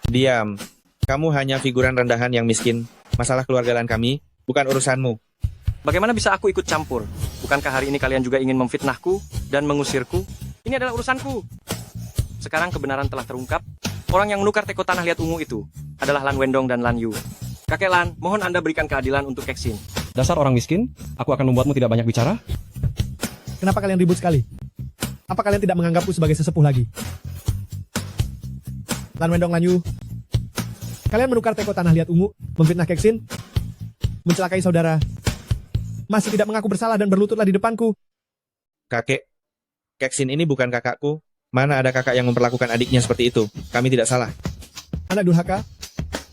Diam. Kamu hanya figuran rendahan yang miskin. Masalah keluarga Lan kami, bukan urusanmu. Bagaimana bisa aku ikut campur? Bukankah hari ini kalian juga ingin memfitnahku dan mengusirku? Ini adalah urusanku. Sekarang kebenaran telah terungkap. Orang yang menukar teko tanah liat ungu itu adalah Lan Wendong dan Lan Yu. Kakek Lan, mohon Anda berikan keadilan untuk Keksin. Dasar orang miskin, aku akan membuatmu tidak banyak bicara. Kenapa kalian ribut sekali? Apa kalian tidak menganggapku sebagai sesepuh lagi? Lan Wendong, Lan Yu, kalian menukar teko tanah liat ungu, memfitnah Keksin, mencelakai saudara, masih tidak mengaku bersalah dan berlututlah di depanku. Kakek, Keksin ini bukan kakakku. Mana ada kakak yang memperlakukan adiknya seperti itu? Kami tidak salah. Anak durhaka,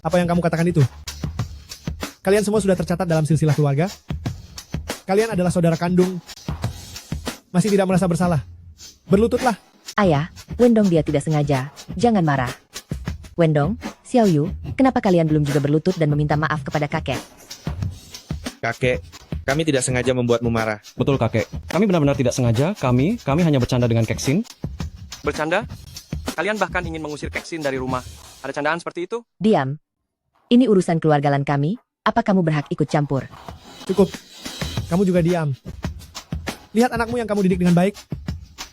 apa yang kamu katakan itu? Kalian semua sudah tercatat dalam silsilah keluarga. Kalian adalah saudara kandung. Masih tidak merasa bersalah. Berlututlah. Ayah, Wendong dia tidak sengaja. Jangan marah. Wendong, Xiaoyu, kenapa kalian belum juga berlutut dan meminta maaf kepada kakek? Kakek, kami tidak sengaja membuatmu marah. Betul kakek. Kami benar-benar tidak sengaja. Kami hanya bercanda dengan Keksin. Bercanda? Kalian bahkan ingin mengusir Keksin dari rumah. Ada candaan seperti itu? Diam. Ini urusan keluarga Lan kami. Apa kamu berhak ikut campur? Cukup. Kamu juga diam. Lihat anakmu yang kamu didik dengan baik.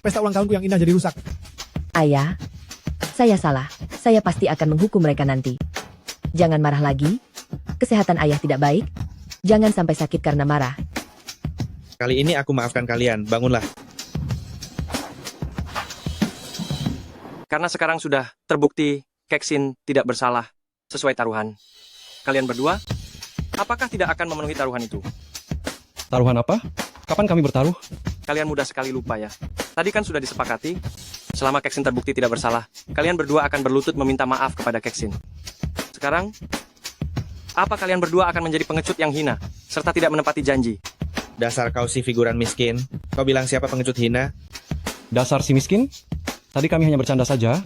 Pesta ulang tahunku yang indah jadi rusak. Ayah, saya salah. Saya pasti akan menghukum mereka nanti. Jangan marah lagi. Kesehatan ayah tidak baik. Jangan sampai sakit karena marah. Kali ini aku maafkan kalian, bangunlah. Karena sekarang sudah terbukti Keksin tidak bersalah sesuai taruhan. Kalian berdua, apakah tidak akan memenuhi taruhan itu? Taruhan apa? Kapan kami bertaruh? Kalian mudah sekali lupa ya. Tadi kan sudah disepakati, selama Keksin terbukti tidak bersalah, kalian berdua akan berlutut meminta maaf kepada Keksin. Sekarang, apa kalian berdua akan menjadi pengecut yang hina, serta tidak menepati janji? Dasar kau si figuran miskin. Kau bilang siapa pengecut hina? Dasar si miskin? Tadi kami hanya bercanda saja.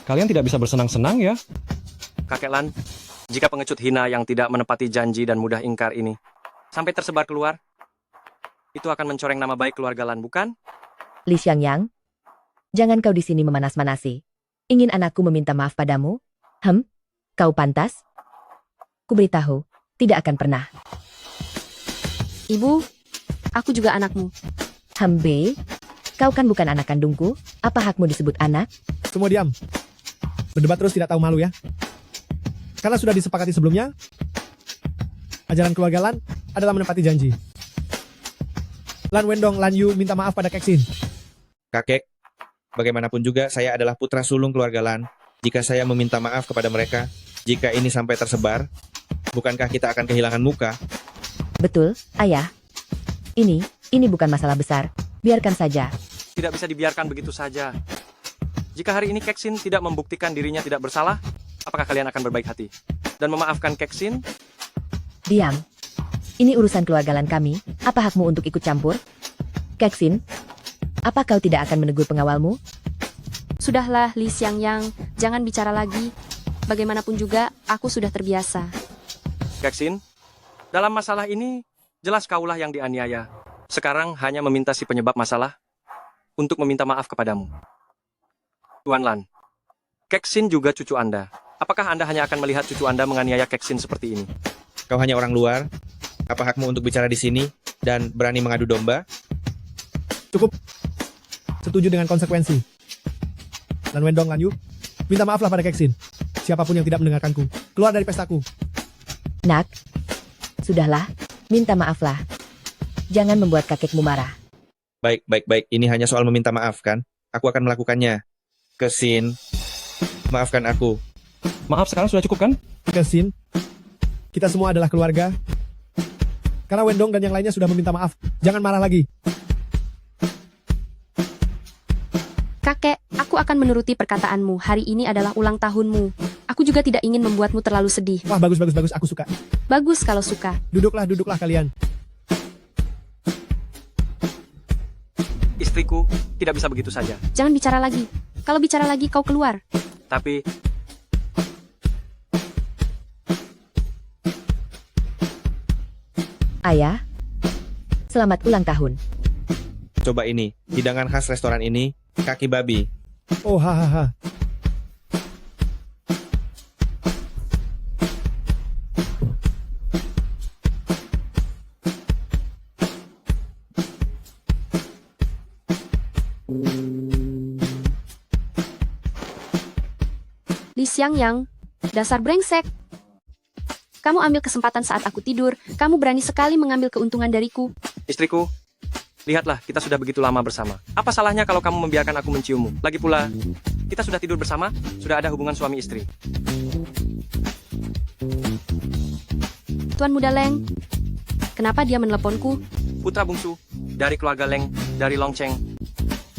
Kalian tidak bisa bersenang-senang ya? Kakek Lan, jika pengecut hina yang tidak menepati janji dan mudah ingkar ini sampai tersebar keluar, itu akan mencoreng nama baik keluarga Lan, bukan? Li Xiangyang, jangan kau di sini memanas-manasi. Ingin anakku meminta maaf padamu? Kau pantas? Kuberitahu, tidak akan pernah. Ibu, aku juga anakmu. Be, kau kan bukan anak kandungku. Apa hakmu disebut anak? Semua diam. Berdebat terus tidak tahu malu ya. Karena sudah disepakati sebelumnya, ajaran keluarga Lan adalah menepati janji. Lan Wendong, Lan Yu minta maaf pada Keksin. Kakek, bagaimanapun juga saya adalah putra sulung keluarga Lan. Jika saya meminta maaf kepada mereka, jika ini sampai tersebar, bukankah kita akan kehilangan muka? Betul, ayah. Ini bukan masalah besar. Biarkan saja. Tidak bisa dibiarkan begitu saja. Jika hari ini Keksin tidak membuktikan dirinya tidak bersalah, apakah kalian akan berbaik hati dan memaafkan Keksin? Diam. Ini urusan keluarga Lan kami. Apa hakmu untuk ikut campur? Keksin, apa kau tidak akan menegur pengawalmu? Sudahlah, Li Xiangyang, jangan bicara lagi. Bagaimanapun juga, aku sudah terbiasa. Keksin, dalam masalah ini, jelas kaulah yang dianiaya. Sekarang hanya meminta si penyebab masalah untuk meminta maaf kepadamu. Tuan Lan, Keksin juga cucu Anda. Apakah Anda hanya akan melihat cucu Anda menganiaya Keksin seperti ini? Kau hanya orang luar. Apa hakmu untuk bicara di sini dan berani mengadu domba? Cukup. Setuju dengan konsekuensi. Lan Wendong, Lan Yu, minta maaflah pada Keksin. Siapapun yang tidak mendengarkanku, keluar dari pestaku. Nak, sudahlah, minta maaflah. Jangan membuat kakekmu marah. Baik. Ini hanya soal meminta maaf, kan? Aku akan melakukannya. Keksin, maafkan aku. Maaf sekarang sudah cukup kan? Keksin, kita semua adalah keluarga. Karena Wendong dan yang lainnya sudah meminta maaf. Jangan marah lagi. Kakek, aku akan menuruti perkataanmu. Hari ini adalah ulang tahunmu. Aku juga tidak ingin membuatmu terlalu sedih. Wah, bagus. Aku suka. Bagus kalau suka. Duduklah kalian. Istriku tidak bisa begitu saja. Jangan bicara lagi. Kalau bicara lagi, kau keluar. Tapi, Ayah, selamat ulang tahun. Coba ini, hidangan khas restoran ini, kaki babi. Oh, hahaha. Li Xiangyang, dasar brengsek. Kamu ambil kesempatan saat aku tidur. Kamu berani sekali mengambil keuntungan dariku. istriku, lihatlah kita sudah begitu lama bersama. Apa salahnya kalau kamu membiarkan aku menciummu? Lagi pula, kita sudah tidur bersama, sudah ada hubungan suami istri. Tuan Muda Leng, kenapa dia meneleponku? Putra bungsu, dari keluarga Leng, dari Longcheng.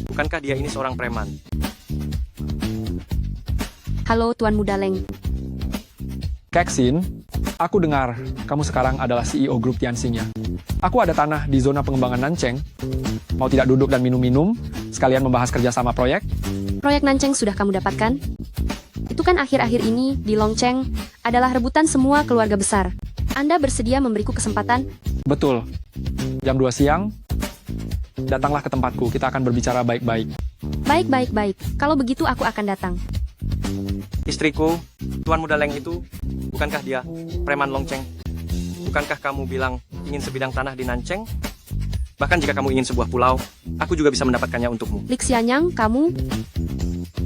Bukankah dia ini seorang preman? Halo Tuan Muda Leng. Keksin, aku dengar kamu sekarang adalah CEO grup Tianxing ya. Aku ada tanah di zona pengembangan Nancheng. Mau tidak duduk dan minum-minum, sekalian membahas kerjasama proyek? Proyek Nancheng sudah kamu dapatkan? Itu kan akhir-akhir ini di Longcheng adalah rebutan semua keluarga besar. Anda bersedia memberiku kesempatan? Betul. Jam 2 siang, datanglah ke tempatku. Kita akan berbicara baik-baik. Baik. Kalau begitu aku akan datang. Istriku, Tuan Muda Leng itu, bukankah dia preman Longcheng? Bukankah kamu bilang ingin sebidang tanah di Nancheng? Bahkan jika kamu ingin sebuah pulau, aku juga bisa mendapatkannya untukmu. Lik Xianyang, kamu?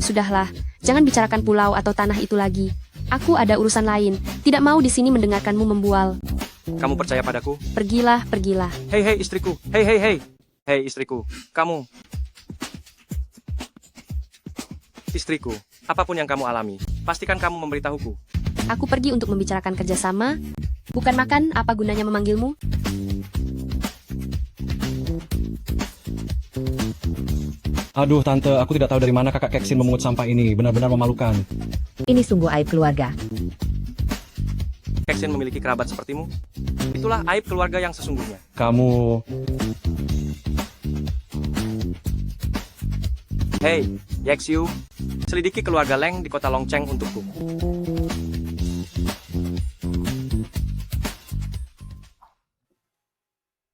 Sudahlah, jangan bicarakan pulau atau tanah itu lagi. Aku ada urusan lain, tidak mau di sini mendengarkanmu membual. Kamu percaya padaku? Pergilah. Hei istriku, hei. Hei istriku, kamu. Istriku, apapun yang kamu alami, pastikan kamu memberitahuku. Aku pergi untuk membicarakan kerjasama, bukan makan. Apa gunanya memanggilmu? Aduh, Tante, aku tidak tahu dari mana kakak Keksin memungut sampah ini. Benar-benar memalukan. Ini sungguh aib keluarga. Keksin memiliki kerabat sepertimu. Itulah aib keluarga yang sesungguhnya. Kamu... Hei, Yexiu, selidiki keluarga Leng di kota Longcheng untukku.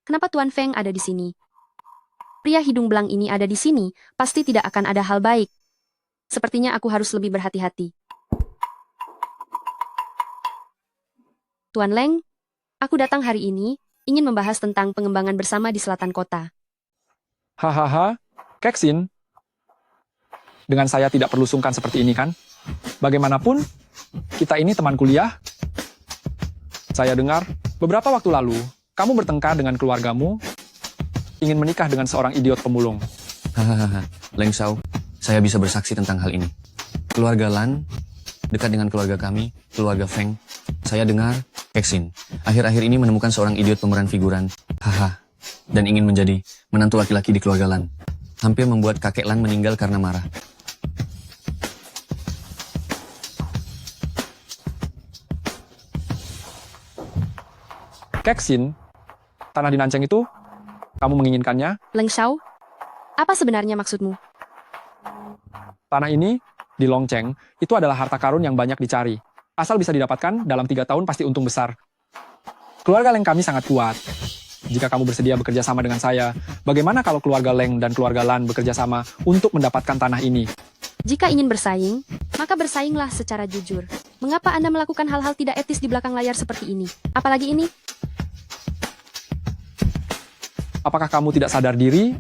Kenapa Tuan Feng ada di sini? Pria hidung belang ini ada di sini, pasti tidak akan ada hal baik. Sepertinya aku harus lebih berhati-hati. Tuan Leng, aku datang hari ini, ingin membahas tentang pengembangan bersama di selatan kota. Hahaha, Keksin. Dengan saya tidak perlu sungkan seperti ini kan? Bagaimanapun, kita ini teman kuliah. Saya dengar, beberapa waktu lalu, kamu bertengkar dengan keluargamu, ingin menikah dengan seorang idiot pemulung. Hahaha, Leng Shao, saya bisa bersaksi tentang hal ini. Keluarga Lan, dekat dengan keluarga kami, keluarga Feng. Saya dengar, Keksin, akhir-akhir ini menemukan seorang idiot pemeran figuran. Haha, dan ingin menjadi menantu laki-laki di keluarga Lan. Hampir membuat kakek Lan meninggal karena marah. Keksin, tanah di Nancheng itu, kamu menginginkannya? Leng Shao, apa sebenarnya maksudmu? Tanah ini, di Longcheng, itu adalah harta karun yang banyak dicari. Asal bisa didapatkan, dalam 3 tahun pasti untung besar. Keluarga Leng kami sangat kuat. Jika kamu bersedia bekerja sama dengan saya, bagaimana kalau keluarga Leng dan keluarga Lan bekerja sama untuk mendapatkan tanah ini? Jika ingin bersaing, maka bersainglah secara jujur. Mengapa Anda melakukan hal-hal tidak etis di belakang layar seperti ini? Apalagi ini? Apakah kamu tidak sadar diri?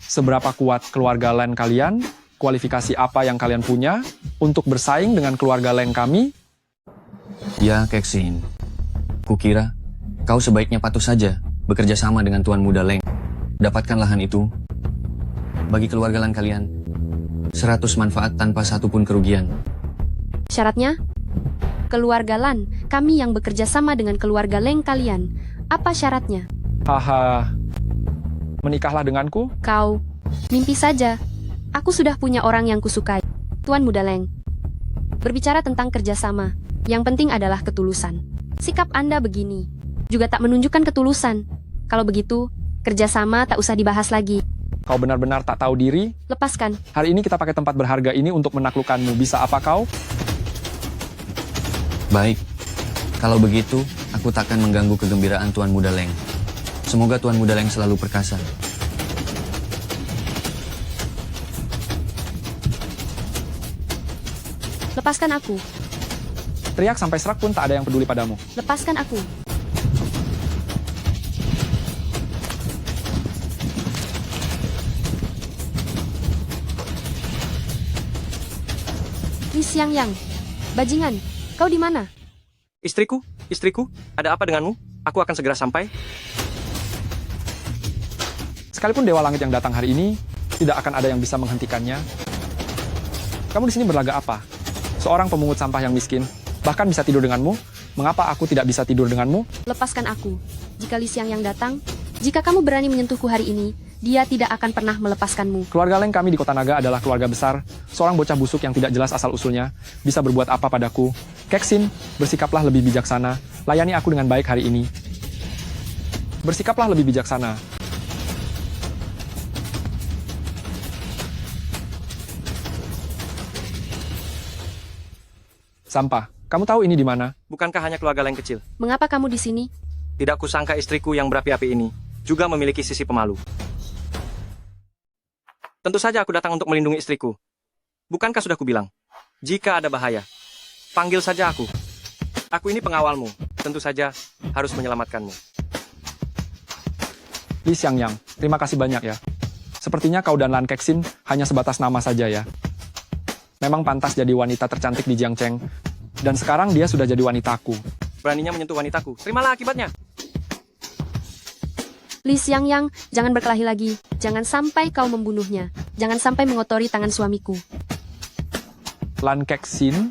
Seberapa kuat keluarga Lan kalian? Kualifikasi apa yang kalian punya untuk bersaing dengan keluarga Leng kami? Ya, Keksin. Kukira, kau sebaiknya patuh saja bekerja sama dengan Tuan Muda Leng. Dapatkan lahan itu. Bagi keluarga Lan kalian, 100 manfaat tanpa satupun kerugian. Syaratnya? Keluarga Lan, kami yang bekerja sama dengan keluarga Leng kalian. Apa syaratnya? Haha, menikahlah denganku? Kau, mimpi saja. Aku sudah punya orang yang kusukai. Tuan Muda Leng. Berbicara tentang kerjasama, yang penting adalah ketulusan. Sikap Anda begini, juga tak menunjukkan ketulusan. Kalau begitu, kerjasama tak usah dibahas lagi. Kau benar-benar tak tahu diri? Lepaskan. Hari ini kita pakai tempat berharga ini untuk menaklukkanmu. Bisa apa kau? Baik, kalau begitu, aku takkan mengganggu kegembiraan Tuan Muda Leng. Semoga Tuan Muda Leng selalu perkasa. Lepaskan aku. Teriak sampai serak pun tak ada yang peduli padamu. Lepaskan aku. Li Xiangyang. Bajingan, kau di mana? Istriku, ada apa denganmu? Aku akan segera sampai. Sekalipun Dewa Langit yang datang hari ini, tidak akan ada yang bisa menghentikannya. Kamu di sini berlaga apa? Seorang pemungut sampah yang miskin, bahkan bisa tidur denganmu? Mengapa aku tidak bisa tidur denganmu? Lepaskan aku. Jika Li Xiangyang datang, jika kamu berani menyentuhku hari ini, dia tidak akan pernah melepaskanmu. Keluarga Leng kami di Kota Naga adalah keluarga besar. Seorang bocah busuk yang tidak jelas asal-usulnya bisa berbuat apa padaku. Keksin, bersikaplah lebih bijaksana. Layani aku dengan baik hari ini. Bersikaplah lebih bijaksana. Sampah. Kamu tahu ini di mana? Bukankah hanya keluarga lain kecil? Mengapa kamu di sini? Tidak kusangka istriku yang berapi-api ini juga memiliki sisi pemalu. Tentu saja aku datang untuk melindungi istriku. Bukankah sudah kubilang? Jika ada bahaya, panggil saja aku. Aku ini pengawalmu. Tentu saja harus menyelamatkanmu. Li Xiangyang, terima kasih banyak ya. Sepertinya kau dan Lan Kexin hanya sebatas nama saja ya. Memang pantas jadi wanita tercantik di Jiangcheng. Dan sekarang dia sudah jadi wanitaku. Beraninya menyentuh wanitaku. Terimalah akibatnya. Li Xiangyang, jangan berkelahi lagi. Jangan sampai kau membunuhnya. Jangan sampai mengotori tangan suamiku. Lan Kexin,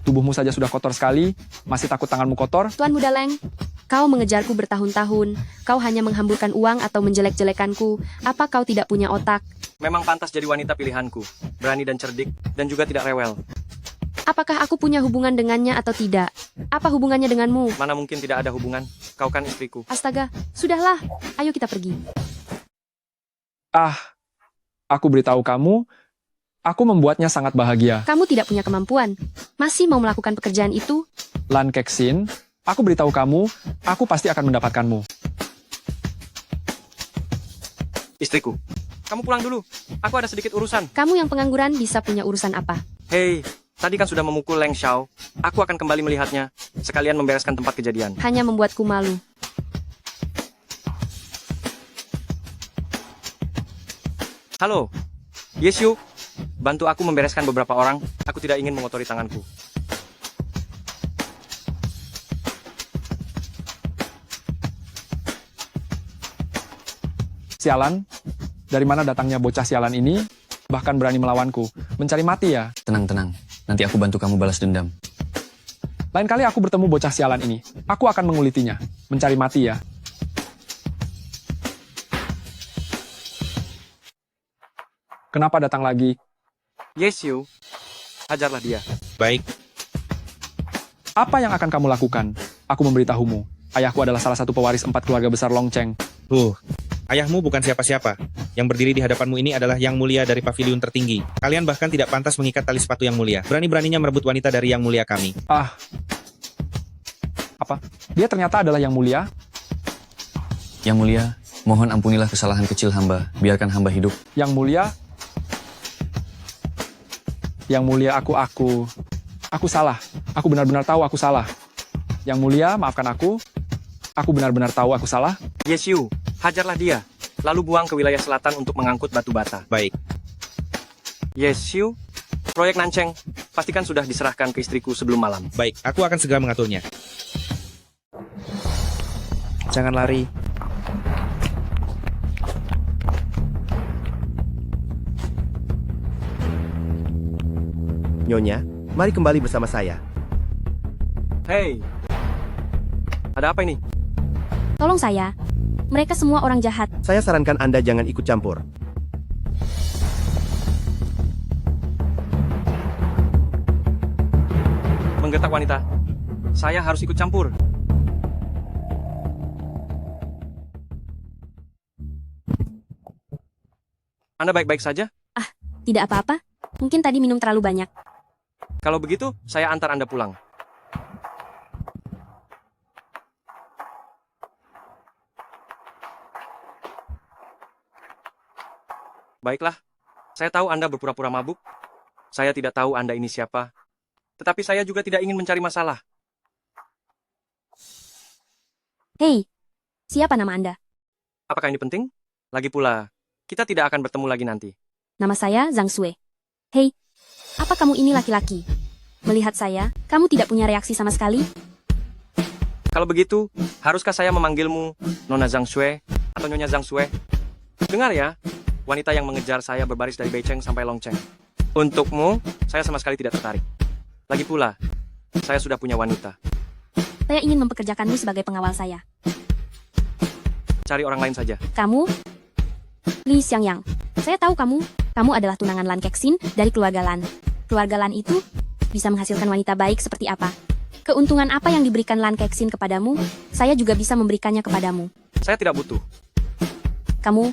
tubuhmu saja sudah kotor sekali. Masih takut tanganmu kotor? Tuan Muda Leng, kau mengejarku bertahun-tahun. Kau hanya menghamburkan uang atau menjelek-jelekanku. Apa kau tidak punya otak? Memang pantas jadi wanita pilihanku. Berani dan cerdik, dan juga tidak rewel. Apakah aku punya hubungan dengannya atau tidak? Apa hubungannya denganmu? Mana mungkin tidak ada hubungan? Kau kan istriku. Astaga, sudahlah. Ayo kita pergi. Ah, aku beritahu kamu, aku membuatnya sangat bahagia. Kamu tidak punya kemampuan. Masih mau melakukan pekerjaan itu? Lan Kexin, aku beritahu kamu, aku pasti akan mendapatkanmu. Istriku, kamu pulang dulu. Aku ada sedikit urusan. Kamu yang pengangguran bisa punya urusan apa? Hei, tadi kan sudah memukul Leng Xiao. Aku akan kembali melihatnya, sekalian membereskan tempat kejadian. Hanya membuatku malu. Halo, Yes Yu. Bantu aku membereskan beberapa orang. Aku tidak ingin mengotori tanganku. Sialan, dari mana datangnya bocah sialan ini? Bahkan berani melawanku. Mencari mati ya? Tenang. Nanti aku bantu kamu balas dendam. Lain kali aku bertemu bocah sialan ini, aku akan mengulitinya. Mencari mati ya? Kenapa datang lagi? Yes Yu, hajarlah dia. Baik, Apa yang akan kamu lakukan? Aku memberitahumu. Ayahku adalah salah satu pewaris 4 keluarga besar Longcheng. ayahmu bukan siapa-siapa. Yang berdiri di hadapanmu ini adalah yang mulia dari paviliun tertinggi. Kalian bahkan tidak pantas mengikat tali sepatu yang mulia. Berani-beraninya merebut wanita dari yang mulia kami. Ah. Apa? Dia ternyata adalah yang mulia? Yang mulia, mohon ampunilah kesalahan kecil hamba. Biarkan hamba hidup. Yang mulia? Yang mulia aku salah. Aku benar-benar tahu aku salah. Yang mulia, maafkan aku. Aku benar-benar tahu aku salah. Yes Yu, hajarlah dia. Lalu buang ke wilayah selatan untuk mengangkut batu bata. Baik. Yes Yu, proyek Nancheng pastikan sudah diserahkan ke istriku sebelum malam. Baik, aku akan segera mengaturnya. Jangan lari. Nyonya, mari kembali bersama saya. Hei, ada apa ini? Tolong saya. Mereka semua orang jahat. Saya sarankan Anda jangan ikut campur. Menggetak wanita. Saya harus ikut campur. Anda baik-baik saja? Tidak apa-apa. Mungkin tadi minum terlalu banyak. Kalau begitu, saya antar Anda pulang. Baiklah, saya tahu Anda berpura-pura mabuk. Saya tidak tahu Anda ini siapa. Tetapi saya juga tidak ingin mencari masalah. Hei, siapa nama Anda? Apakah ini penting? Lagi pula, kita tidak akan bertemu lagi nanti. Nama saya Zhang Sui. Hei, apa kamu ini laki-laki? Melihat saya, kamu tidak punya reaksi sama sekali? Kalau begitu, haruskah saya memanggilmu Nona Zhang Sui atau Nyonya Zhang Sui? Dengar ya, wanita yang mengejar saya berbaris dari Beicheng sampai Longcheng. Untukmu, saya sama sekali tidak tertarik. Lagi pula, saya sudah punya wanita. Saya ingin mempekerjakanmu sebagai pengawal saya. Cari orang lain saja. Kamu? Li Xiangyang. Saya tahu kamu. Kamu adalah tunangan Lan Kexin dari keluarga Lan. Keluarga Lan itu bisa menghasilkan wanita baik seperti apa? Keuntungan apa yang diberikan Lan Kexin kepadamu, saya juga bisa memberikannya kepadamu. Saya tidak butuh. Kamu,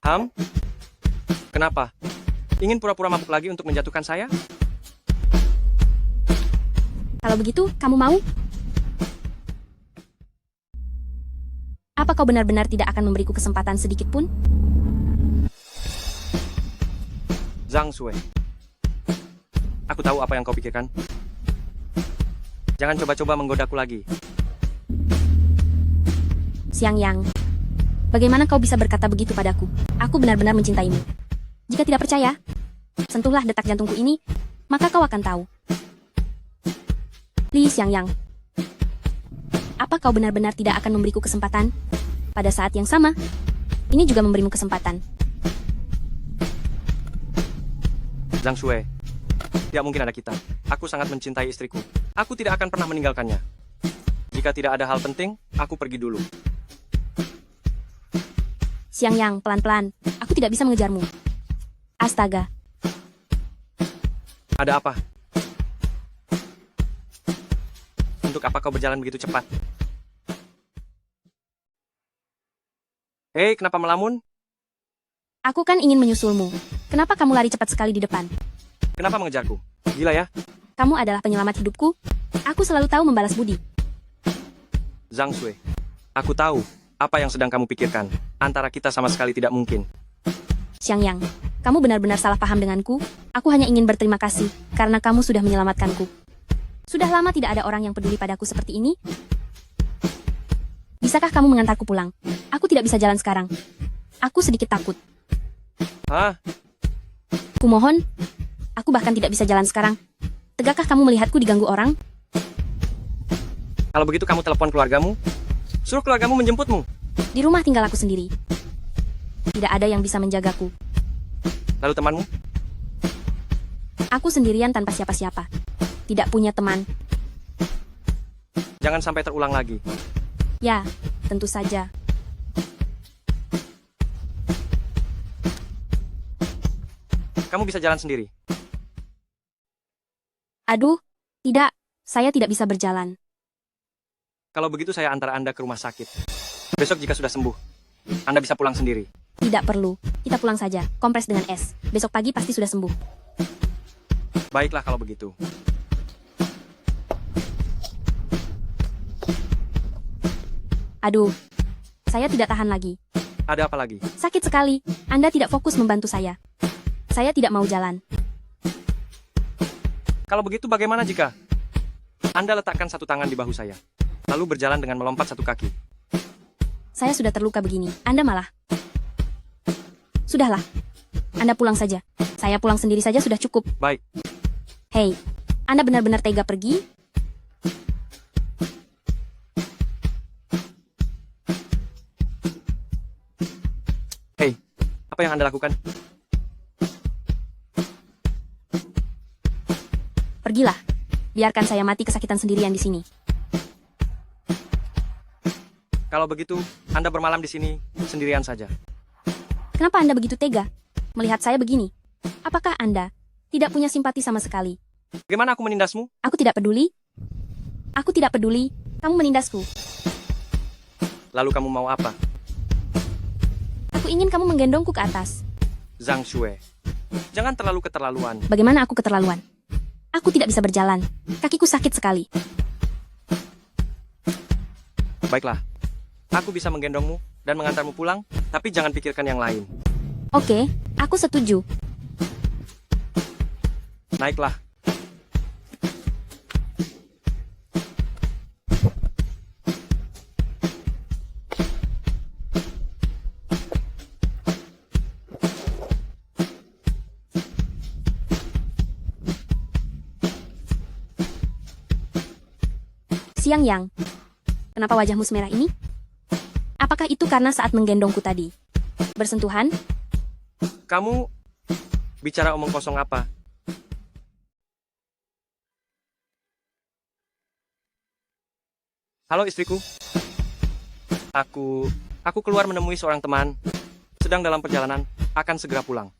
Ham? Kenapa? Ingin pura-pura mabuk lagi untuk menjatuhkan saya? kalau begitu, kamu mau? Apa kau benar-benar tidak akan memberiku kesempatan sedikit pun? Zhang Shui. Aku tahu apa yang kau pikirkan. Jangan coba-coba menggodaku lagi. Xiang Yang, bagaimana kau bisa berkata begitu padaku? Aku benar-benar mencintaimu. Jika tidak percaya, sentuhlah detak jantungku ini, maka kau akan tahu. Li Xiang Yang, apa kau benar-benar tidak akan memberiku kesempatan? Pada saat yang sama, ini juga memberimu kesempatan. Zhang Shui, tidak mungkin ada kita. Aku sangat mencintai istriku. Aku tidak akan pernah meninggalkannya. Jika tidak ada hal penting, aku pergi dulu. Xiang Yang, pelan-pelan. Aku tidak bisa mengejarmu. Astaga, Ada apa? Untuk apa kau berjalan begitu cepat? Hei, kenapa melamun? aku kan ingin menyusulmu. Kenapa kamu lari cepat sekali di depan? Kenapa mengejarku? Gila ya? Kamu adalah penyelamat hidupku. Aku selalu tahu membalas budi. Zhang Shui, aku tahu apa yang sedang kamu pikirkan. Antara kita sama sekali tidak mungkin. Xiang Yang, kamu benar-benar salah paham denganku. Aku hanya ingin berterima kasih karena kamu sudah menyelamatkanku. Sudah lama tidak ada orang yang peduli padaku seperti ini. Bisakah kamu mengantarku pulang? Aku tidak bisa jalan sekarang. Aku sedikit takut. Hah? Kumohon, aku bahkan tidak bisa jalan sekarang. Tegakkah kamu melihatku diganggu orang? Kalau begitu kamu telepon keluargamu. Suruh keluargamu menjemputmu. Di rumah tinggal aku sendiri. Tidak ada yang bisa menjagaku. Lalu temanmu? Aku sendirian tanpa siapa-siapa. Tidak punya teman. Jangan sampai terulang lagi. Ya, tentu saja. Kamu bisa jalan sendiri. Aduh, tidak. Saya tidak bisa berjalan. Kalau begitu saya antar Anda ke rumah sakit. Besok jika sudah sembuh, Anda bisa pulang sendiri. Tidak perlu. Kita pulang saja. Kompres dengan es. Besok pagi pasti sudah sembuh. Baiklah kalau begitu. Aduh, saya tidak tahan lagi. Ada apa lagi? Sakit sekali. Anda tidak fokus membantu saya. Saya tidak mau jalan. Kalau begitu bagaimana jika Anda letakkan satu tangan di bahu saya, lalu berjalan dengan melompat satu kaki? Saya sudah terluka begini. Anda malah. Sudahlah. Anda pulang saja. Saya pulang sendiri saja sudah cukup. Baik. Hei, Anda benar-benar tega pergi? Hei, apa yang Anda lakukan? Pergilah. Biarkan saya mati kesakitan sendirian di sini. Kalau begitu, Anda bermalam di sini sendirian saja. Kenapa Anda begitu tega melihat saya begini? Apakah Anda tidak punya simpati sama sekali? Bagaimana aku menindasmu? Aku tidak peduli. Aku tidak peduli. Kamu menindasku. Lalu kamu mau apa? Aku ingin kamu menggendongku ke atas. Zhang Shui, jangan terlalu keterlaluan. Bagaimana aku keterlaluan? Aku tidak bisa berjalan. Kakiku sakit sekali. Baiklah, aku bisa menggendongmu dan mengantarmu pulang, tapi jangan pikirkan yang lain. Oke, aku setuju. Naiklah. Xiang Yang, kenapa wajahmu semerah ini? Apakah itu karena saat menggendongku tadi? Bersentuhan? Kamu bicara omong kosong apa? Halo istriku. Aku keluar menemui seorang teman. Sedang dalam perjalanan, akan segera pulang.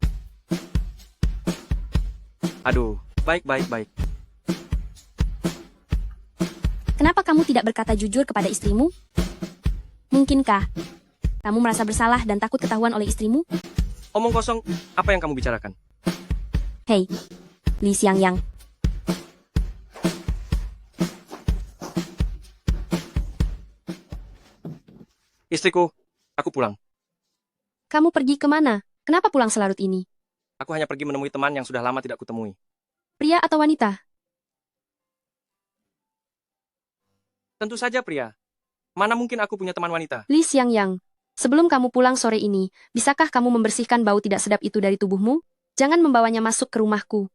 Aduh, baik. kamu tidak berkata jujur kepada istrimu? Mungkinkah kamu merasa bersalah dan takut ketahuan oleh istrimu? Omong kosong, apa yang kamu bicarakan? Hei, Li Xiangyang. Istriku, aku pulang. Kamu pergi kemana? Kenapa pulang selarut ini? Aku hanya pergi menemui teman yang sudah lama tidak kutemui. Pria atau wanita? Tentu saja pria. Mana mungkin aku punya teman wanita? Li Xiangyang, sebelum kamu pulang sore ini, bisakah kamu membersihkan bau tidak sedap itu dari tubuhmu? Jangan membawanya masuk ke rumahku.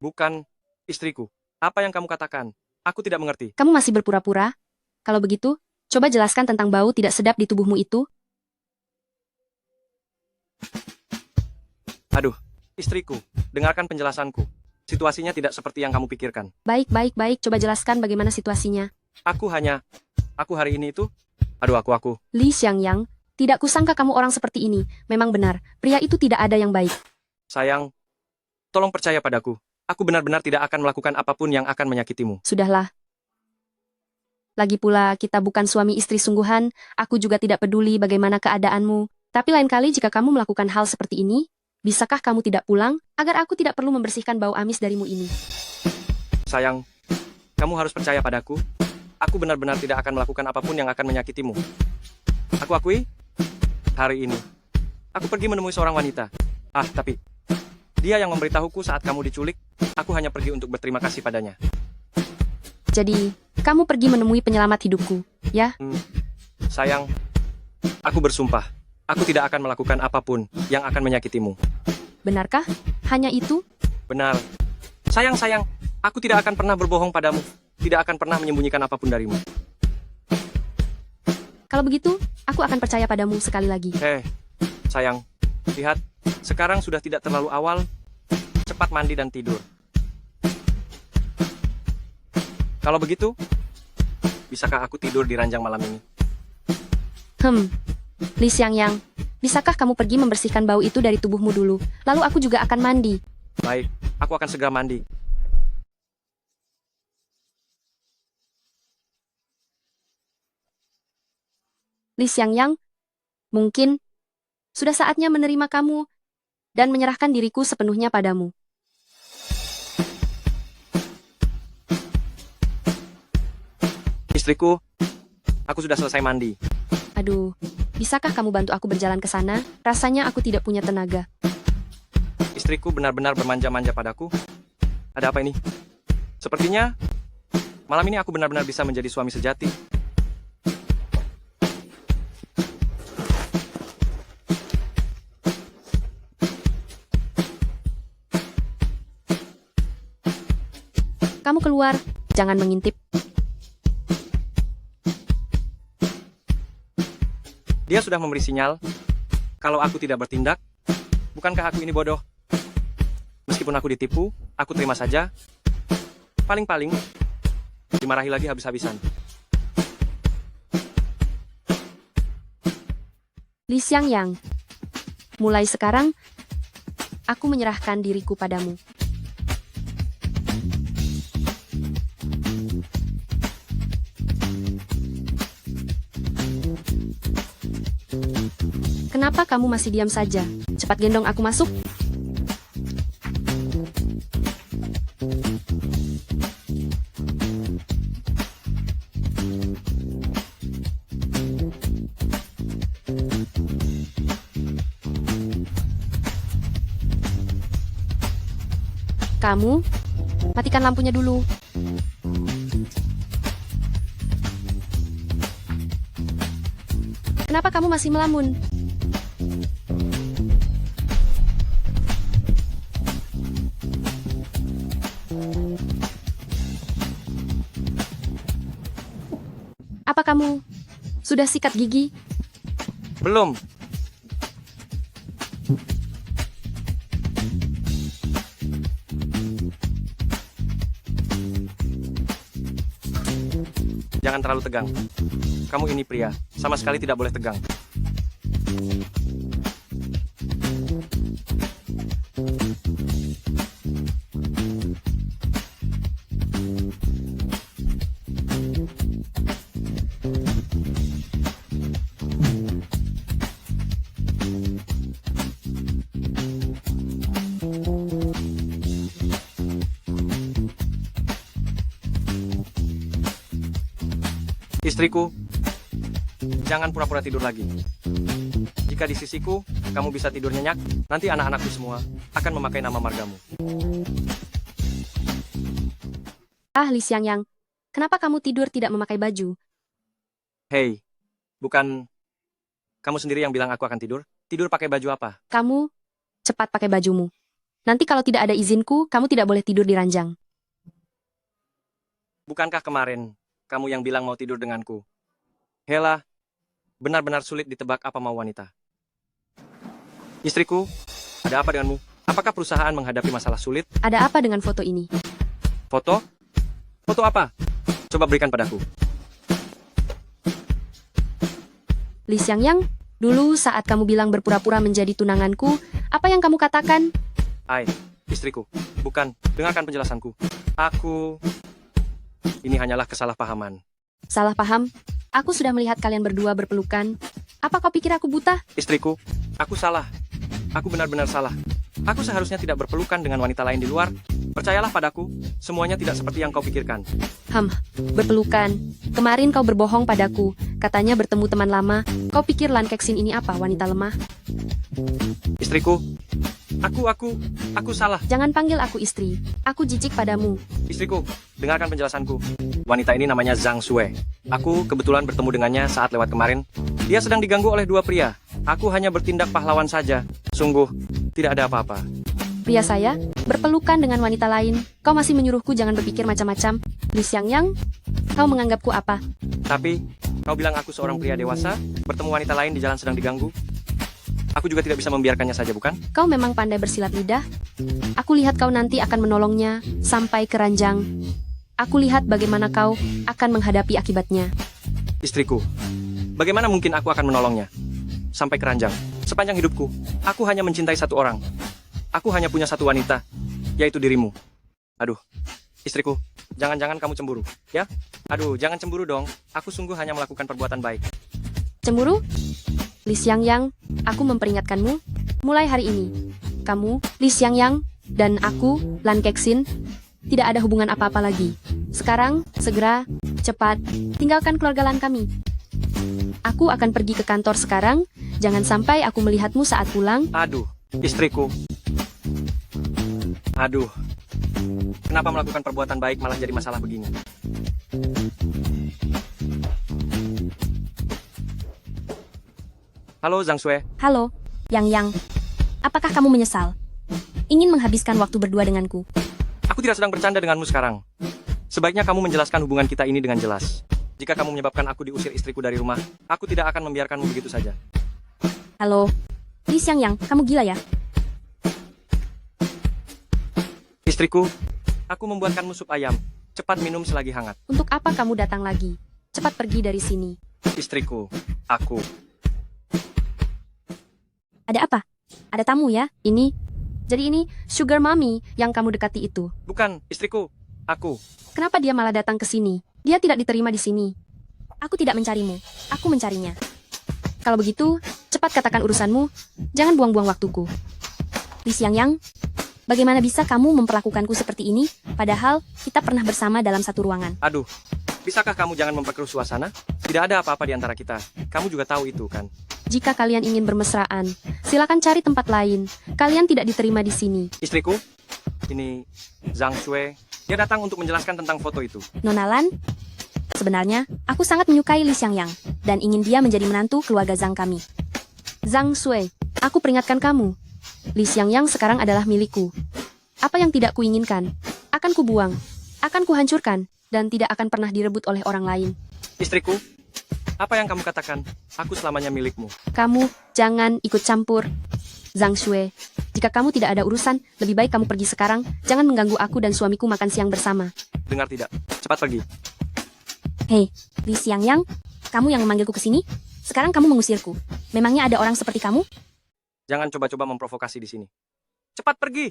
Bukan, istriku. Apa yang kamu katakan? Aku tidak mengerti. Kamu masih berpura-pura? Kalau begitu, coba jelaskan tentang bau tidak sedap di tubuhmu itu. Aduh, istriku, dengarkan penjelasanku. Situasinya tidak seperti yang kamu pikirkan. Baik, coba jelaskan bagaimana situasinya. Aku hari ini itu... Aku. Li Xiangyang, tidak kusangka kamu orang seperti ini. Memang benar, pria itu tidak ada yang baik. Sayang, tolong percaya padaku. Aku benar-benar tidak akan melakukan apapun yang akan menyakitimu. Sudahlah. Lagi pula, kita bukan suami istri sungguhan, aku juga tidak peduli bagaimana keadaanmu. Tapi lain kali jika kamu melakukan hal seperti ini, bisakah kamu tidak pulang, agar aku tidak perlu membersihkan bau amis darimu ini? Sayang, kamu harus percaya padaku. Aku benar-benar tidak akan melakukan apapun yang akan menyakitimu. Aku akui, hari ini, aku pergi menemui seorang wanita. Tapi, dia yang memberitahuku saat kamu diculik, aku hanya pergi untuk berterima kasih padanya. Jadi, kamu pergi menemui penyelamat hidupku, ya? Sayang, aku bersumpah, aku tidak akan melakukan apapun yang akan menyakitimu. Benarkah? Hanya itu? Benar. Sayang, aku tidak akan pernah berbohong padamu. Tidak akan pernah menyembunyikan apapun darimu. Kalau begitu, aku akan percaya padamu sekali lagi. Sayang, lihat, sekarang sudah tidak terlalu awal. Cepat mandi dan tidur. Kalau begitu, bisakah aku tidur di ranjang malam ini? Li Xiangyang, bisakah kamu pergi membersihkan bau itu dari tubuhmu dulu, lalu aku juga akan mandi. Baik, aku akan segera mandi. Li Xiangyang, mungkin sudah saatnya menerima kamu dan menyerahkan diriku sepenuhnya padamu. Istriku, aku sudah selesai mandi. Aduh, bisakah kamu bantu aku berjalan ke sana? Rasanya aku tidak punya tenaga. Istriku benar-benar bermanja-manja padaku. Ada apa ini? Sepertinya, malam ini aku benar-benar bisa menjadi suami sejati. Kamu keluar, jangan mengintip. Dia sudah memberi sinyal, kalau aku tidak bertindak, bukankah aku ini bodoh? Meskipun aku ditipu, aku terima saja. Paling-paling, dimarahi lagi habis-habisan. Li Xiangyang, mulai sekarang, aku menyerahkan diriku padamu. Kenapa kamu masih diam saja? Cepat gendong aku masuk. Kamu, matikan lampunya dulu. Kenapa kamu masih melamun? Apa kamu sudah sikat gigi? Belum. Jangan terlalu tegang. Kamu ini pria, sama sekali tidak boleh tegang. Istriku, jangan pura-pura tidur lagi. Jika di sisiku, kamu bisa tidur nyenyak, nanti anak-anakku semua akan memakai nama margamu. Ah, Li Xiangyang, kenapa kamu tidur tidak memakai baju? Hei, bukan kamu sendiri yang bilang aku akan tidur? Tidur pakai baju apa? Kamu cepat pakai bajumu. Nanti kalau tidak ada izinku, kamu tidak boleh tidur di ranjang. Bukankah kemarin kamu yang bilang mau tidur denganku? Hela, benar-benar sulit ditebak apa mau wanita. Istriku, ada apa denganmu? Apakah perusahaan menghadapi masalah sulit? Ada apa dengan foto ini? Foto? Foto apa? Coba berikan padaku. Li Xiangyang, dulu saat kamu bilang berpura-pura menjadi tunanganku, apa yang kamu katakan? Istriku, bukan. Dengarkan penjelasanku. Ini hanyalah kesalahpahaman. Salah paham? Aku sudah melihat kalian berdua berpelukan. Apa kau pikir aku buta? Istriku, aku salah. Aku benar-benar salah. Aku seharusnya tidak berpelukan dengan wanita lain di luar. Percayalah padaku, semuanya tidak seperti yang kau pikirkan. Berpelukan. Kemarin kau berbohong padaku. Katanya bertemu teman lama. Kau pikir Lan Kexin ini apa, wanita lemah? Istriku, aku salah. Jangan panggil aku istri. Aku jijik padamu. Istriku, dengarkan penjelasanku. Wanita ini namanya Zhang Sue. Aku kebetulan bertemu dengannya saat lewat kemarin. Dia sedang diganggu oleh dua pria. Aku hanya bertindak pahlawan saja. Sungguh, tidak ada apa-apa. Pria saya berpelukan dengan wanita lain. Kau masih menyuruhku jangan berpikir macam-macam. Li Xiangyang, kau menganggapku apa? Tapi, kau bilang aku seorang pria dewasa, bertemu wanita lain di jalan sedang diganggu. Aku juga tidak bisa membiarkannya saja, bukan? Kau memang pandai bersilat lidah. Aku lihat kau nanti akan menolongnya sampai ke ranjang. Aku lihat bagaimana kau akan menghadapi akibatnya. Istriku, bagaimana mungkin aku akan menolongnya? Sampai keranjang. Sepanjang hidupku, aku hanya mencintai satu orang. Aku hanya punya satu wanita, yaitu dirimu. Aduh, istriku, jangan-jangan kamu cemburu, ya? Aduh, jangan cemburu dong. Aku sungguh hanya melakukan perbuatan baik. Cemburu? Li Xiangyang, aku memperingatkanmu, mulai hari ini, kamu, Li Xiangyang, dan aku, Lan Kexin, tidak ada hubungan apa-apa lagi. Sekarang, segera, cepat, tinggalkan keluarga Lan kami. Aku akan pergi ke kantor sekarang, jangan sampai aku melihatmu saat pulang. Aduh, istriku. Aduh, kenapa melakukan perbuatan baik malah jadi masalah begini? Halo, Zhang Sue. Halo, Yang. Apakah kamu menyesal? Ingin menghabiskan waktu berdua denganku? Aku tidak sedang bercanda denganmu sekarang. Sebaiknya kamu menjelaskan hubungan kita ini dengan jelas. Jika kamu menyebabkan aku diusir istriku dari rumah, aku tidak akan membiarkanmu begitu saja. Halo, Li Xiangyang, kamu gila ya? Istriku, aku membuatkanmu sup ayam. Cepat minum selagi hangat. Untuk apa kamu datang lagi? Cepat pergi dari sini. Istriku, aku. Ada apa? Ada tamu ya? Jadi ini Sugar Mommy yang kamu dekati itu. Bukan, istriku, aku. Kenapa dia malah datang ke sini? Dia tidak diterima di sini. Aku tidak mencarimu, aku mencarinya. Kalau begitu, cepat katakan urusanmu. Jangan buang-buang waktuku. Li Xiangyang, bagaimana bisa kamu memperlakukanku seperti ini, padahal kita pernah bersama dalam satu ruangan? Aduh, bisakah kamu jangan memperkeruh suasana? Tidak ada apa-apa di antara kita. Kamu juga tahu itu, kan? Jika kalian ingin bermesraan, silakan cari tempat lain. Kalian tidak diterima di sini. Istriku, ini Zhang Sue. Dia datang untuk menjelaskan tentang foto itu. Nona Lan, sebenarnya aku sangat menyukai Li Xiangyang dan ingin dia menjadi menantu keluarga Zhang kami. Zhang Sue, aku peringatkan kamu. Li Xiangyang sekarang adalah milikku. Apa yang tidak kuinginkan, akan kubuang, akan kuhancurkan, dan tidak akan pernah direbut oleh orang lain. Istriku, apa yang kamu katakan? Aku selamanya milikmu. Kamu jangan ikut campur. Zhang Sue, jika kamu tidak ada urusan, lebih baik kamu pergi sekarang. Jangan mengganggu aku dan suamiku makan siang bersama. Dengar tidak? Cepat pergi. Hei, Li Xiangyang, kamu yang memanggilku ke sini? Sekarang kamu mengusirku. Memangnya ada orang seperti kamu? Jangan coba-coba memprovokasi di sini. Cepat pergi.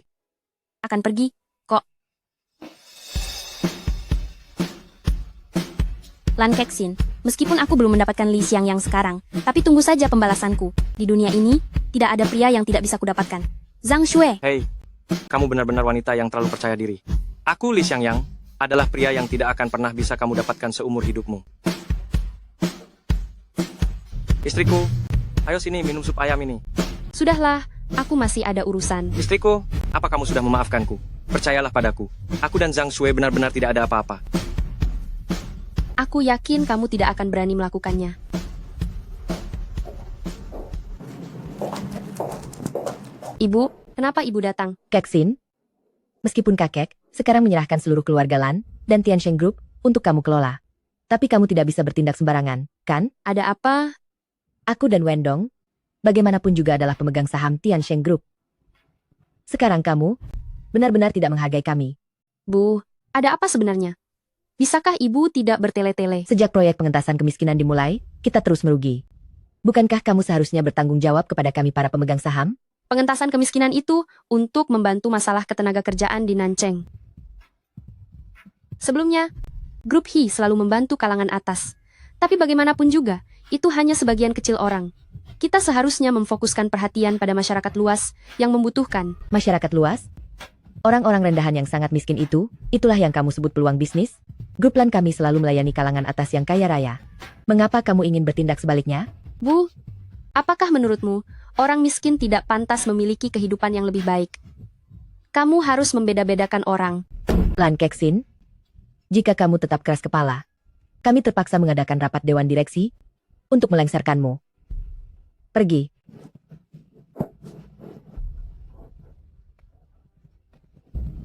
Akan pergi, kok. Lan Kexin, meskipun aku belum mendapatkan Li Xiangyang sekarang, tapi tunggu saja pembalasanku. Di dunia ini, tidak ada pria yang tidak bisa kudapatkan. Zhang Sue. Hei, kamu benar-benar wanita yang terlalu percaya diri. Aku, Li Xiangyang, adalah pria yang tidak akan pernah bisa kamu dapatkan seumur hidupmu. Istriku, ayo sini minum sup ayam ini. Sudahlah, aku masih ada urusan. Istriku, apa kamu sudah memaafkanku? Percayalah padaku, aku dan Zhang Shui benar-benar tidak ada apa-apa. Aku yakin kamu tidak akan berani melakukannya. Ibu, kenapa ibu datang? Keksin, meskipun kakek sekarang menyerahkan seluruh keluarga Lan dan Tiansheng Group untuk kamu kelola. Tapi kamu tidak bisa bertindak sembarangan, kan? Ada apa? Aku dan Wendong, bagaimanapun juga adalah pemegang saham Tiansheng Group. Sekarang kamu benar-benar tidak menghargai kami. Bu, ada apa sebenarnya? Bisakah ibu tidak bertele-tele? Sejak proyek pengentasan kemiskinan dimulai, kita terus merugi. Bukankah kamu seharusnya bertanggung jawab kepada kami para pemegang saham? Pengentasan kemiskinan itu untuk membantu masalah ketenaga kerjaan di Nancheng. Sebelumnya, Grup He selalu membantu kalangan atas. Tapi bagaimanapun juga, itu hanya sebagian kecil orang. Kita seharusnya memfokuskan perhatian pada masyarakat luas yang membutuhkan. Masyarakat luas? Orang-orang rendahan yang sangat miskin itu, itulah yang kamu sebut peluang bisnis? Grup Lan kami selalu melayani kalangan atas yang kaya raya. Mengapa kamu ingin bertindak sebaliknya? Bu, apakah menurutmu, orang miskin tidak pantas memiliki kehidupan yang lebih baik? Kamu harus membeda-bedakan orang. Lan Keksin, jika kamu tetap keras kepala, kami terpaksa mengadakan rapat dewan direksi untuk melengsarkanmu. Pergi.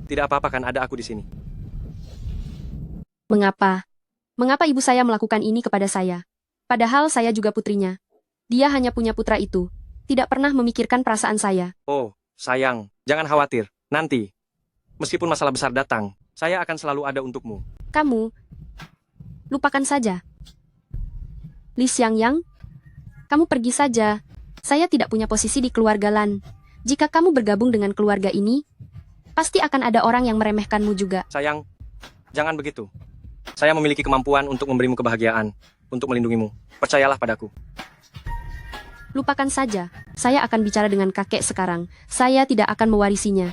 Tidak apa-apa kan ada aku di sini. Mengapa? Mengapa ibu saya melakukan ini kepada saya? Padahal saya juga putrinya. Dia hanya punya putra itu. Tidak pernah memikirkan perasaan saya. Oh, sayang, jangan khawatir. Nanti, meskipun masalah besar datang, saya akan selalu ada untukmu. Kamu, lupakan saja. Li Xiangyang, kamu pergi saja. Saya tidak punya posisi di keluarga Lan. Jika kamu bergabung dengan keluarga ini, pasti akan ada orang yang meremehkanmu juga. Sayang, jangan begitu. Saya memiliki kemampuan untuk memberimu kebahagiaan, untuk melindungimu. Percayalah padaku. Lupakan saja. Saya akan bicara dengan kakek sekarang. Saya tidak akan mewarisinya.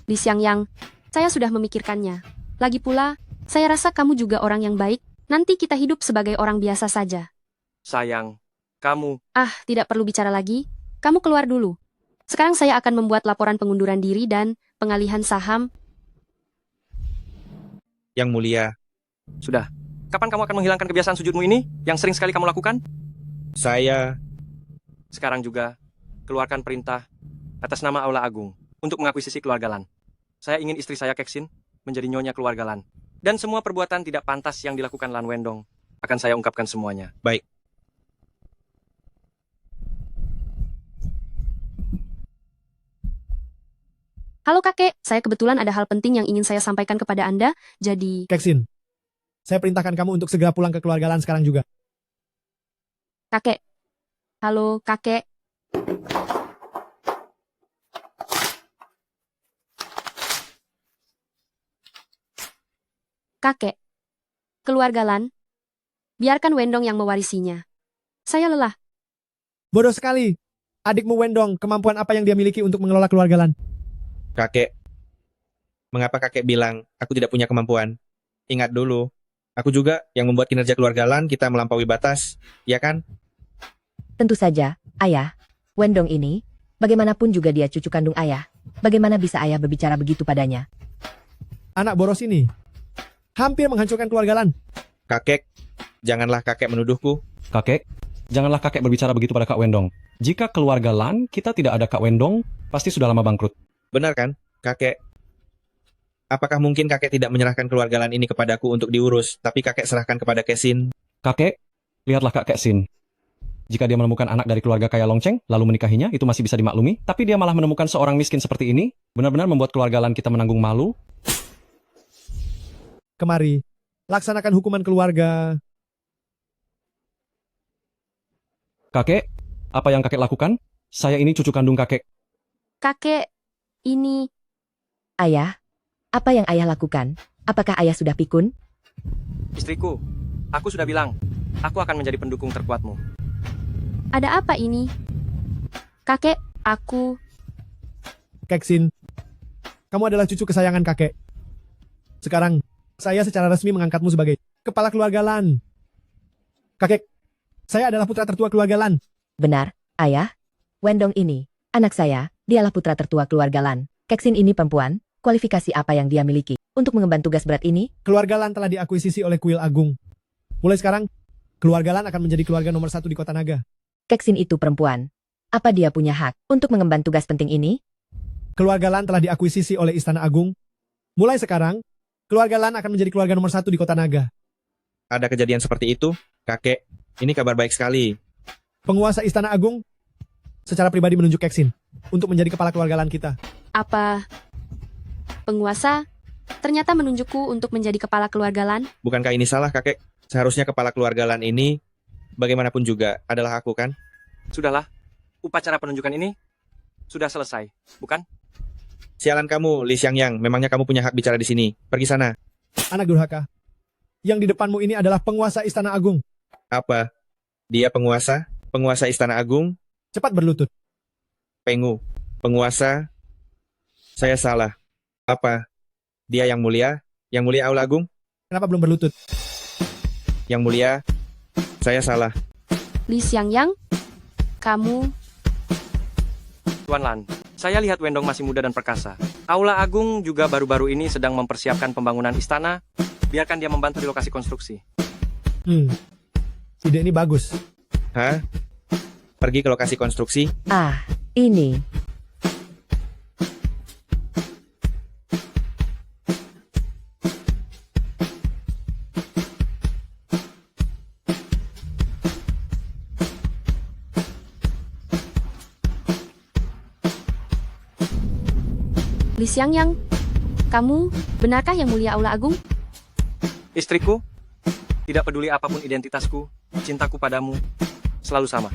Li Xiangyang, saya sudah memikirkannya. Lagi pula, saya rasa kamu juga orang yang baik. Nanti kita hidup sebagai orang biasa saja. Sayang, kamu... Ah, tidak perlu bicara lagi. Kamu keluar dulu. Sekarang saya akan membuat laporan pengunduran diri dan pengalihan saham. Yang mulia, Sudah. Kapan kamu akan menghilangkan kebiasaan sujudmu ini, yang sering sekali kamu lakukan? saya... Sekarang juga, keluarkan perintah atas nama Aula Agung untuk mengakuisisi keluarga Lan. Saya ingin istri saya Keksin menjadi nyonya keluarga Lan. Dan semua perbuatan tidak pantas yang dilakukan Lan Wendong akan saya ungkapkan semuanya. Baik. Halo kakek, saya kebetulan ada hal penting yang ingin saya sampaikan kepada Anda, jadi... Keksin, saya perintahkan kamu untuk segera pulang ke keluarga Lan sekarang juga. Kakek. Halo, kakek. Kakek. Keluarga Lan. Biarkan Wendong yang mewarisinya. Saya lelah. Bodoh sekali. Adikmu Wendong, kemampuan apa yang dia miliki untuk mengelola keluarga Lan? Kakek, mengapa kakek bilang aku tidak punya kemampuan? Ingat dulu, aku juga yang membuat kinerja keluarga Lan kita melampaui batas, ya kan? Tentu saja, ayah. Wendong ini, bagaimanapun juga dia cucu kandung ayah. Bagaimana bisa ayah berbicara begitu padanya? Anak boros ini hampir menghancurkan keluarga Lan. Kakek, janganlah kakek menuduhku. Kakek, janganlah kakek berbicara begitu pada Kak Wendong. Jika keluarga Lan kita tidak ada Kak Wendong, pasti sudah lama bangkrut. Benar kan, kakek? Apakah mungkin kakek tidak menyerahkan keluarga Lan ini kepadaku untuk diurus, tapi kakek serahkan kepada Keksin? Kakek, lihatlah Kak Keksin. Jika dia menemukan anak dari keluarga kaya Longcheng, lalu menikahinya, itu masih bisa dimaklumi. Tapi dia malah menemukan seorang miskin seperti ini, benar-benar membuat keluarga Lan kita menanggung malu. Kemari, laksanakan hukuman keluarga. Kakek, apa yang kakek lakukan? Saya ini cucu kandung kakek. Kakek, ini... Ayah, apa yang ayah lakukan? Apakah ayah sudah pikun? Istriku, aku sudah bilang, aku akan menjadi pendukung terkuatmu. Ada apa ini? Kakek, aku... Keksin, kamu adalah cucu kesayangan kakek. Sekarang, saya secara resmi mengangkatmu sebagai kepala keluarga Lan. Kakek, Saya adalah putra tertua keluarga Lan. Benar, ayah. Wendong ini, anak saya, dialah putra tertua keluarga Lan. Keksin ini perempuan, kualifikasi apa yang dia miliki untuk mengemban tugas berat ini? Keluarga Lan telah diakuisisi oleh Kuil Agung. Mulai sekarang, keluarga Lan akan menjadi keluarga nomor 1 di Kota Naga. Keksin itu perempuan. Apa dia punya hak untuk mengemban tugas penting ini? Keluarga Lan telah diakuisisi oleh Istana Agung. Mulai sekarang, keluarga Lan akan menjadi keluarga nomor 1 di Kota Naga. Ada kejadian seperti itu, kakek. Ini kabar baik sekali. Penguasa Istana Agung secara pribadi menunjuk Keksin untuk menjadi kepala keluarga Lan kita. Apa penguasa ternyata menunjukku untuk menjadi kepala keluarga Lan? Bukankah ini salah, kakek? Seharusnya kepala keluarga Lan ini, bagaimanapun juga, adalah aku, kan? Sudahlah, upacara penunjukan ini sudah selesai, bukan? Sialan kamu, Li Xiangyang. Memangnya kamu punya hak bicara di sini. Pergi sana. Anak durhaka. Yang di depanmu ini adalah penguasa Istana Agung. Apa? Dia penguasa? Penguasa Istana Agung? Cepat berlutut. Pengu. Penguasa? Saya salah. Apa? Dia yang mulia? Yang mulia Aula Agung? Kenapa belum berlutut? Yang mulia? Saya salah. Li Xiangyang, kamu Tuan Lan, saya lihat Wendong masih muda dan perkasa. Aula Agung juga baru-baru ini sedang mempersiapkan pembangunan istana. Biarkan dia membantu di lokasi konstruksi. Ide ini bagus. Hah? Pergi ke lokasi konstruksi? Ah, ini. Li Xiangyang, kamu benarkah yang mulia Aula Agung? Istriku, tidak peduli apapun identitasku, cintaku padamu selalu sama.